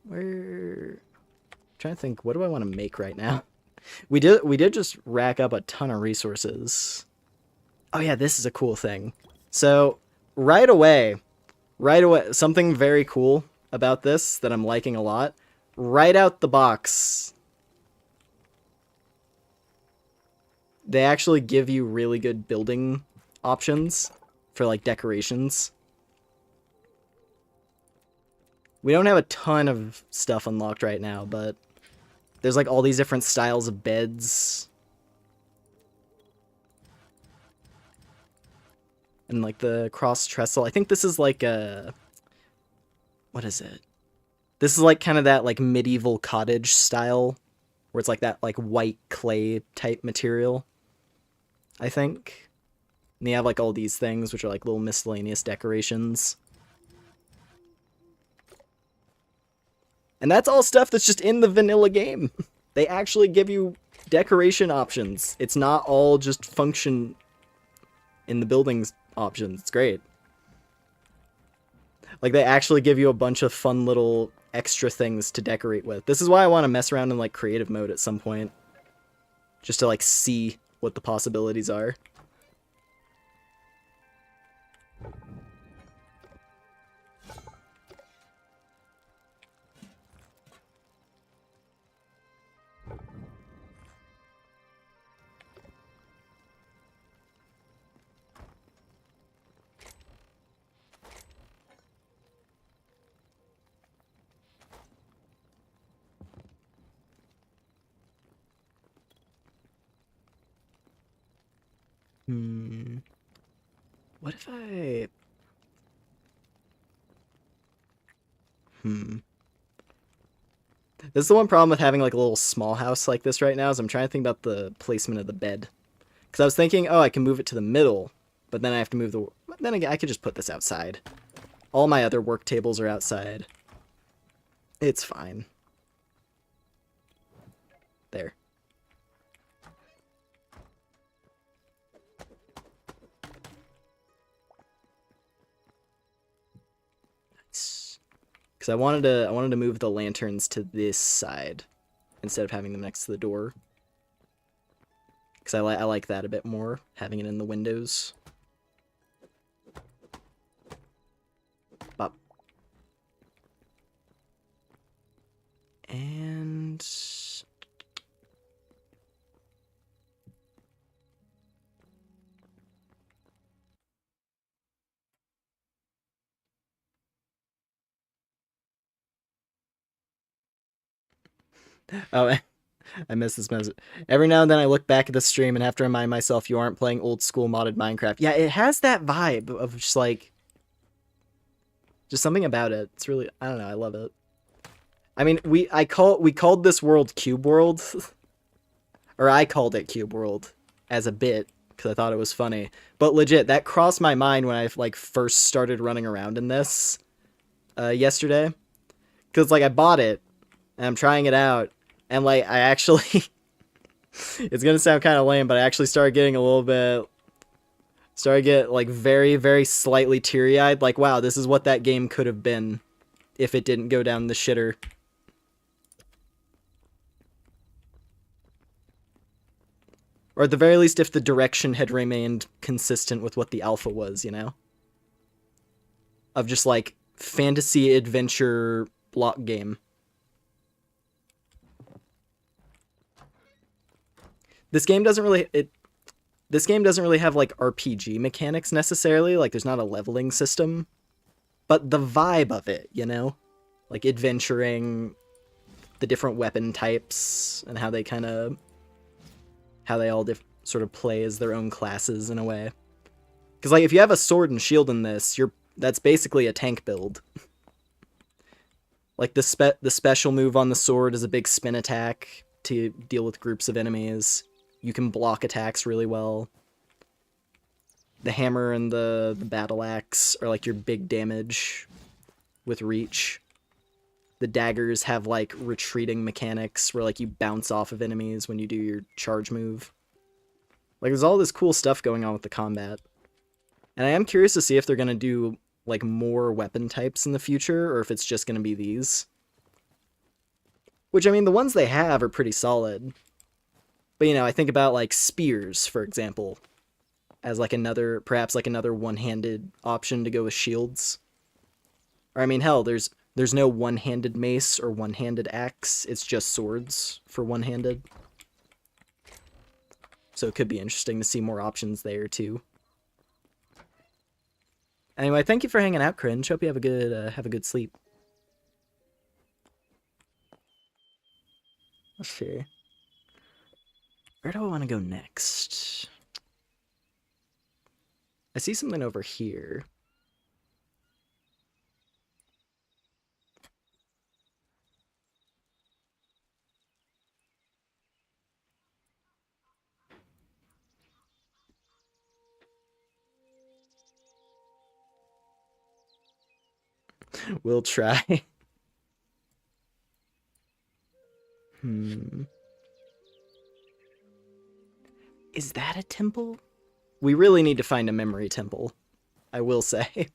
S1: I'm trying to think, what do I want to make right now? We did just rack up a ton of resources. Oh yeah, this is a cool thing. So right away, something very cool about this that I'm liking a lot. Right out the box, they actually give you really good building options for like decorations. We don't have a ton of stuff unlocked right now, but there's like all these different styles of beds. And like the cross trestle. I think this is like a... What is it? This is like kind of that like medieval cottage style. Where it's like that like white clay type material. I think. And you have like all these things which are like little miscellaneous decorations. And that's all stuff that's just in the vanilla game. They actually give you decoration options. It's not all just function in the buildings options. It's great. Like, they actually give you a bunch of fun little extra things to decorate with. This is why I want to mess around in, like, creative mode at some point. Just to, like, see what the possibilities are. What if I... This is the one problem with having like a little small house like this right now, is I'm trying to think about the placement of the bed. Because I was thinking, oh, I can move it to the middle, but then I have to move the... Then again, I could just put this outside. All my other work tables are outside. It's fine. Because I wanted to move the lanterns to this side instead of having them next to the door. Because I like that a bit more, having it in the windows. Bop. And... oh, I missed this message. Every now and then I look back at the stream and have to remind myself you aren't playing old school modded Minecraft. Yeah, it has that vibe of just like... just something about it. It's really... I don't know, I love it. I mean, we called this world Cube World. Or I called it Cube World as a bit, because I thought it was funny. But legit, that crossed my mind when I like first started running around in this yesterday. Because like I bought it, and I'm trying it out, and like I actually... it's gonna sound kind of lame, but I actually started getting a little bit... started getting like very, very slightly teary-eyed. Like, wow, this is what that game could have been if it didn't go down the shitter. Or at the very least, if the direction had remained consistent with what the alpha was, you know? Of just, like, fantasy adventure block game. This game doesn't really... this game doesn't really have, like, RPG mechanics, necessarily. Like, there's not a leveling system. But the vibe of it, you know? Like, adventuring, the different weapon types, and how they kind of... how they all sort of play as their own classes in a way. Because like if you have a sword and shield in this, that's basically a tank build. Like the special move on the sword is a big spin attack to deal with groups of enemies. You can block attacks really well. The hammer and the battle axe are like your big damage with reach. The daggers have like retreating mechanics where like you bounce off of enemies when you do your charge move. Like there's all this cool stuff going on with the combat. And I am curious to see if they're going to do like more weapon types in the future or if it's just going to be these. Which I mean the ones they have are pretty solid. But you know, I think about like spears, for example, as like perhaps like another one-handed option to go with shields. Or I mean hell, there's no one-handed mace or one-handed axe. It's just swords for one-handed. So it could be interesting to see more options there, too. Anyway, thank you for hanging out, Cringe. Hope you have a good sleep. Let's see. Where do I want to go next? I see something over here. We'll try. Is that a temple? We really need to find a memory temple, I will say.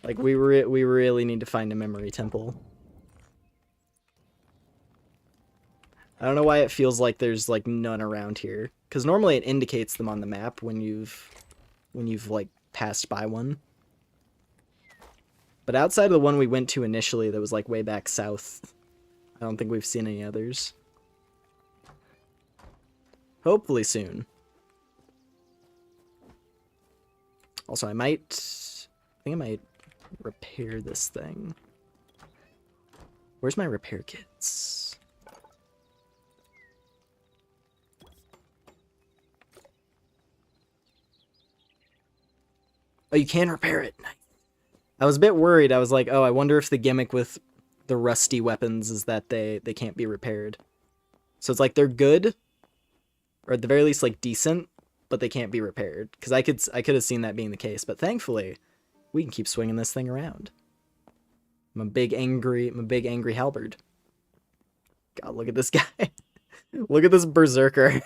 S1: Like, we really need to find a memory temple. I don't know why it feels like there's, like, none around here. Because normally it indicates them on the map when you've, like, passed by one. But outside of the one we went to initially that was, like, way back south, I don't think we've seen any others. Hopefully soon. Also, I think I might repair this thing. Where's my repair kits? Oh, you can repair it. Nice. I was a bit worried. I was like, oh, I wonder if the gimmick with the rusty weapons is that they can't be repaired. So it's like they're good, or at the very least like decent, but they can't be repaired. Because I could have seen that being the case, but thankfully, we can keep swinging this thing around. I'm a big angry halberd. God, look at this guy. Look at this berserker.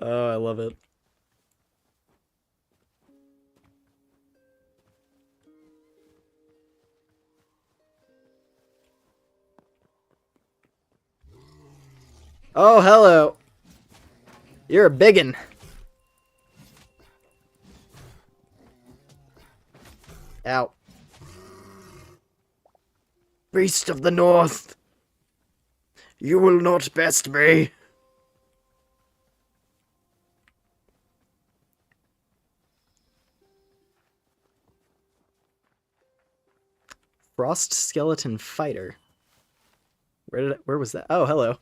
S1: Oh, I love it. Oh, hello. You're a biggin. Ow. Beast of the North. You will not best me. Frost Skeleton Fighter. Where was that? Oh, hello.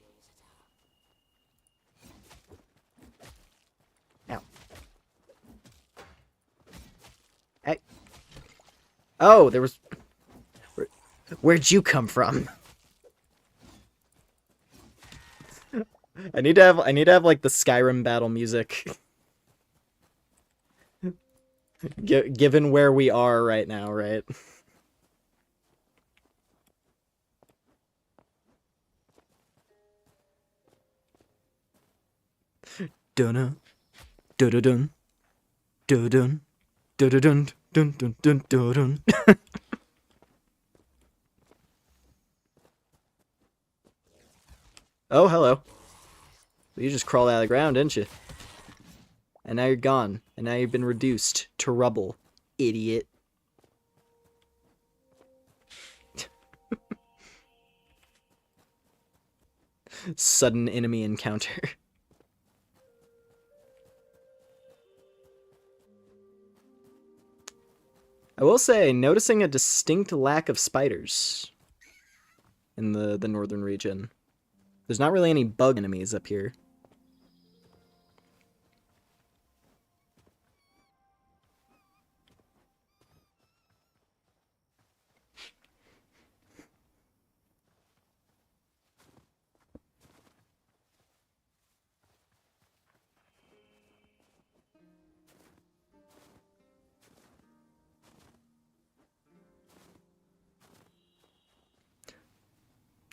S1: Ow. Hey. Oh, there was... Where'd you come from? I need to have like the Skyrim battle music. Given where we are right now, right? Dunna, dun dun dun dun dun dun dun dun dun dun. Oh, hello. You just crawled out of the ground, didn't you? And now you're gone. And now you've been reduced to rubble, idiot. Sudden enemy encounter. I will say, noticing a distinct lack of spiders in the northern region. There's not really any bug enemies up here.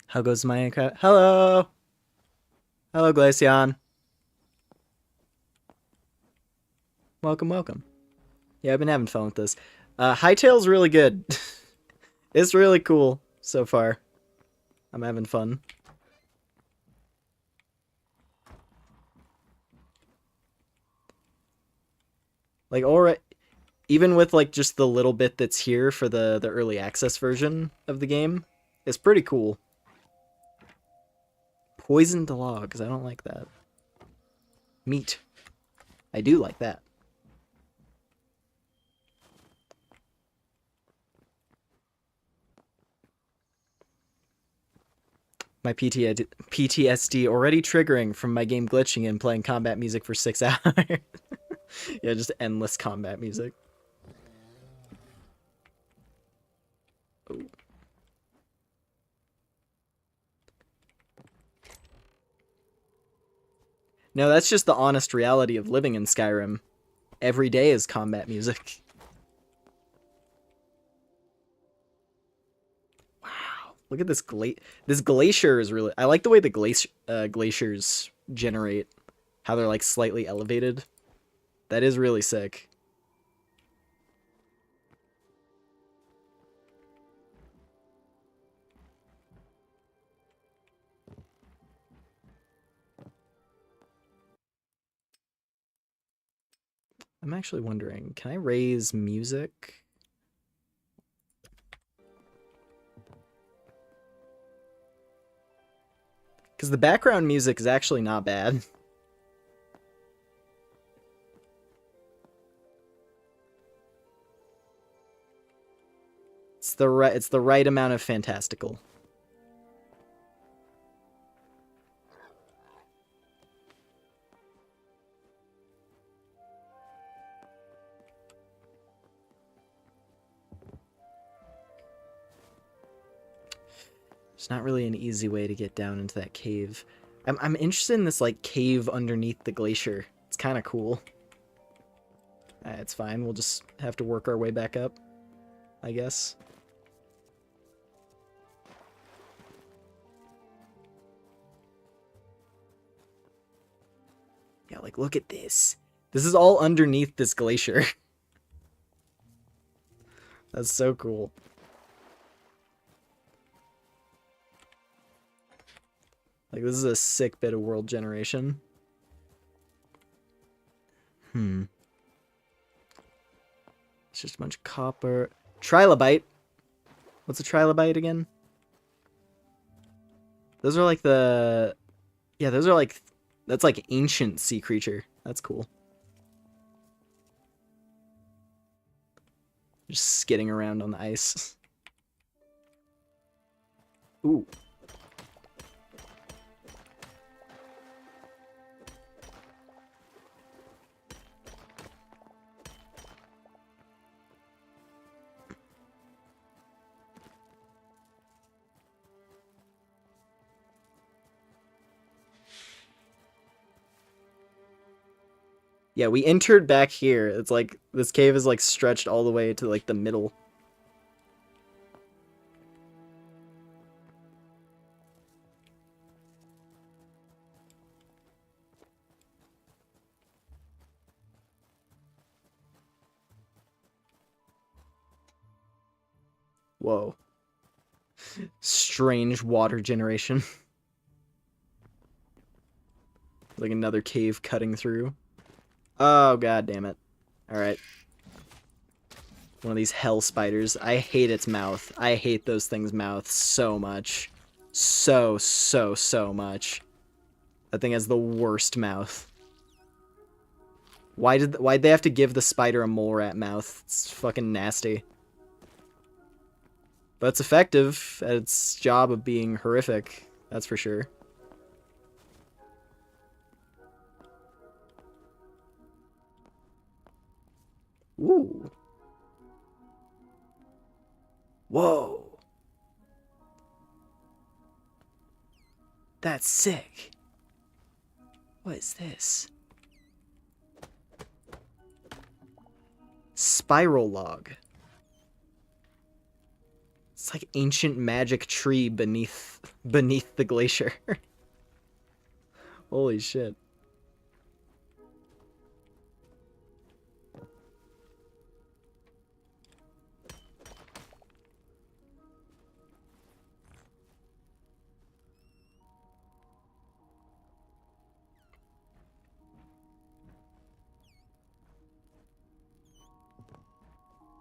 S1: How goes Minecraft? Hello! Hello, Glaceon. Welcome, welcome. Yeah, I've been having fun with this. Hytale's really good. It's really cool so far. I'm having fun. Like, alright, even with like just the little bit that's here for the early access version of the game, it's pretty cool. Poisoned logs, I don't like that. Meat. I do like that. My PTSD already triggering from my game glitching and playing combat music for 6 hours. Yeah, just endless combat music. Oh. No, that's just the honest reality of living in Skyrim. Every day is combat music. Wow, look at this this glacier is really... I like the way the glaciers generate. How they're like slightly elevated. That is really sick. I'm actually wondering, can I raise music? Because the background music is actually not bad. It's the right amount of fantastical. There's not really an easy way to get down into that cave. I'm interested in this like cave underneath the glacier. It's kind of cool. It's fine. We'll just have to work our way back up, I guess. Yeah, like look at this. This is all underneath this glacier. That's so cool. Like, this is a sick bit of world generation. It's just a bunch of copper. Trilobite. What's a trilobite again? Those are like the... Yeah, those are like... That's like ancient sea creature. That's cool. Just skidding around on the ice. Ooh. Yeah, we entered back here. It's like, this cave is like stretched all the way to like the middle. Whoa. Strange water generation. Like another cave cutting through. Oh, god damn it. Alright. One of these hell spiders. I hate its mouth. I hate those things' mouths so much. So much. That thing has the worst mouth. Why'd they have to give the spider a mole rat mouth? It's fucking nasty. But it's effective at its job of being horrific. That's for sure. Ooh. Whoa. That's sick. What is this? Spiral log. It's like ancient magic tree beneath the glacier. Holy shit.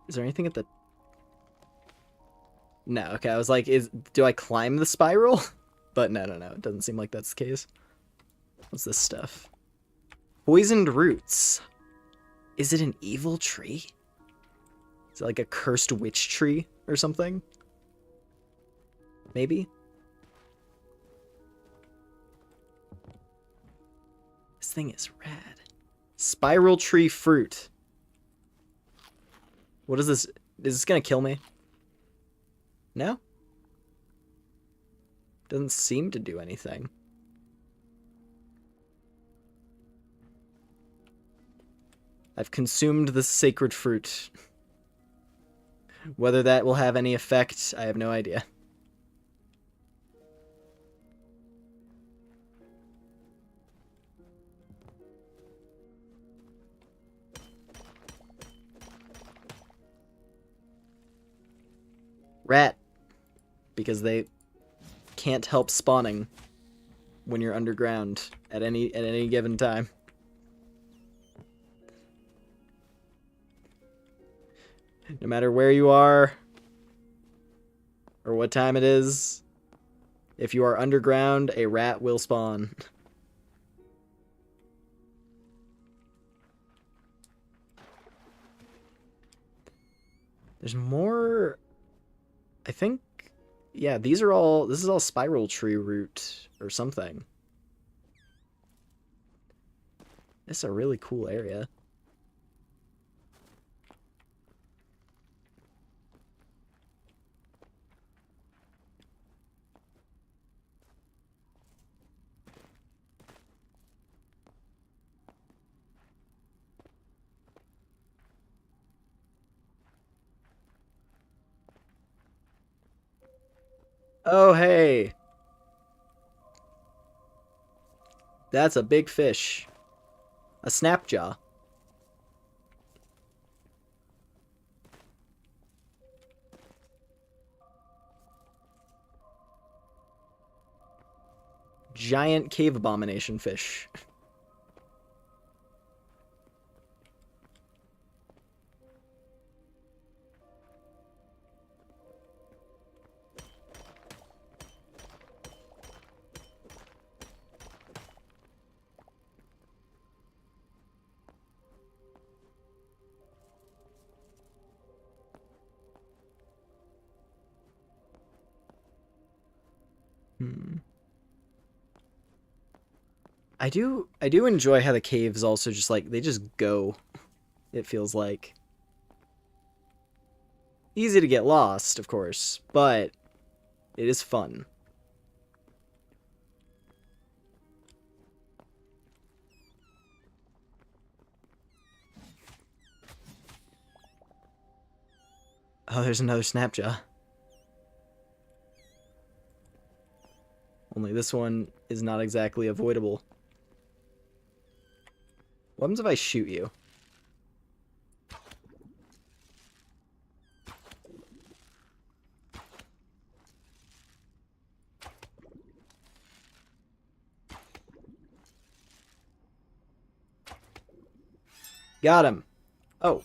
S1: Is there anything at the... No, okay, I was like, do I climb the spiral? But no, it doesn't seem like that's the case. What's this stuff? Poisoned roots. Is it an evil tree? Is it like a cursed witch tree or something? Maybe? This thing is rad. Spiral tree fruit. What is this? Is this gonna kill me? No? Doesn't seem to do anything. I've consumed the sacred fruit. Whether that will have any effect, I have no idea. Rat. Because they can't help spawning when you're underground at any given time. No matter where you are or what time it is, if you are underground, a rat will spawn. There's more, I think, yeah, this is all spiral tree root or something. This is a really cool area. Oh, hey. That's a big fish. A snapjaw. giant cave abomination fish. I do enjoy how the caves also just like they just go. It feels like easy to get lost, of course, but it is fun. Oh, there's another Snapjaw. Only this one is not exactly avoidable. What happens if I shoot you? Got him. Oh.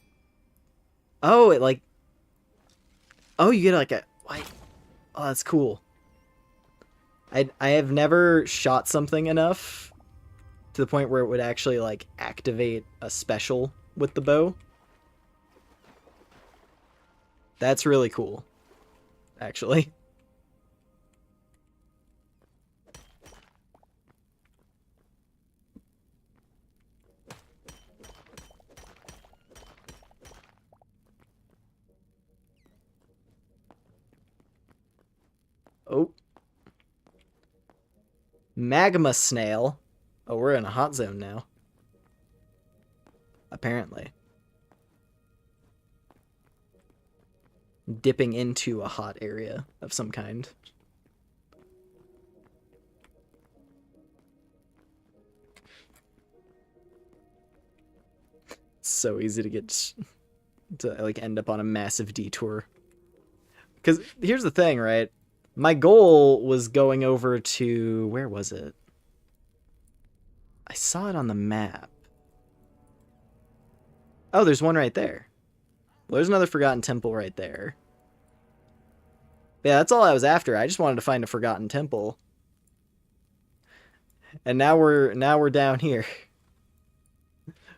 S1: Oh, it like... Oh, you get like a... Why? Oh, that's cool. I have never shot something enough to the point where it would actually like activate a special with the bow. That's really cool, actually. Oh. Magma snail. Oh, we're in a hot zone now. Apparently. Dipping into a hot area of some kind. It's so easy to get to like end up on a massive detour. Because here's the thing, right? My goal was going over to... Where was it? I saw it on the map. Oh, there's one right there. Well, there's another forgotten temple right there. Yeah, that's all I was after. I just wanted to find a forgotten temple. And now we're down here.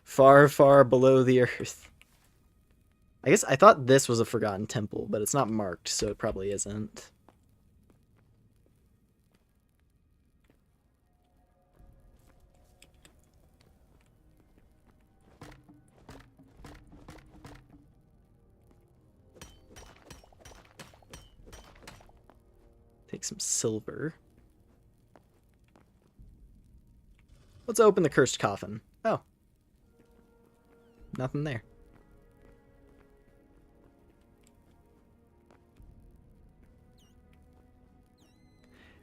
S1: Far, far below the earth. I guess I thought this was a forgotten temple, but it's not marked, so it probably isn't. Take some silver. Let's open the cursed coffin. Oh. Nothing there.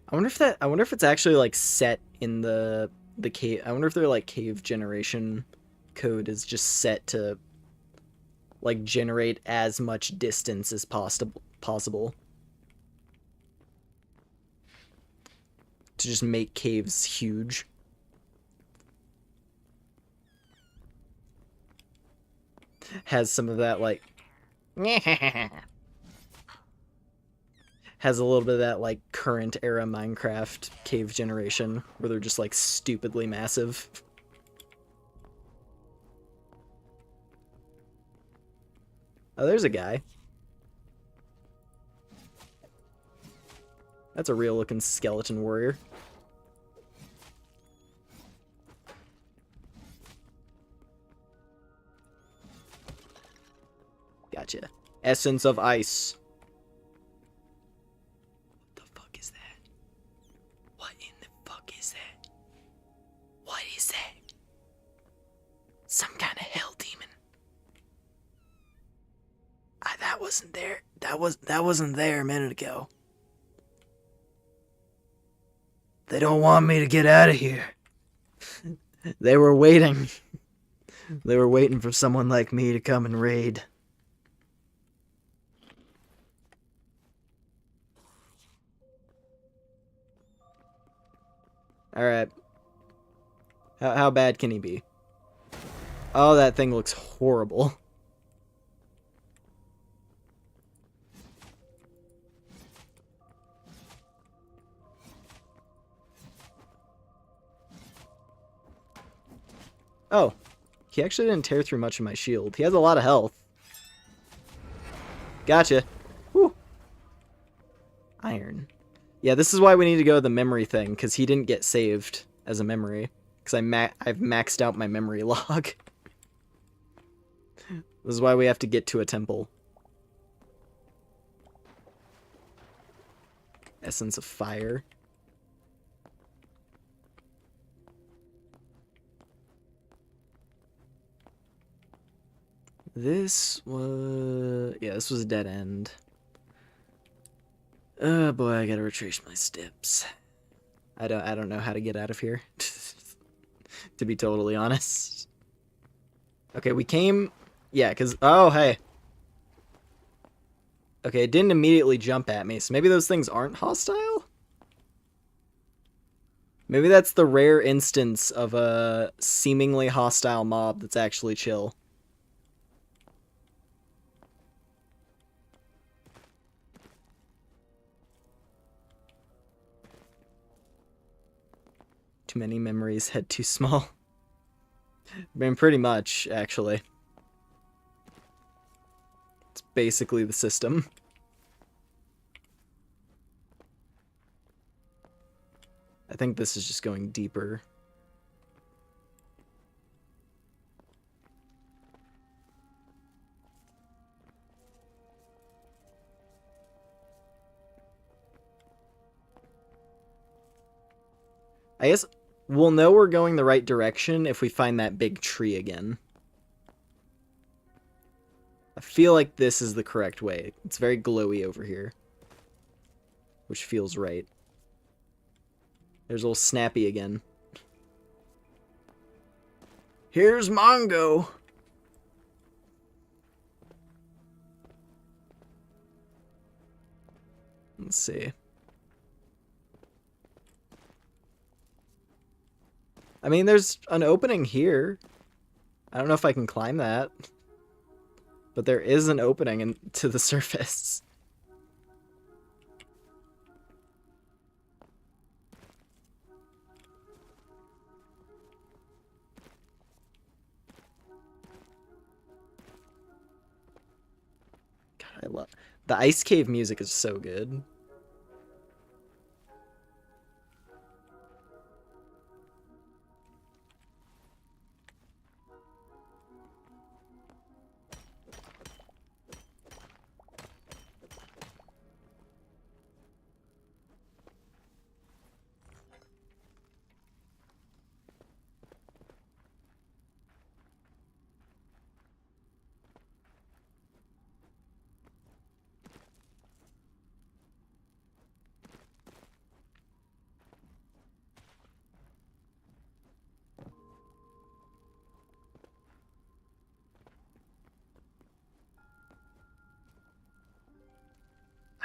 S1: I wonder if it's actually like set in the cave. I wonder if their like cave generation code is just set to like generate as much distance as possible. To just make caves huge. Has some of that like has a little bit of that like current era Minecraft cave generation where they're just like stupidly massive. Oh, there's a guy. That's a real looking skeleton warrior. Gotcha. Essence of ice. What the fuck is that? What in the fuck is that? What is that? Some kind of hell demon. That wasn't there. That wasn't there a minute ago. They don't want me to get out of here. They were waiting. They were waiting for someone like me to come and raid. Alright. How bad can he be? Oh, that thing looks horrible. Oh. He actually didn't tear through much of my shield. He has a lot of health. Gotcha. Whew. Iron. Yeah, this is why we need to go to the memory thing, because he didn't get saved as a memory. Because I've maxed out my memory log. This is why we have to get to a temple. Essence of fire. This was... yeah, this was a dead end. Oh boy, I gotta retrace my steps. I don't know how to get out of here. To be totally honest. Okay, we came... yeah, because... oh, hey. Okay, it didn't immediately jump at me, so maybe those things aren't hostile? Maybe that's the rare instance of a seemingly hostile mob that's actually chill. Too many memories, head too small. I mean, pretty much, actually. It's basically the system. I think this is just going deeper. I guess we'll know we're going the right direction if we find that big tree again. I feel like this is the correct way. It's very glowy over here, which feels right. There's old Snappy again. Here's Mongo! Let's see. I mean, there's an opening here. I don't know if I can climb that. But there is an opening to the surface. God, I love... the Ice Cave music is so good.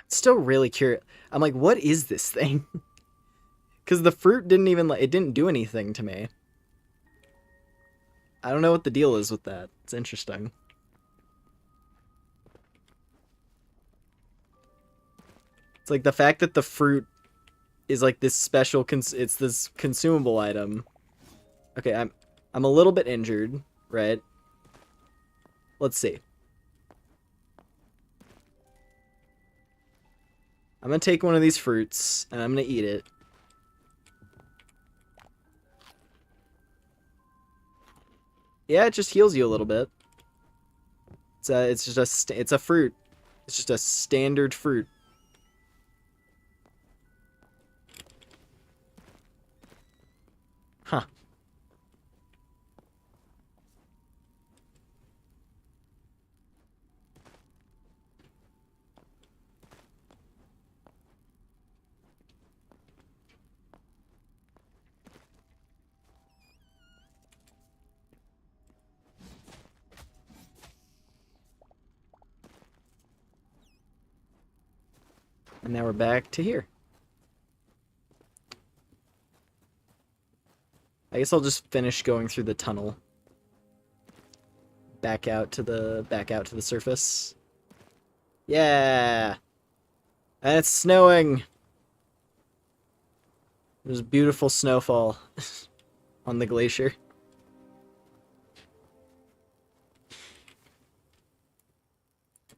S1: Still really curious. I'm like, what is this thing? Because the fruit didn't even, it didn't do anything to me. I don't know what the deal is with that. It's interesting. It's like the fact that the fruit is like this special, it's this consumable item. Okay, I'm a little bit injured, right? Let's see. I'm gonna take one of these fruits, and I'm gonna eat it. Yeah, it just heals you a little bit. It's just it's a fruit. It's just a standard fruit. Huh. And now we're back to here. I guess I'll just finish going through the tunnel. Back out to the surface. Yeah! And it's snowing! There's beautiful snowfall on the glacier.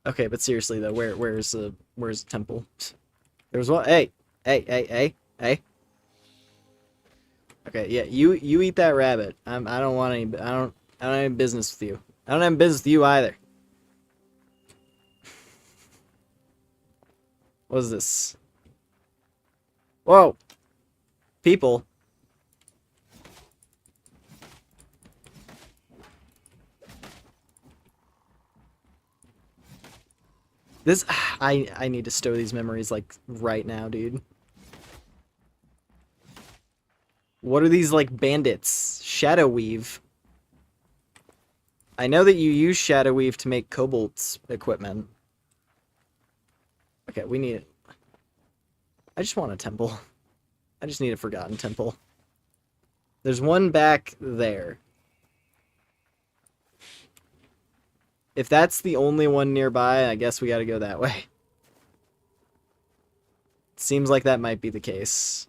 S1: Okay, but seriously though, where's the temple? There's one. Hey, hey. Okay, yeah, you eat that rabbit. I don't want any. I don't have any business with you. I don't have business with you either. What is this? Whoa, people. This, I need to stow these memories, like, right now, dude. What are these, like, bandits? Shadow Weave. I know that you use Shadow Weave to make Cobalt's equipment. Okay, we need it. I just want a temple. I just need a forgotten temple. There's one back there. If that's the only one nearby, I guess we gotta go that way. Seems like that might be the case.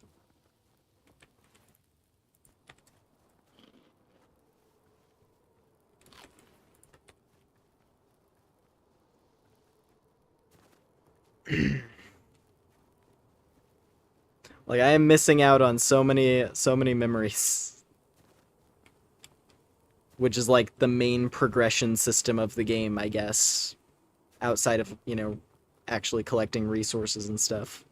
S1: Like, I am missing out on so many memories. Which is like the main progression system of the game, I guess. Outside of, you know, actually collecting resources and stuff.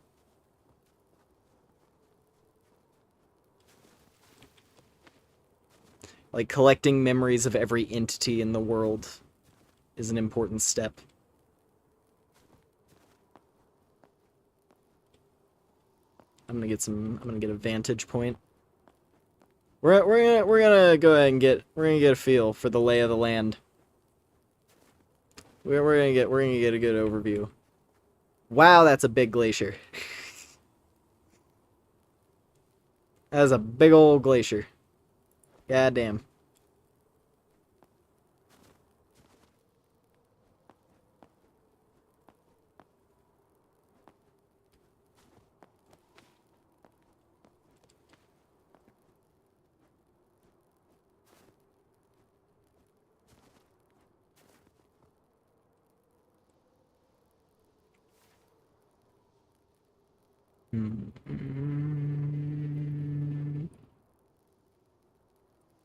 S1: Like, collecting memories of every entity in the world is an important step. I'm gonna get a vantage point. We're gonna go ahead and get a feel for the lay of the land. We're gonna get a good overview. Wow, that's a big glacier. That is a big old glacier. God damn.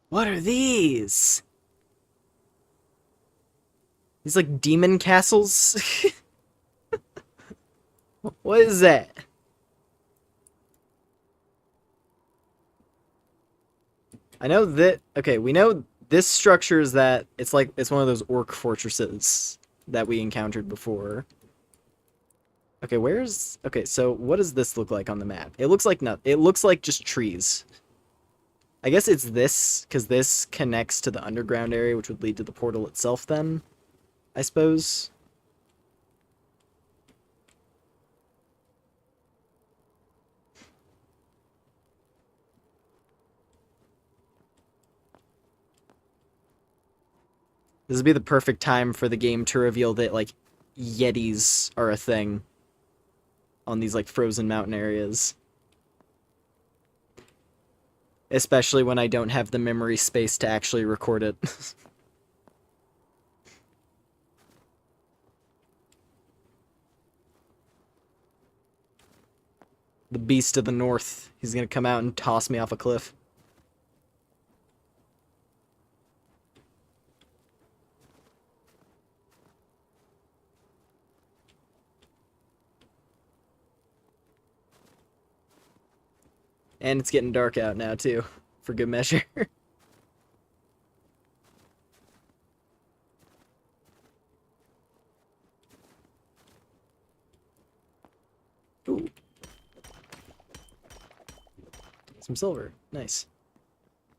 S1: What are these? These like demon castles? What is that? I know that, okay, we know this structure is that it's like it's one of those orc fortresses that we encountered before. Okay, okay, so what does this look like on the map? It looks like it looks like just trees. I guess it's this, because this connects to the underground area, which would lead to the portal itself then, I suppose. This would be the perfect time for the game to reveal that, like, Yetis are a thing on these, like, frozen mountain areas. Especially when I don't have the memory space to actually record it. The beast of the north. He's gonna come out and toss me off a cliff. And it's getting dark out now, too, for good measure. Ooh. Some silver. Nice.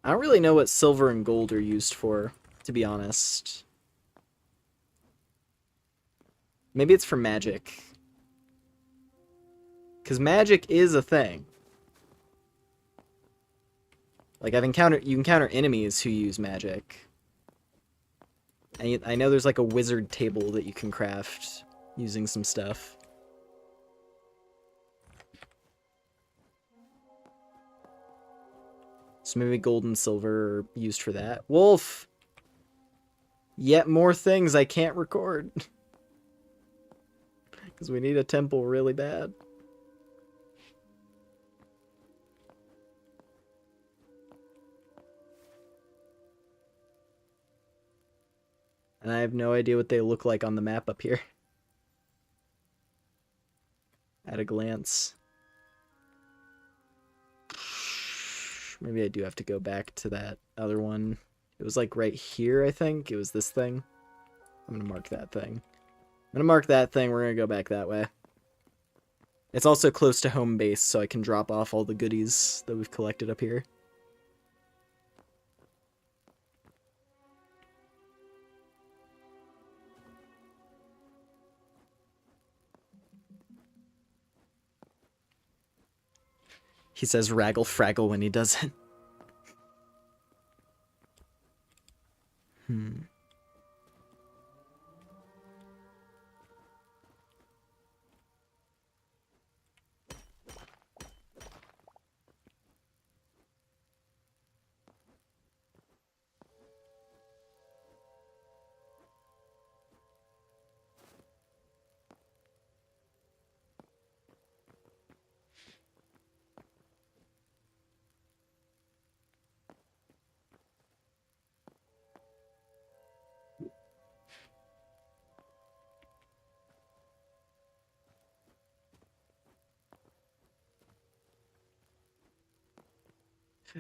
S1: I don't really know what silver and gold are used for, to be honest. Maybe it's for magic. Because magic is a thing. Like, you encounter enemies who use magic. And I know there's like a wizard table that you can craft using some stuff. So maybe gold and silver are used for that. Wolf! Yet more things I can't record. Because we need a temple really bad. And I have no idea what they look like on the map up here. At a glance. Maybe I do have to go back to that other one. It was like right here, I think. It was this thing. I'm gonna mark that thing. I'm gonna mark that thing. We're gonna go back that way. It's also close to home base, so I can drop off all the goodies that we've collected up here. He says raggle fraggle when he does it.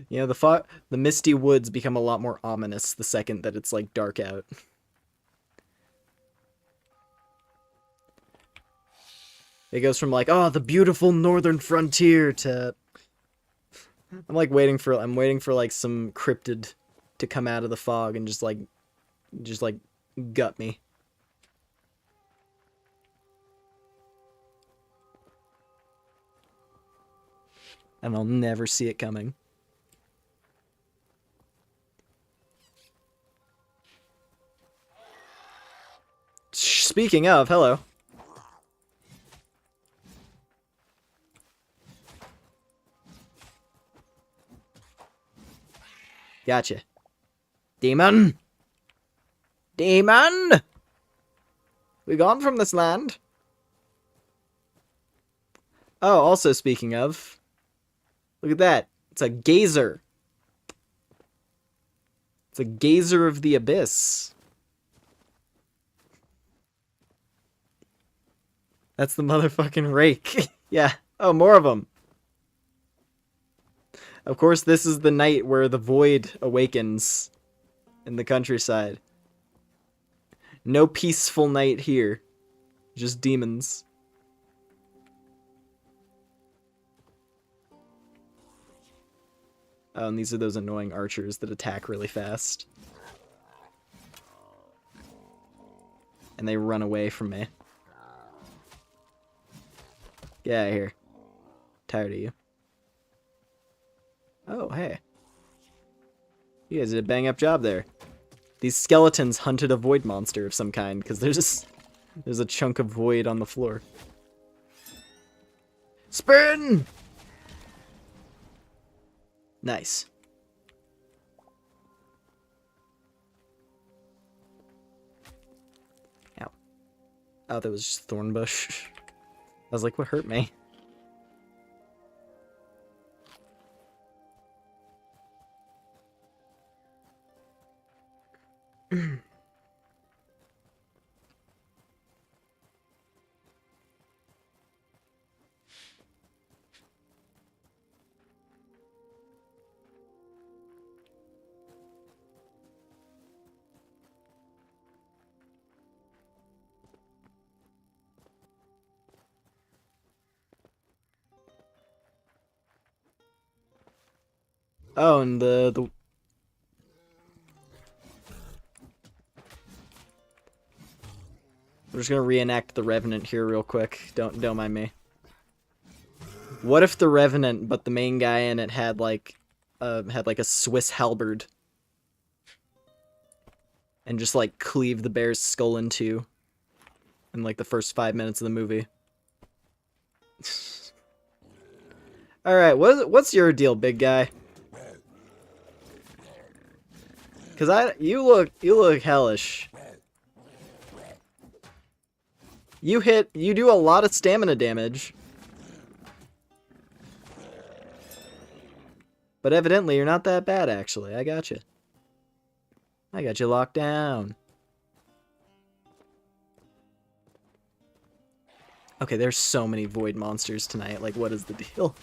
S1: You know, the misty woods become a lot more ominous the second that it's like dark out. It goes from like, oh, the beautiful northern frontier to I'm waiting for like some cryptid to come out of the fog and just like gut me. And I'll never see it coming. Speaking of, hello. Gotcha. Demon! Demon! We gone from this land? Oh, also speaking of, look at that. It's a gazer. It's a gazer of the abyss. That's the motherfucking rake. Yeah. Oh, more of them. Of course, this is the night where the void awakens in the countryside. No peaceful night here. Just demons. Oh, and these are those annoying archers that attack really fast. And they run away from me. Get out of here. Tired of you. Oh, hey. You guys did a bang-up job there. These skeletons hunted a void monster of some kind, because there's a chunk of void on the floor. Spin! Nice. Ow. Oh, that was just thorn bush. I was like, what hurt me? Oh, and the we're just gonna reenact the Revenant here real quick. Don't mind me. What if the Revenant, but the main guy in it had like had like a Swiss halberd and just like cleave the bear's skull in two in like the first 5 minutes of the movie. All right, what's your deal, big guy? Cause you look hellish. You do a lot of stamina damage. But evidently you're not that bad, actually. I got you. I got you locked down. Okay, there's so many void monsters tonight. Like, what is the deal?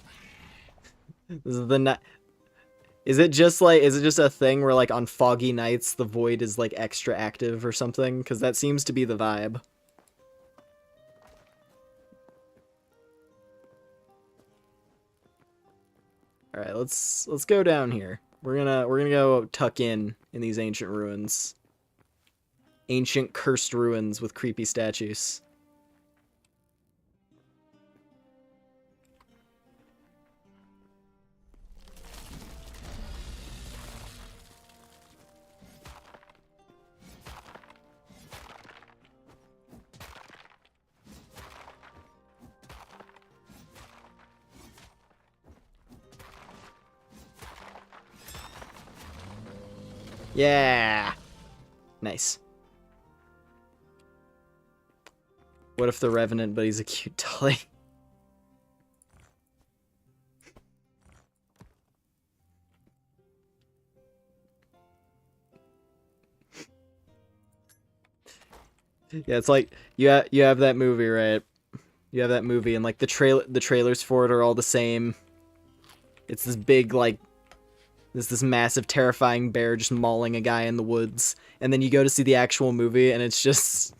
S1: This is the night. Is it just a thing where like on foggy nights the void is like extra active or something? Because that seems to be the vibe. All right, let's go down here. We're gonna go tuck in these ancient ruins. Ancient cursed ruins with creepy statues. Yeah. Nice. What if the Revenant, but he's a cute dolly? Yeah, it's like you have that movie, right? You have that movie, and like the trailers for it are all the same. It's this big like this massive terrifying bear just mauling a guy in the woods, and then you go to see the actual movie, and it's just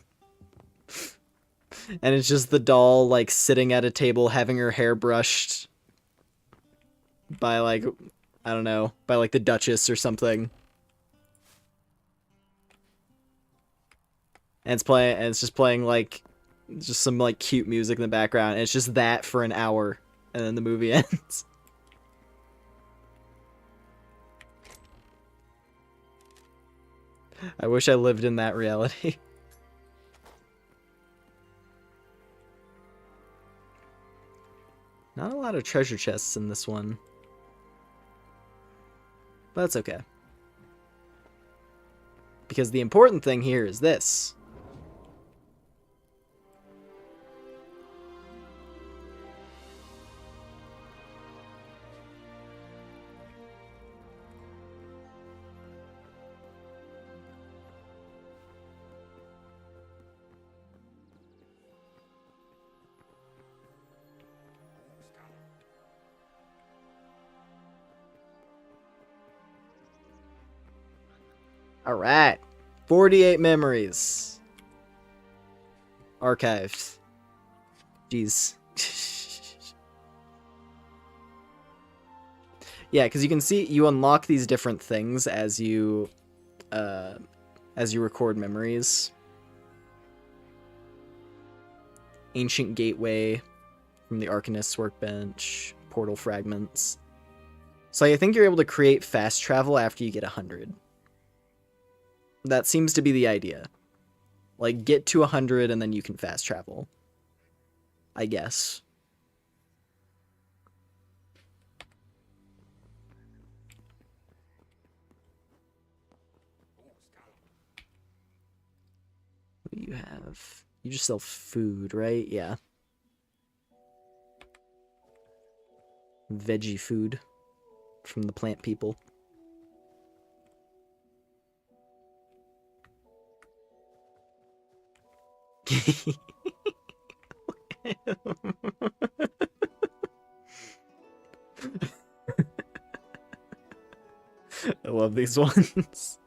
S1: the doll like sitting at a table having her hair brushed by like I don't know, by like the Duchess or something. And it's just playing like just some like cute music in the background, and it's just that for an hour, and then the movie ends. I wish I lived in that reality. Not a lot of treasure chests in this one. But that's okay. Because the important thing here is this. Alright. 48 memories. Archived. Jeez. Yeah, because you can see you unlock these different things as you record memories. Ancient Gateway from the Arcanist's Workbench. Portal Fragments. So I think you're able to create fast travel after you get 100. That seems to be the idea. Like, get to 100 and then you can fast travel. I guess. What do you have? You just sell food, right? Yeah. Veggie food from the plant people. I love these ones.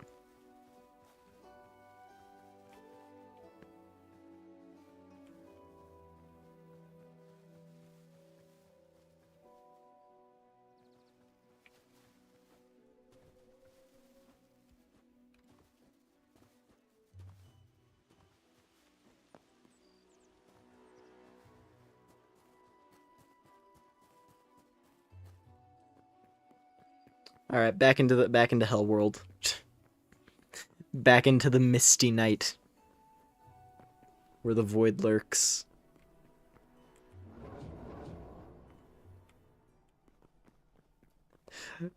S1: All right, back into Hell World. Back into the misty night where the void lurks.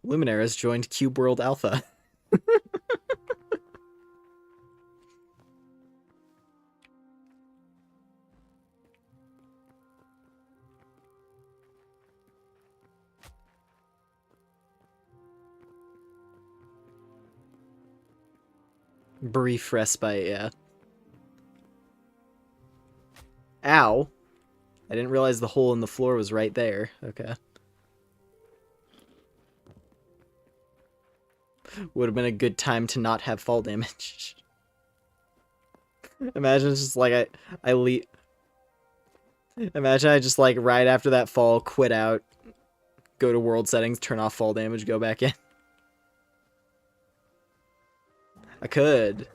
S1: Lumen Eyyr has joined Cube World Alpha. Brief respite, yeah. Ow. I didn't realize the hole in the floor was right there. Okay. Would have been a good time to not have fall damage. Imagine it's just like I leave. Imagine I just like right after that fall quit out, go to world settings, turn off fall damage, go back in. I could.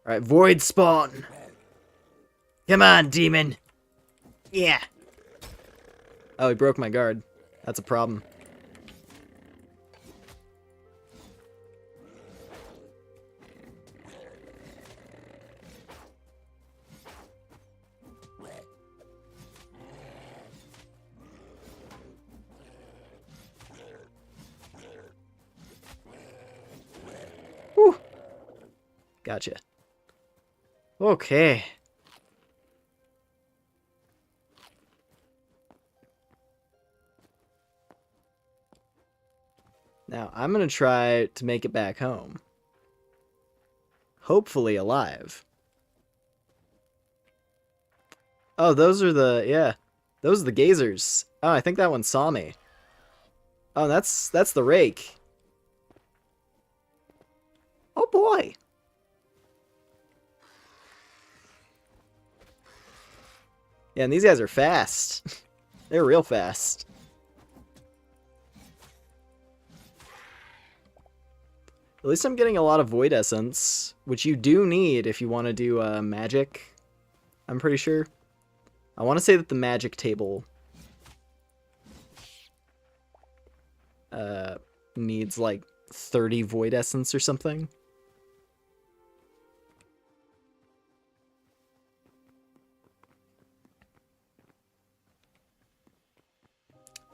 S1: Alright, void spawn. Come on, demon. Yeah. Oh, he broke my guard. That's a problem. Whew. Gotcha. Okay. Now, I'm going to try to make it back home. Hopefully alive. Oh, those are the, yeah. Those are the gazers. Oh, I think that one saw me. Oh, that's the rake. Oh boy. Yeah, and these guys are fast. They're real fast. At least I'm getting a lot of Void Essence, which you do need if you want to do magic, I'm pretty sure. I want to say that the magic table needs like 30 Void Essence or something.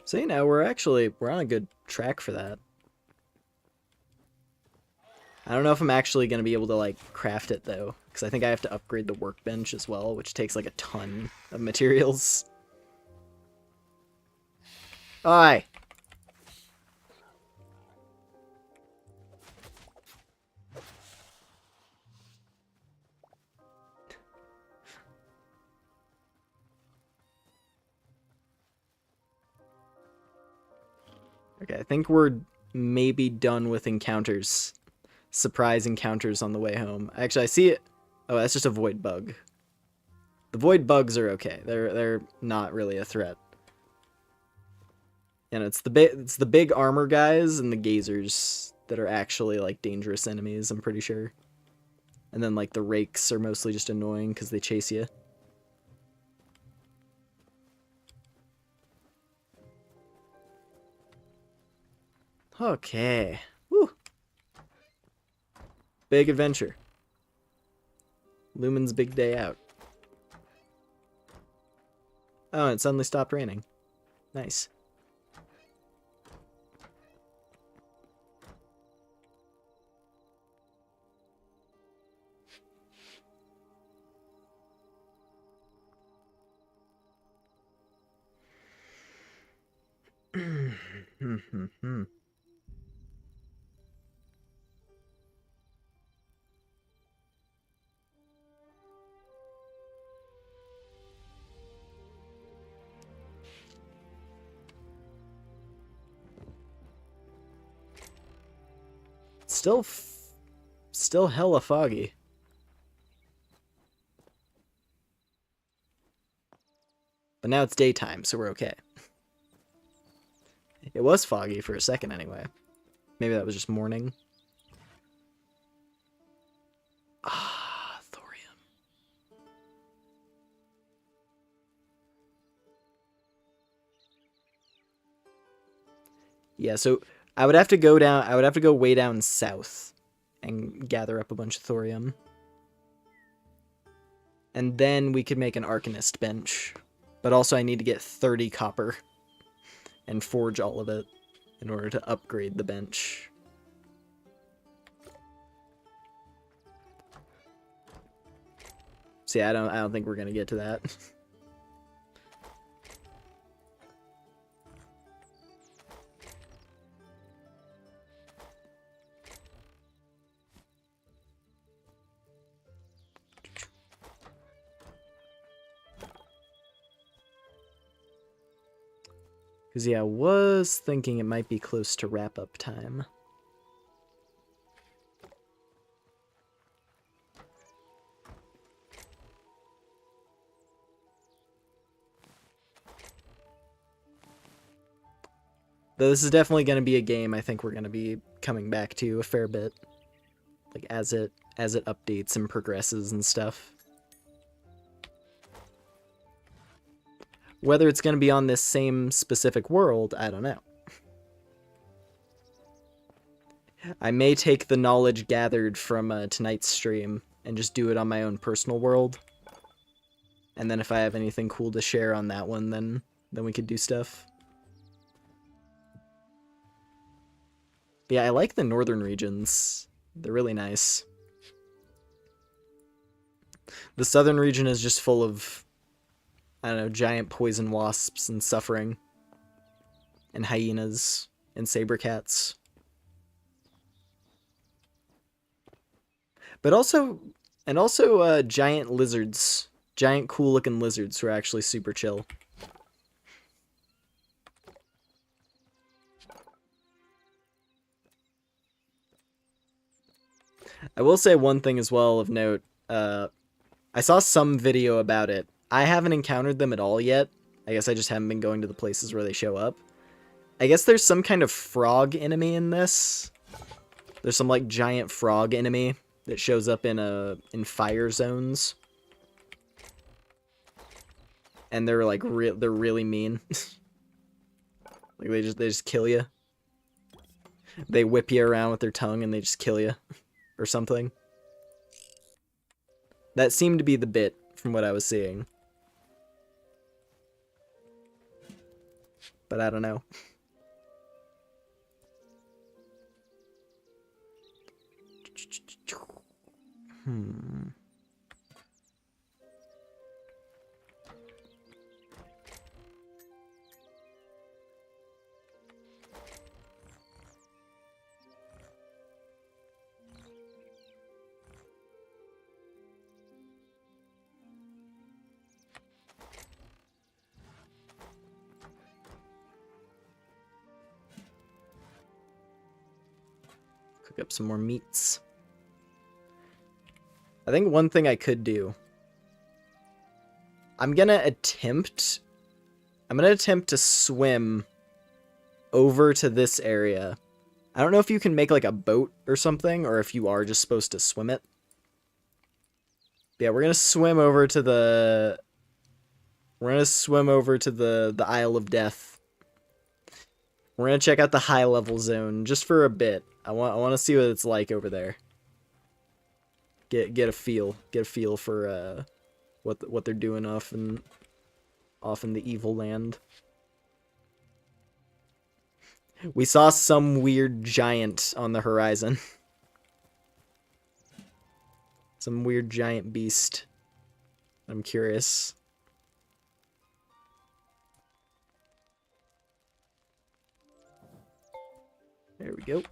S1: So, you know, we're on a good track for that. I don't know if I'm actually going to be able to, like, craft it, though. Because I think I have to upgrade the workbench as well, which takes, like, a ton of materials. Aye. Okay, I think we're maybe done with encounters. Surprise encounters on the way home. Actually, I see it. Oh, that's just a void bug. The void bugs are okay. They're not really a threat. And it's the big armor guys and the gazers that are actually like dangerous enemies, I'm pretty sure. And then like the rakes are mostly just annoying because they chase you. Okay. Woo. Big adventure. Lumen's big day out. Oh, it suddenly stopped raining. Nice. Still hella foggy. But now it's daytime, so we're okay. It was foggy for a second anyway. Maybe that was just morning. Ah, thorium. Yeah, so I would have to go down. I would have to go way down south and gather up a bunch of thorium. And then we could make an Arcanist bench. But also I need to get 30 copper and forge all of it in order to upgrade the bench. So yeah, I don't think we're gonna get to that. Because, yeah, I was thinking it might be close to wrap-up time. Though this is definitely going to be a game I think we're going to be coming back to a fair bit. Like, as it updates and progresses and stuff. Whether it's going to be on this same specific world, I don't know. I may take the knowledge gathered from tonight's stream and just do it on my own personal world. And then if I have anything cool to share on that one, then we could do stuff. But yeah, I like the northern regions. They're really nice. The southern region is just full of, I don't know, giant poison wasps and suffering. And hyenas and saber cats. But also giant lizards. Giant cool looking lizards who are actually super chill. I will say one thing as well of note. I saw some video about it. I haven't encountered them at all yet. I guess I just haven't been going to the places where they show up. I guess there's some kind of frog enemy in this. There's some like giant frog enemy that shows up in fire zones. And they're like they're really mean. Like they just kill you. They whip you around with their tongue and they just kill you or something. That seemed to be the bit from what I was seeing. But I don't know. Cook up some more meats. I think one thing I could do. I'm gonna attempt to swim over to this area. I don't know if you can make like a boat or something, or if you are just supposed to swim it. Yeah, we're gonna swim over to the Isle of Death. We're gonna check out the high level zone just for a bit. I want to see what it's like over there. Get a feel for what they're doing off in the evil land. We saw some weird giant on the horizon. Some weird giant beast. I'm curious. There we go.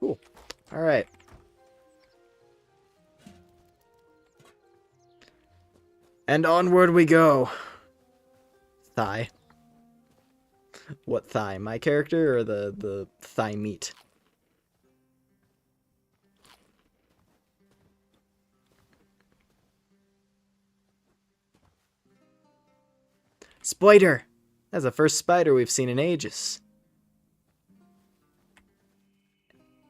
S1: Cool. All right. And onward we go. Thigh. What thigh? My character or the thigh meat? spider! That's the first spider we've seen in ages.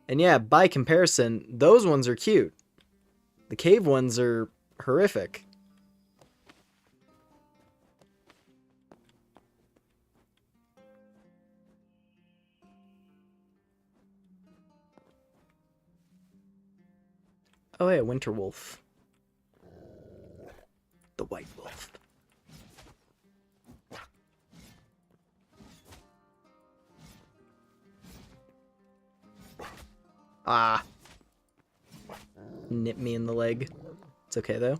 S1: And yeah, by comparison, those ones are cute. The cave ones are horrific. Oh yeah, winter wolf. The white wolf. Ah. Nip me in the leg. It's okay though.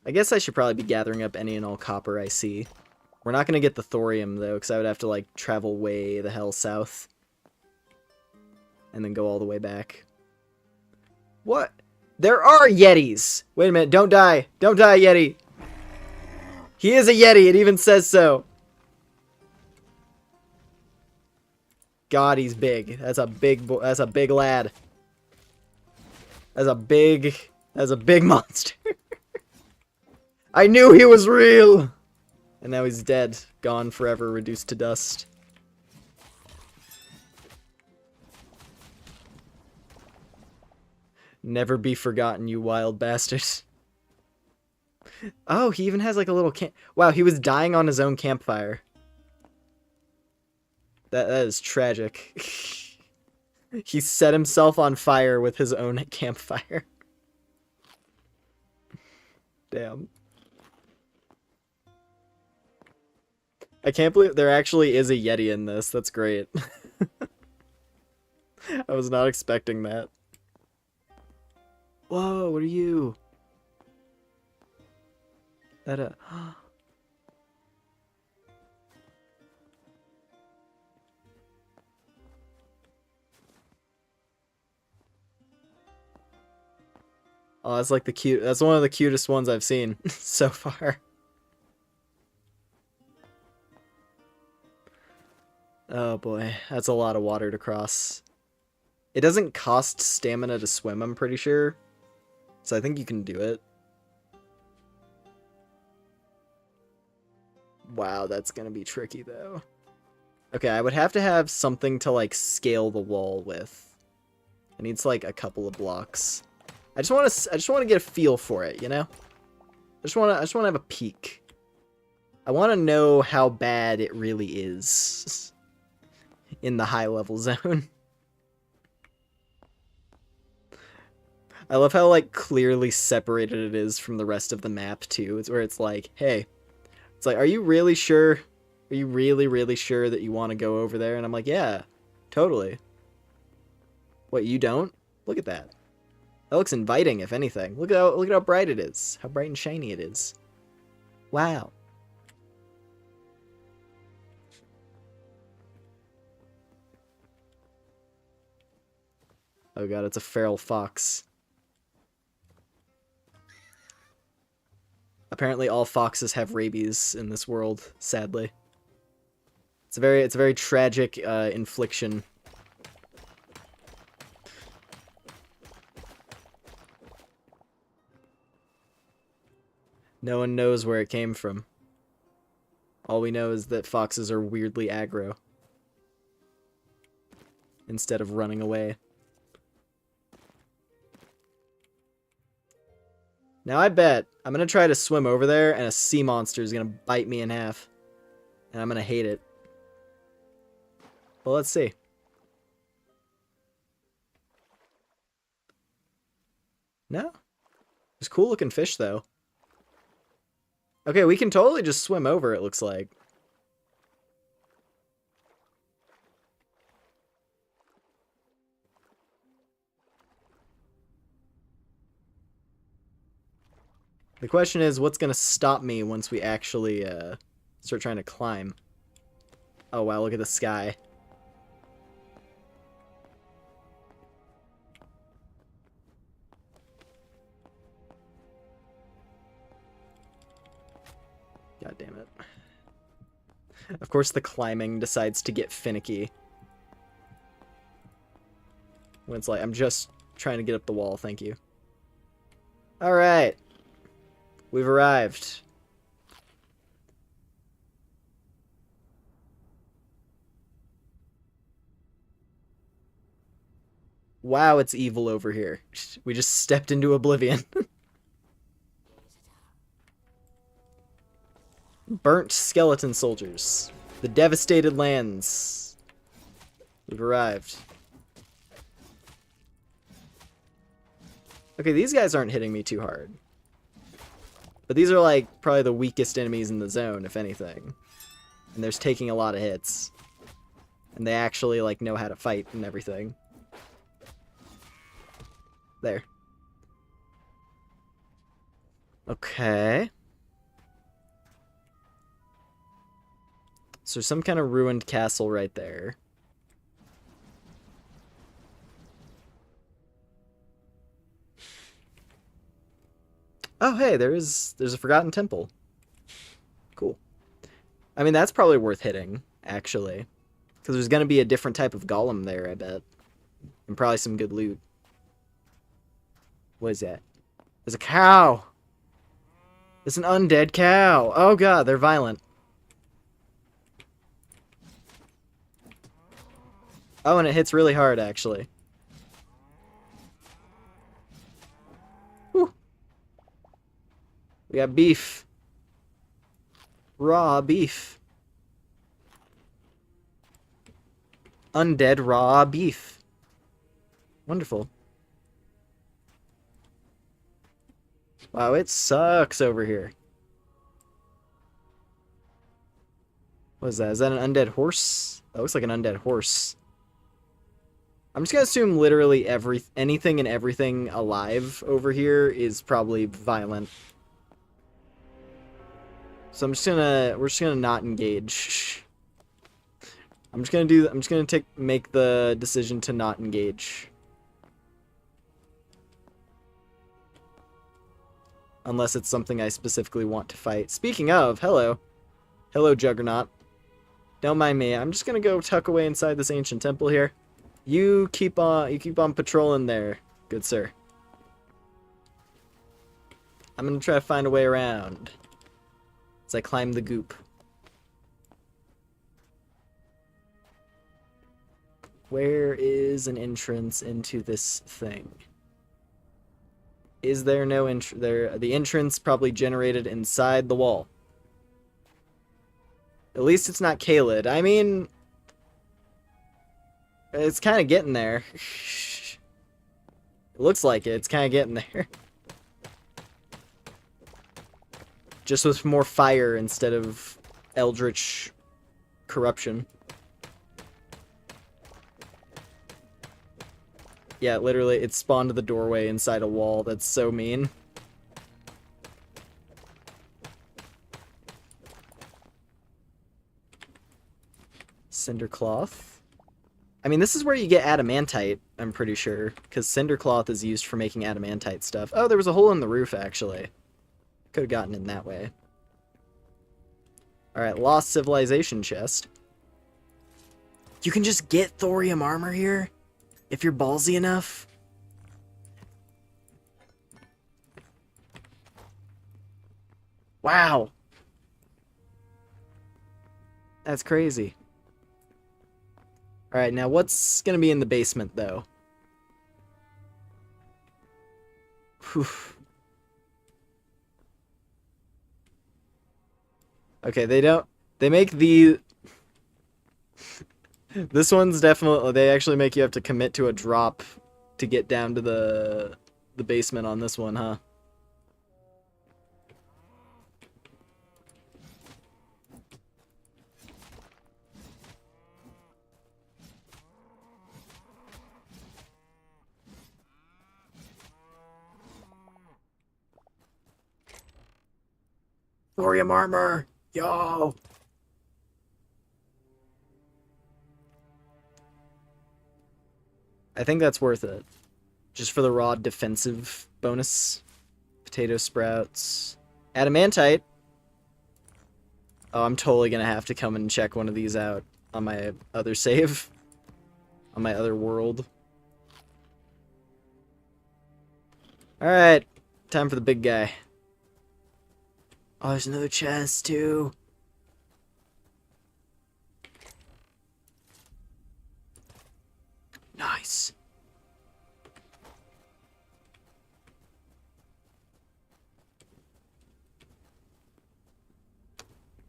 S1: I guess I should probably be gathering up any and all copper I see. We're not going to get the thorium, though, because I would have to, like, travel way the hell south. And then go all the way back. What? There are Yetis! Wait a minute, don't die. Don't die, Yeti. He is a Yeti, it even says so. God, he's big. That's a big boy. That's a big lad. That's a big monster. I knew he was real! And now he's dead. Gone forever, reduced to dust. Never be forgotten, you wild bastard. Oh, he even has like a little camp. Wow, he was dying on his own campfire. That is tragic. He set himself on fire with his own campfire. Damn. I can't believe there actually is a Yeti in this. That's great. I was not expecting that. Whoa, what are you? That Oh, that's like that's one of the cutest ones I've seen so far. Oh boy, that's a lot of water to cross. It doesn't cost stamina to swim, I'm pretty sure. So I think you can do it. Wow, that's gonna be tricky though. Okay, I would have to have something to like scale the wall with. It needs like a couple of blocks. I just want to get a feel for it, you know? I just want to have a peek. I want to know how bad it really is in the high level zone. I love how like clearly separated it is from the rest of the map too. It's where it's like, hey, it's like, are you really sure? Are you really sure that you want to go over there? And I'm like, yeah, totally. What, you don't? Look at that. That looks inviting, if anything. Look at how bright it is. How bright and shiny it is. Wow. Oh god, it's a feral fox. Apparently all foxes have rabies in this world, sadly. It's a very tragic infliction. No one knows where it came from. All we know is that foxes are weirdly aggro. Instead of running away. Now I bet I'm gonna try to swim over there and a sea monster is gonna bite me in half. And I'm gonna hate it. Well, let's see. No? There's cool looking fish though. Okay, we can totally just swim over, it looks like. The question is, what's going to stop me once we actually start trying to climb? Oh wow, look at the sky. God damn it. Of course the climbing decides to get finicky. when it's like, I'm just trying to get up the wall, thank you. Alright. We've arrived. Wow, it's evil over here. We just stepped into oblivion. Burnt skeleton soldiers. The devastated lands. We've arrived. Okay, these guys aren't hitting me too hard. But these are like probably the weakest enemies in the zone, if anything. And they're taking a lot of hits. And they actually like know how to fight and everything. There. Okay. So some kind of ruined castle right there. Oh, hey, there's a forgotten temple. Cool. I mean, that's probably worth hitting, actually. Because there's going to be a different type of golem there, I bet. And probably some good loot. What is that? There's a cow! It's an undead cow! Oh god, they're violent. Oh, and it hits really hard, actually. Whew. We got beef. Raw beef. Undead raw beef. Wonderful. Wow, it sucks over here. What is that? Is that an undead horse? That looks like an undead horse. I'm just gonna assume literally anything and everything alive over here is probably violent. So we're just gonna not engage. I'm just gonna make the decision to not engage. Unless it's something I specifically want to fight. Speaking of, hello. Hello, Juggernaut. Don't mind me. I'm just gonna go tuck away inside this ancient temple here. You keep on patrolling there, good sir. I'm gonna try to find a way around as I climb the goop. Where is an entrance into this thing? Is there no entrance? The entrance probably generated inside the wall. At least it's not Kaled. I mean, it's kind of getting there. It looks like it. It's kind of getting there. Just with more fire instead of eldritch corruption. Yeah, literally, it spawned the doorway inside a wall. That's so mean. Cindercloth. I mean, this is where you get adamantite, I'm pretty sure. Because cindercloth is used for making adamantite stuff. Oh, there was a hole in the roof, actually. Could have gotten in that way. Alright, Lost Civilization chest. You can just get thorium armor here? If you're ballsy enough? Wow. That's crazy. Alright, now what's gonna be in the basement, though? Whew. Okay, they make the... This one's definitely... They actually make you have to commit to a drop to get down to the basement on this one, huh? Thorium armor! Yo! I think that's worth it. Just for the raw defensive bonus. Potato sprouts. Adamantite! Oh, I'm totally gonna have to come and check one of these out on my other save. On my other world. Alright, time for the big guy. Oh, there's another chest, too. Nice.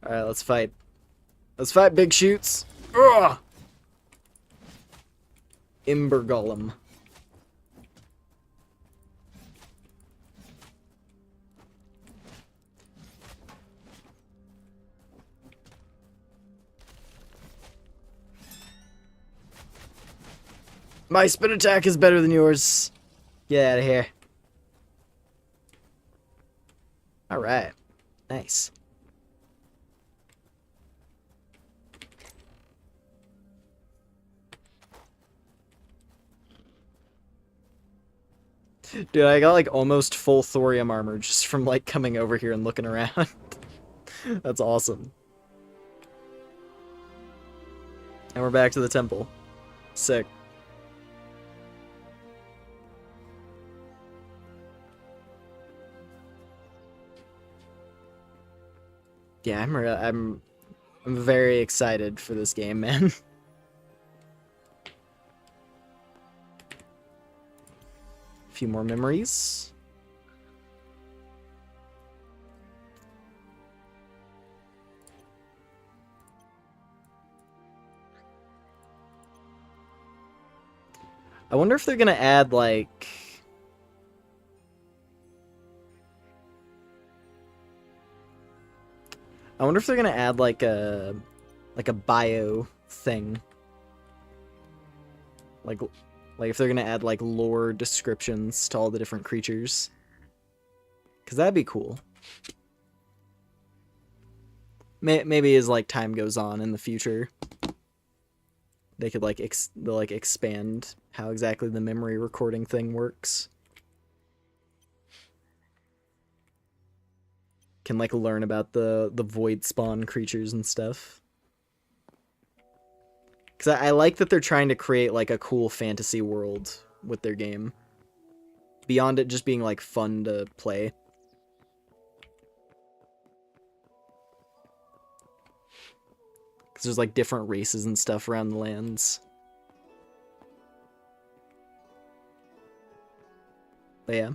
S1: Alright, let's fight. Let's fight, big shoots. Ugh! Ember Golem. My spin attack is better than yours. Get out of here. Alright. Nice. Dude, I got like almost full thorium armor just from like coming over here and looking around. That's awesome. And we're back to the temple. Sick. Yeah, I'm very excited for this game, man. A few more memories. I wonder if they're gonna add like I wonder if they're gonna add like a bio thing. Like if they're gonna add like lore descriptions to all the different creatures. 'Cause that'd be cool. Maybe as like time goes on in the future, they could like they'll like expand how exactly the memory recording thing works. Can like learn about the void spawn creatures and stuff. Because I like that they're trying to create like a cool fantasy world with their game. Beyond it just being like fun to play. Because there's like different races and stuff around the lands. But yeah.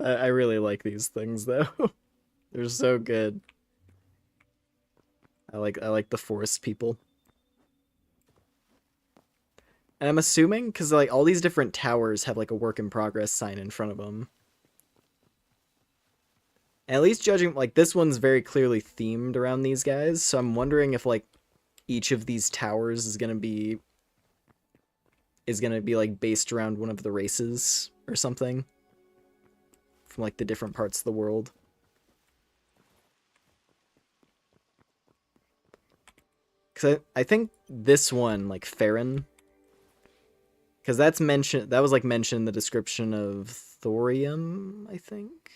S1: I really like these things though. They're so good. I like the forest people. And I'm assuming because like all these different towers have like a work in progress sign in front of them. And at least judging like this one's very clearly themed around these guys, so I'm wondering if like each of these towers is gonna be like based around one of the races or something from like the different parts of the world. Because I think this one, like Farron, because that's mentioned, that was like mentioned in the description of thorium, I think.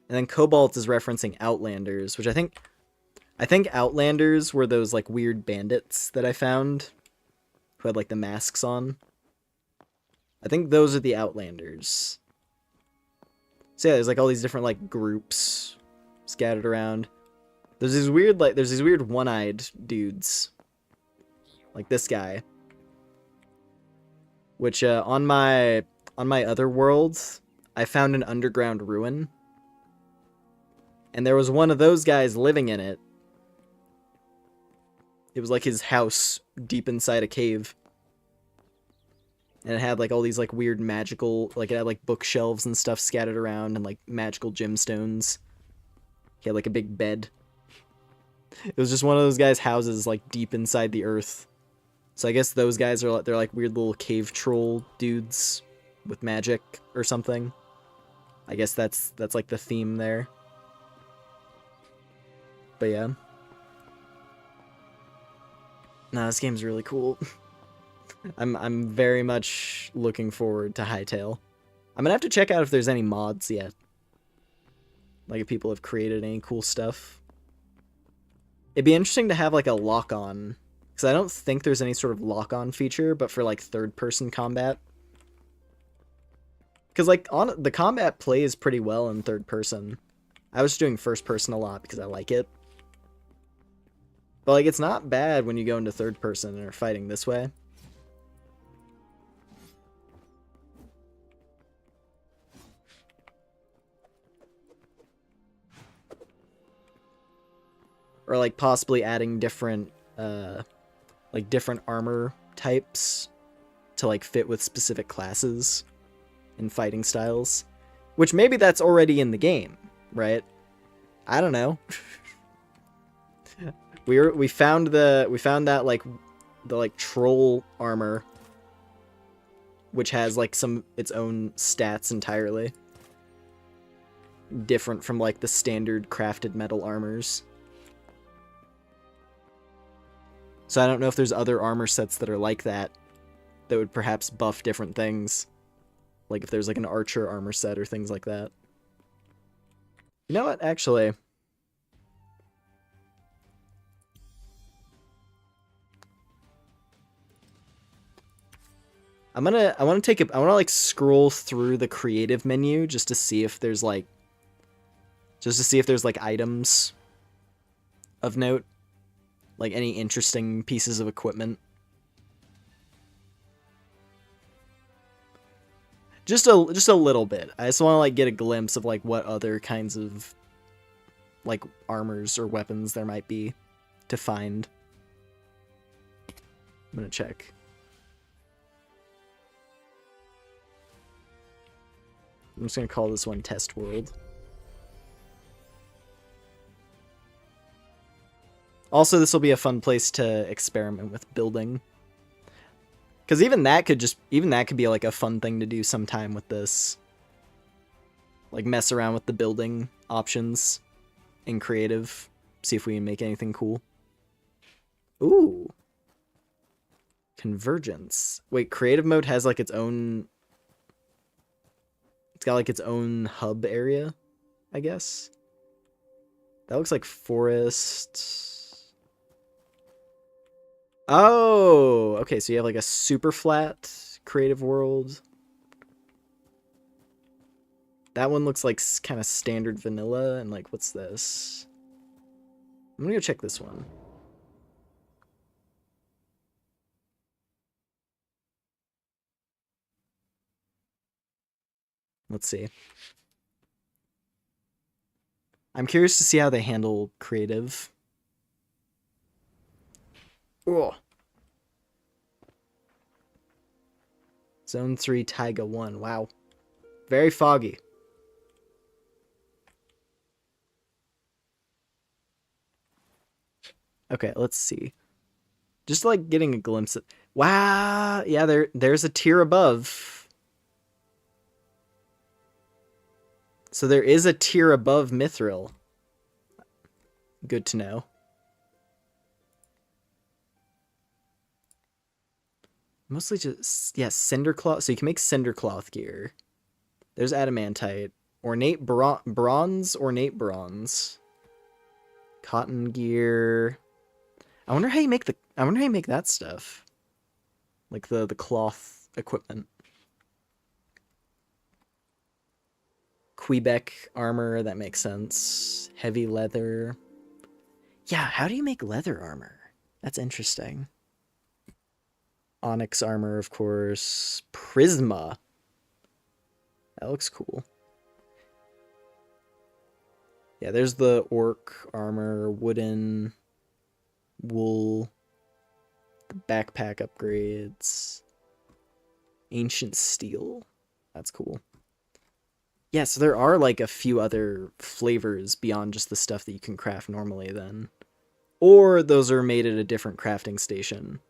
S1: And then Cobalt is referencing Outlanders, which I think Outlanders were those like weird bandits that I found who had like the masks on. I think those are the Outlanders. So yeah, there's like all these different like groups scattered around. There's these weird one-eyed dudes. Like this guy. Which on my other world, I found an underground ruin. And there was one of those guys living in it. It was like his house deep inside a cave. And it had like all these like weird magical, like it had like bookshelves and stuff scattered around and like magical gemstones. He had like a big bed. It was just one of those guys' houses like deep inside the earth. So I guess those guys are they're like weird little cave troll dudes with magic or something. I guess that's like the theme there. But yeah. Nah, this game's really cool. I'm very much looking forward to Hytale. I'm gonna have to check out if there's any mods yet. Like if people have created any cool stuff. It'd be interesting to have like a lock-on. Because I don't think there's any sort of lock-on feature, but for like third-person combat. Because like on the combat plays pretty well in third person. I was doing first person a lot because I like it. But like it's not bad when you go into third person and are fighting this way. Or like possibly adding different different armor types to like fit with specific classes and fighting styles. Which maybe that's already in the game, right? I don't know. we found that like the troll armor, which has like its own stats entirely. Different from like the standard crafted metal armors. So I don't know if there's other armor sets that are like that would perhaps buff different things. Like if there's like an archer armor set or things like that. You know what, actually? I want to like scroll through the creative menu just to see if there's like items of note. Like any interesting pieces of equipment. Just a little bit. I just want to like get a glimpse of like what other kinds of like armors or weapons there might be to find. I'm gonna check. I'm just gonna call this one Test World. Also, this will be a fun place to experiment with building. Because even that could be like a fun thing to do sometime with this. Like mess around with the building options in creative. See if we can make anything cool. Ooh. Convergence. Wait, creative mode has like its own... It's got like its own hub area, I guess. That looks like forest... Oh, okay, so you have like a super flat creative world. That one looks like kind of standard vanilla, and like, what's this? I'm gonna go check this one. Let's see. I'm curious to see how they handle creative. Oh. Zone 3, Taiga 1. Wow. Very foggy. Okay, let's see. Just like getting a glimpse of... Wow! Yeah, there's a tier above. So there is a tier above Mithril. Good to know. Mostly just, yeah, Cindercloth. So you can make Cindercloth gear. There's Adamantite. Ornate bronze, ornate bronze. Cotton gear. I wonder how you make that stuff. Like the cloth equipment. Quebec armor, that makes sense. Heavy leather. Yeah, how do you make leather armor? That's interesting. Onyx armor, of course. Prisma. That looks cool. Yeah, there's the orc armor, wooden, wool. The backpack upgrades. Ancient steel. That's cool. Yeah, so there are like a few other flavors beyond just the stuff that you can craft normally then. Or those are made at a different crafting station.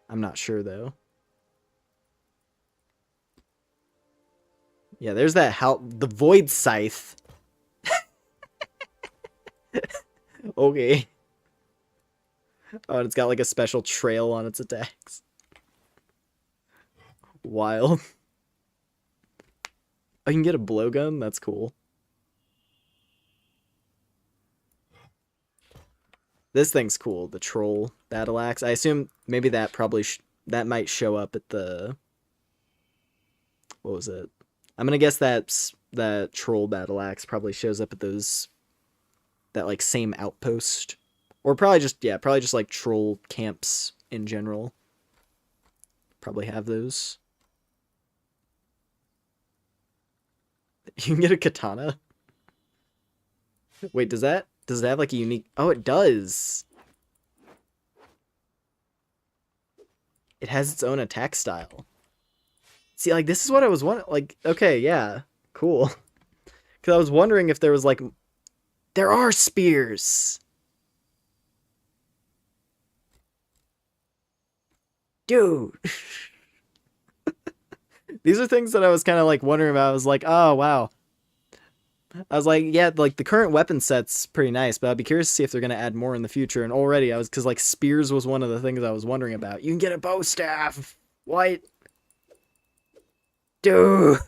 S1: I'm not sure though. Yeah, there's that the Void Scythe. Okay. Oh, and it's got like a special trail on its attacks. Wild. Oh, you can get a blowgun? That's cool. This thing's cool, the troll battle axe. I assume maybe that probably that might show up at the what was it? I'm gonna guess that troll battle axe probably shows up at that like same outpost, or probably just like troll camps in general. Probably have those. You can get a katana. Wait, does it have like a unique? Oh, it does. It has its own attack style. See, like this is what I was wondering. Like, okay, yeah, cool. Because I was wondering if there was like, there are spears. Dude. These are things that I was kind of like wondering about. I was like, oh, wow. I was like, yeah, like the current weapon set's pretty nice, but I'd be curious to see if they're going to add more in the future. And already because like spears was one of the things I was wondering about. You can get a bow staff. What? Dude.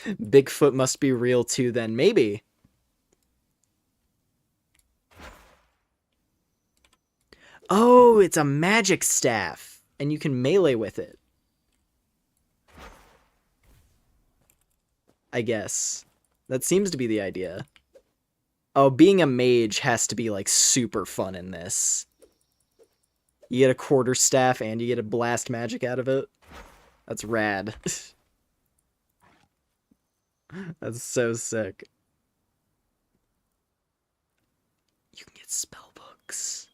S1: Bigfoot must be real too then. Maybe. Oh, it's a magic staff. And you can melee with it. I guess. That seems to be the idea. Oh, being a mage has to be, like, super fun in this. You get a quarterstaff and you get a blast magic out of it. That's rad. That's so sick. You can get spell books.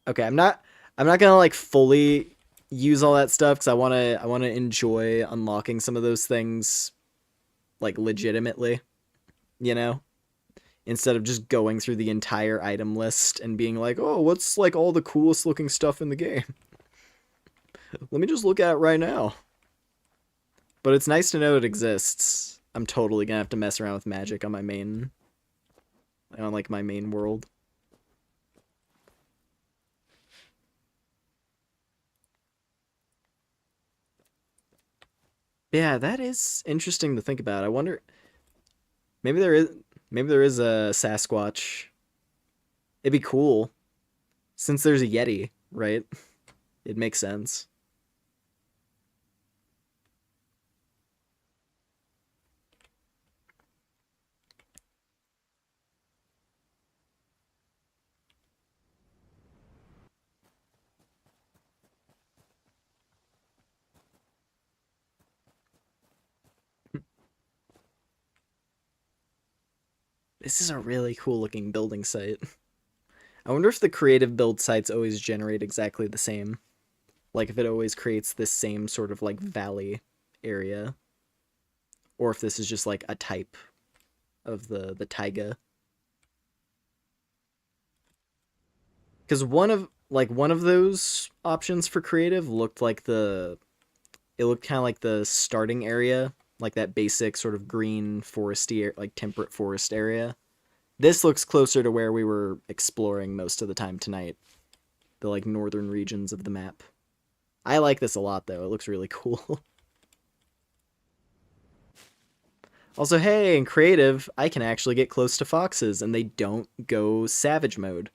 S1: Okay, I'm not gonna, like, fully use all that stuff, because I wanna enjoy unlocking some of those things, like, legitimately. You know? Instead of just going through the entire item list and being like, oh, what's like all the coolest looking stuff in the game? Let me just look at it right now. But it's nice to know it exists. I'm totally gonna have to mess around with magic on my main, on like my main world. Yeah, that is interesting to think about. I wonder, maybe there is a Sasquatch. It'd be cool. Since there's a Yeti, right? It makes sense. This is a really cool looking building site. I wonder if the creative build sites always generate exactly the same. Like if it always creates this same sort of like valley area. Or if this is just like a type of the taiga. Because one of those options for creative looked like it looked kind of like the starting area, like that basic sort of green foresty, like temperate forest area. This looks closer to where we were exploring most of the time tonight, the like northern regions of the map. I like this a lot though. It looks really cool. Also, hey, in creative, I can actually get close to foxes and they don't go savage mode,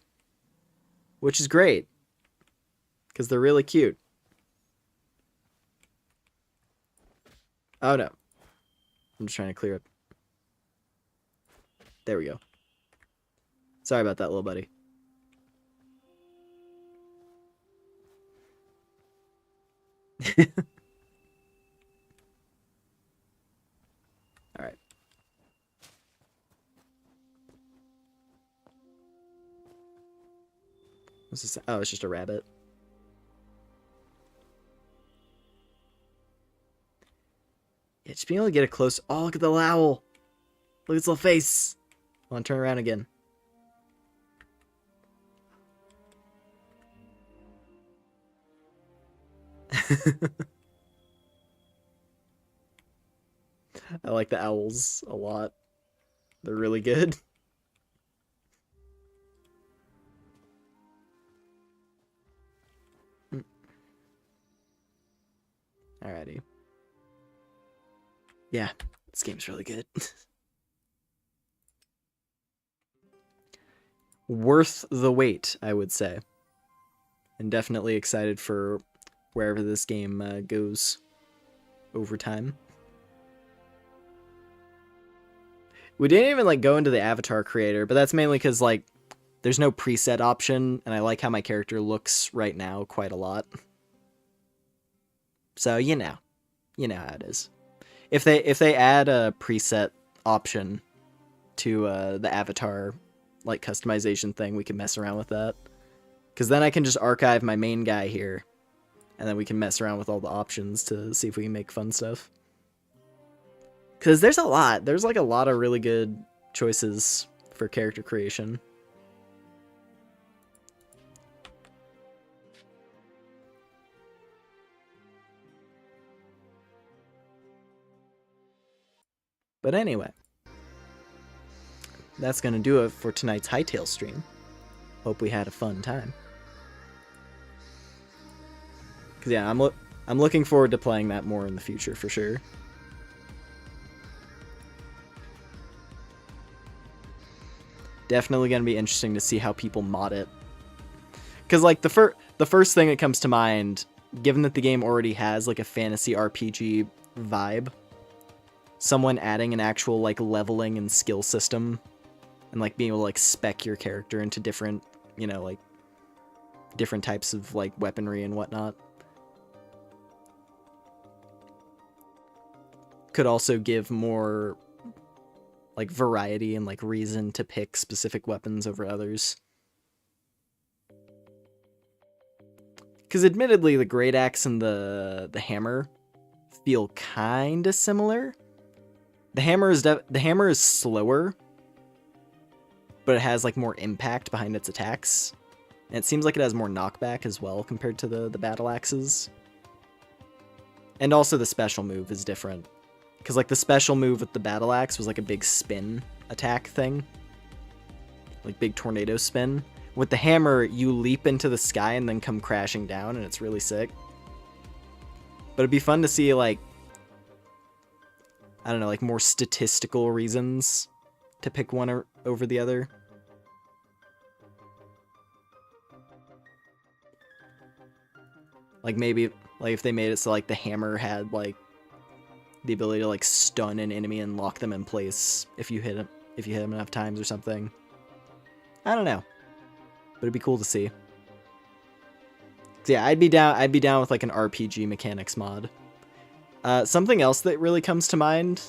S1: which is great because they're really cute. Oh no. I'm just trying to clear up. There we go. Sorry about that, little buddy. Alright. What's this? Oh, it's just a rabbit. Yeah, just being able to get a close... Oh, look at the owl! Look at its little face! I want to turn around again. I like the owls a lot. They're really good. Alrighty. Yeah, this game's really good. Worth the wait, I would say. And definitely excited for wherever this game goes over time. We didn't even like go into the avatar creator, but that's mainly because like there's no preset option, and I like how my character looks right now quite a lot. So you know how it is. If they add a preset option to the avatar like customization thing, we can mess around with that. Because then I can just archive my main guy here, and then we can mess around with all the options to see if we can make fun stuff. Because there's a lot. There's like a lot of really good choices for character creation. But anyway, that's going to do it for tonight's Hytale stream. Hope we had a fun time. Because yeah, I'm looking forward to playing that more in the future for sure. Definitely going to be interesting to see how people mod it. Because like the first thing that comes to mind, given that the game already has like a fantasy RPG vibe, someone adding an actual like leveling and skill system and like being able to like spec your character into different, you know, like different types of like weaponry and whatnot, could also give more like variety and like reason to pick specific weapons over others. Because admittedly, the great axe and the hammer feel kind of similar. The hammer is slower, but it has like more impact behind its attacks, and it seems like it has more knockback as well compared to the battle axes. And also the special move is different. Because, like, the special move with the battle axe was, like, a big spin attack thing. Like, big tornado spin. With the hammer, you leap into the sky and then come crashing down, and it's really sick. But it'd be fun to see, like, I don't know, like, more statistical reasons to pick one over the other. Like, maybe, like, if they made it so, like, the hammer had, like, the ability to like stun an enemy and lock them in place if you hit him enough times or something. I don't know, but it'd be cool to see. So yeah, I'd be down with like an RPG mechanics mod. Something else that really comes to mind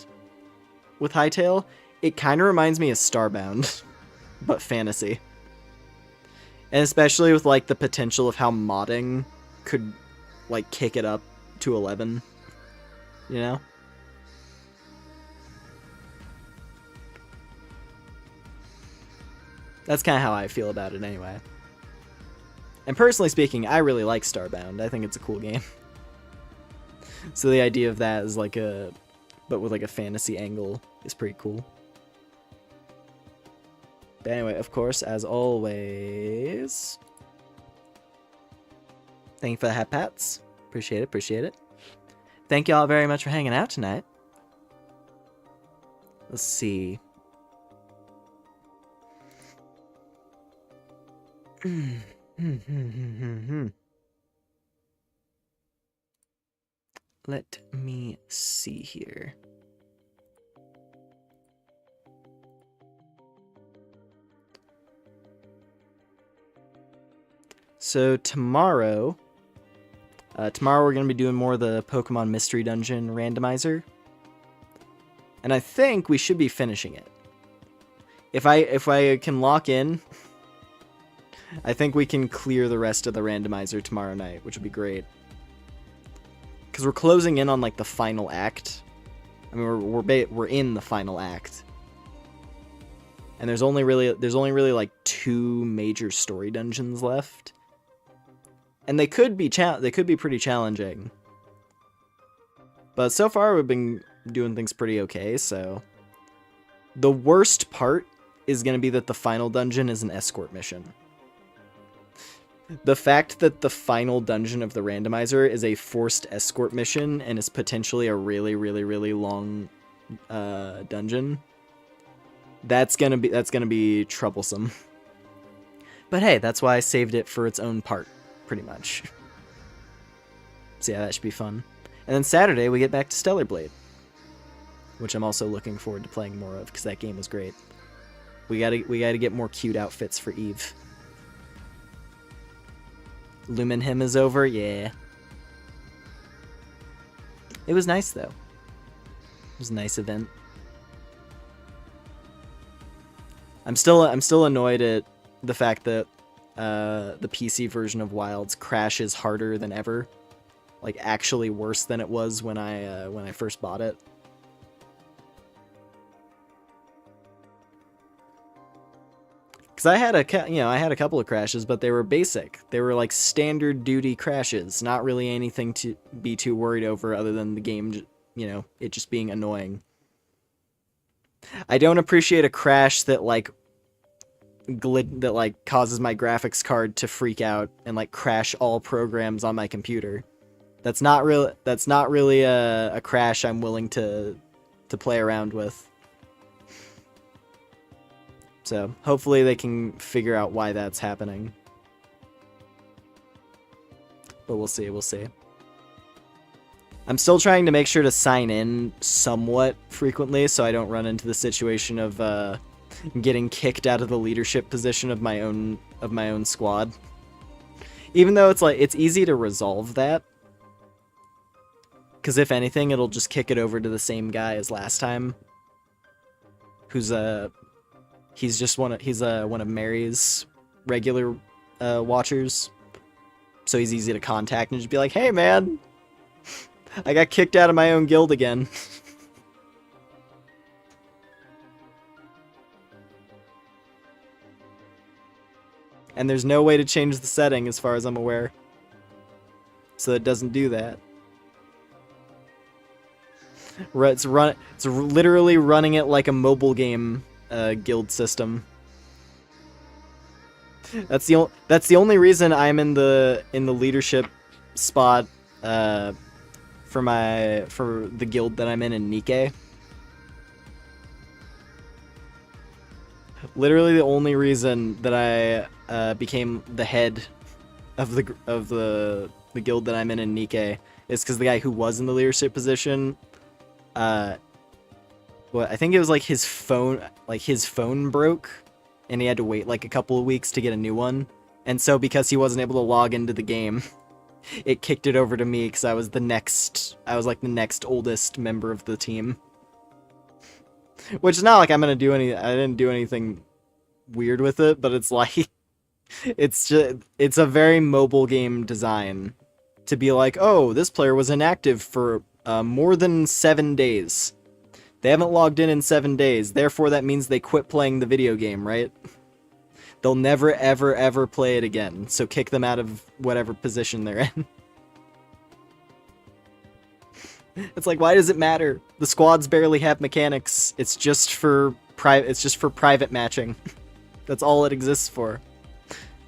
S1: with Hytale, it kind of reminds me of Starbound, but fantasy. And especially with like the potential of how modding could like kick it up to 11, you know? That's kind of how I feel about it anyway. And personally speaking, I really like Starbound. I think it's a cool game. So the idea of that is like but with like a fantasy angle is pretty cool. But anyway, of course, as always, thank you for the hat pats. Appreciate it. Thank you all very much for hanging out tonight. Let's see. Let me see here. So tomorrow we're going to be doing more of the Pokemon Mystery Dungeon randomizer. And I think we should be finishing it. If I can lock in, I think we can clear the rest of the randomizer tomorrow night, which would be great. Because we're closing in on, like, the final act. I mean, we're in the final act. And there's only really like 2 major story dungeons left. And they could be pretty challenging. But so far we've been doing things pretty okay, so the worst part is going to be that the final dungeon is an escort mission. The fact that the final dungeon of the randomizer is a forced escort mission and is potentially a really, really, really long dungeon, that's gonna be troublesome. But hey, that's why I saved it for its own part, pretty much. So yeah, that should be fun. And then Saturday we get back to Stellar Blade, which I'm also looking forward to playing more of because that game is great. We gotta get more cute outfits for Eve. Lumen him is over, yeah. It was nice though. It was a nice event. I'm still annoyed at the fact that the PC version of Wilds crashes harder than ever, like actually worse than it was when I first bought it. Because I had a couple of crashes, but they were basic. They were like standard duty crashes, not really anything to be too worried over other than the game, it just being annoying. I don't appreciate a crash that causes my graphics card to freak out and like crash all programs on my computer. That's not really a crash I'm willing to play around with. So hopefully they can figure out why that's happening. But we'll see, I'm still trying to make sure to sign in somewhat frequently so I don't run into the situation of getting kicked out of the leadership position of my own squad. Even though it's easy to resolve that. Because if anything, it'll just kick it over to the same guy as last time. He's one of Mary's regular watchers. So he's easy to contact and just be like, "Hey man, I got kicked out of my own guild again." And there's no way to change the setting as far as I'm aware. So it doesn't do that. It's literally running it like a mobile game guild system. That's the only reason I'm in the leadership spot for the guild that I'm in Nikkei. Literally the only reason that I became the head of the guild that I'm in Nikkei is because the guy who was in the leadership position, I think it was like his phone broke, and he had to wait like a couple of weeks to get a new one. And so because he wasn't able to log into the game, it kicked it over to me because I was like the next oldest member of the team. Which is not like I didn't do anything weird with it, but it's like it's a very mobile game design to be like, "Oh, this player was inactive for more than 7 days. They haven't logged in 7 days, therefore that means they quit playing the video game, right? They'll never, ever, ever play it again, so kick them out of whatever position they're in." It's like, why does it matter? The squads barely have mechanics. It's just for private matching. That's all it exists for.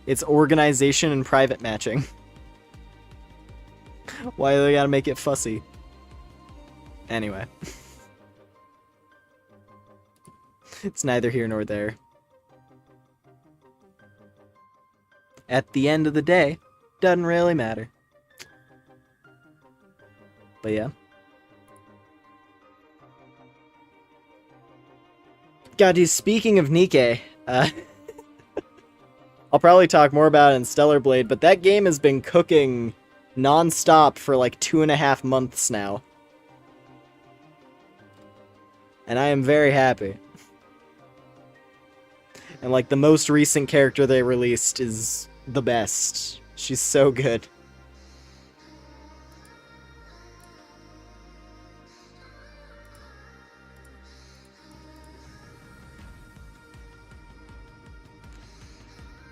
S1: It's organization and private matching. Why do they gotta make it fussy? Anyway. It's neither here nor there. At the end of the day, doesn't really matter. But yeah. God, dude, speaking of Nikkei, I'll probably talk more about it in Stellar Blade, but that game has been cooking non-stop for like 2.5 months now. And I am very happy. And like the most recent character they released is the best. She's so good.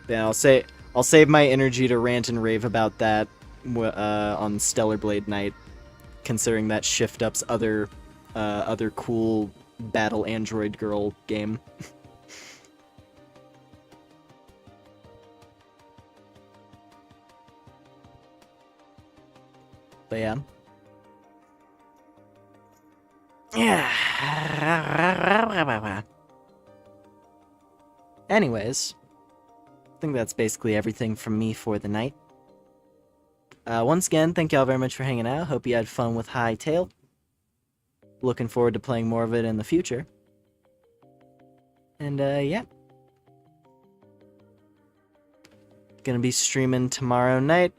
S1: Yeah, I'll save my energy to rant and rave about that on Stellar Blade Night, considering that Shift Up's other cool battle android girl game. But yeah. Yeah. Anyways, I think that's basically everything from me for the night. Once again, thank y'all very much for hanging out. Hope you had fun with Hytale. Looking forward to playing more of it in the future. And yeah. Gonna be streaming tomorrow night.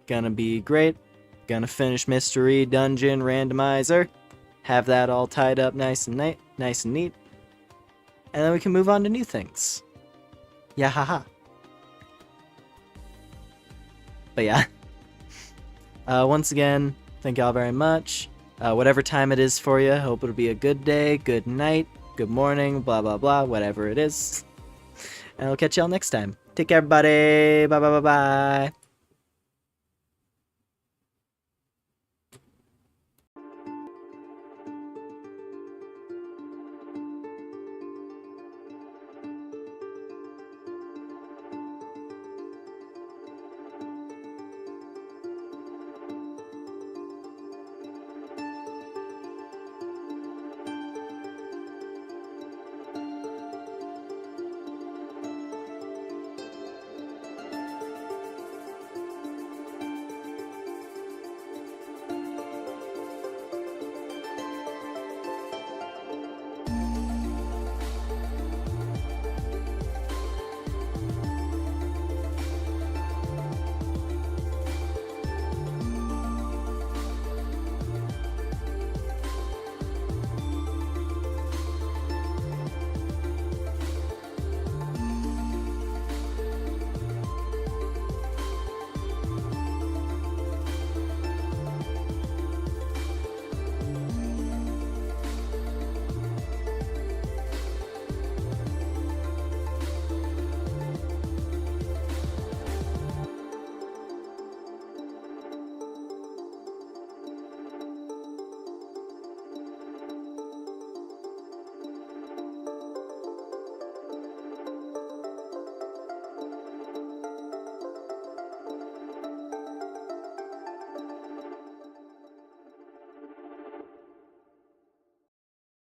S1: Gonna be great. Gonna finish Mystery Dungeon Randomizer. Have that all tied up nice and neat. And then we can move on to new things. Yeah, haha. But yeah. Once again, thank y'all very much. Whatever time it is for you, hope it'll be a good day, good night, good morning, blah, blah, blah, whatever it is. And I'll catch y'all next time. Take care, everybody. Bye, bye, bye, bye.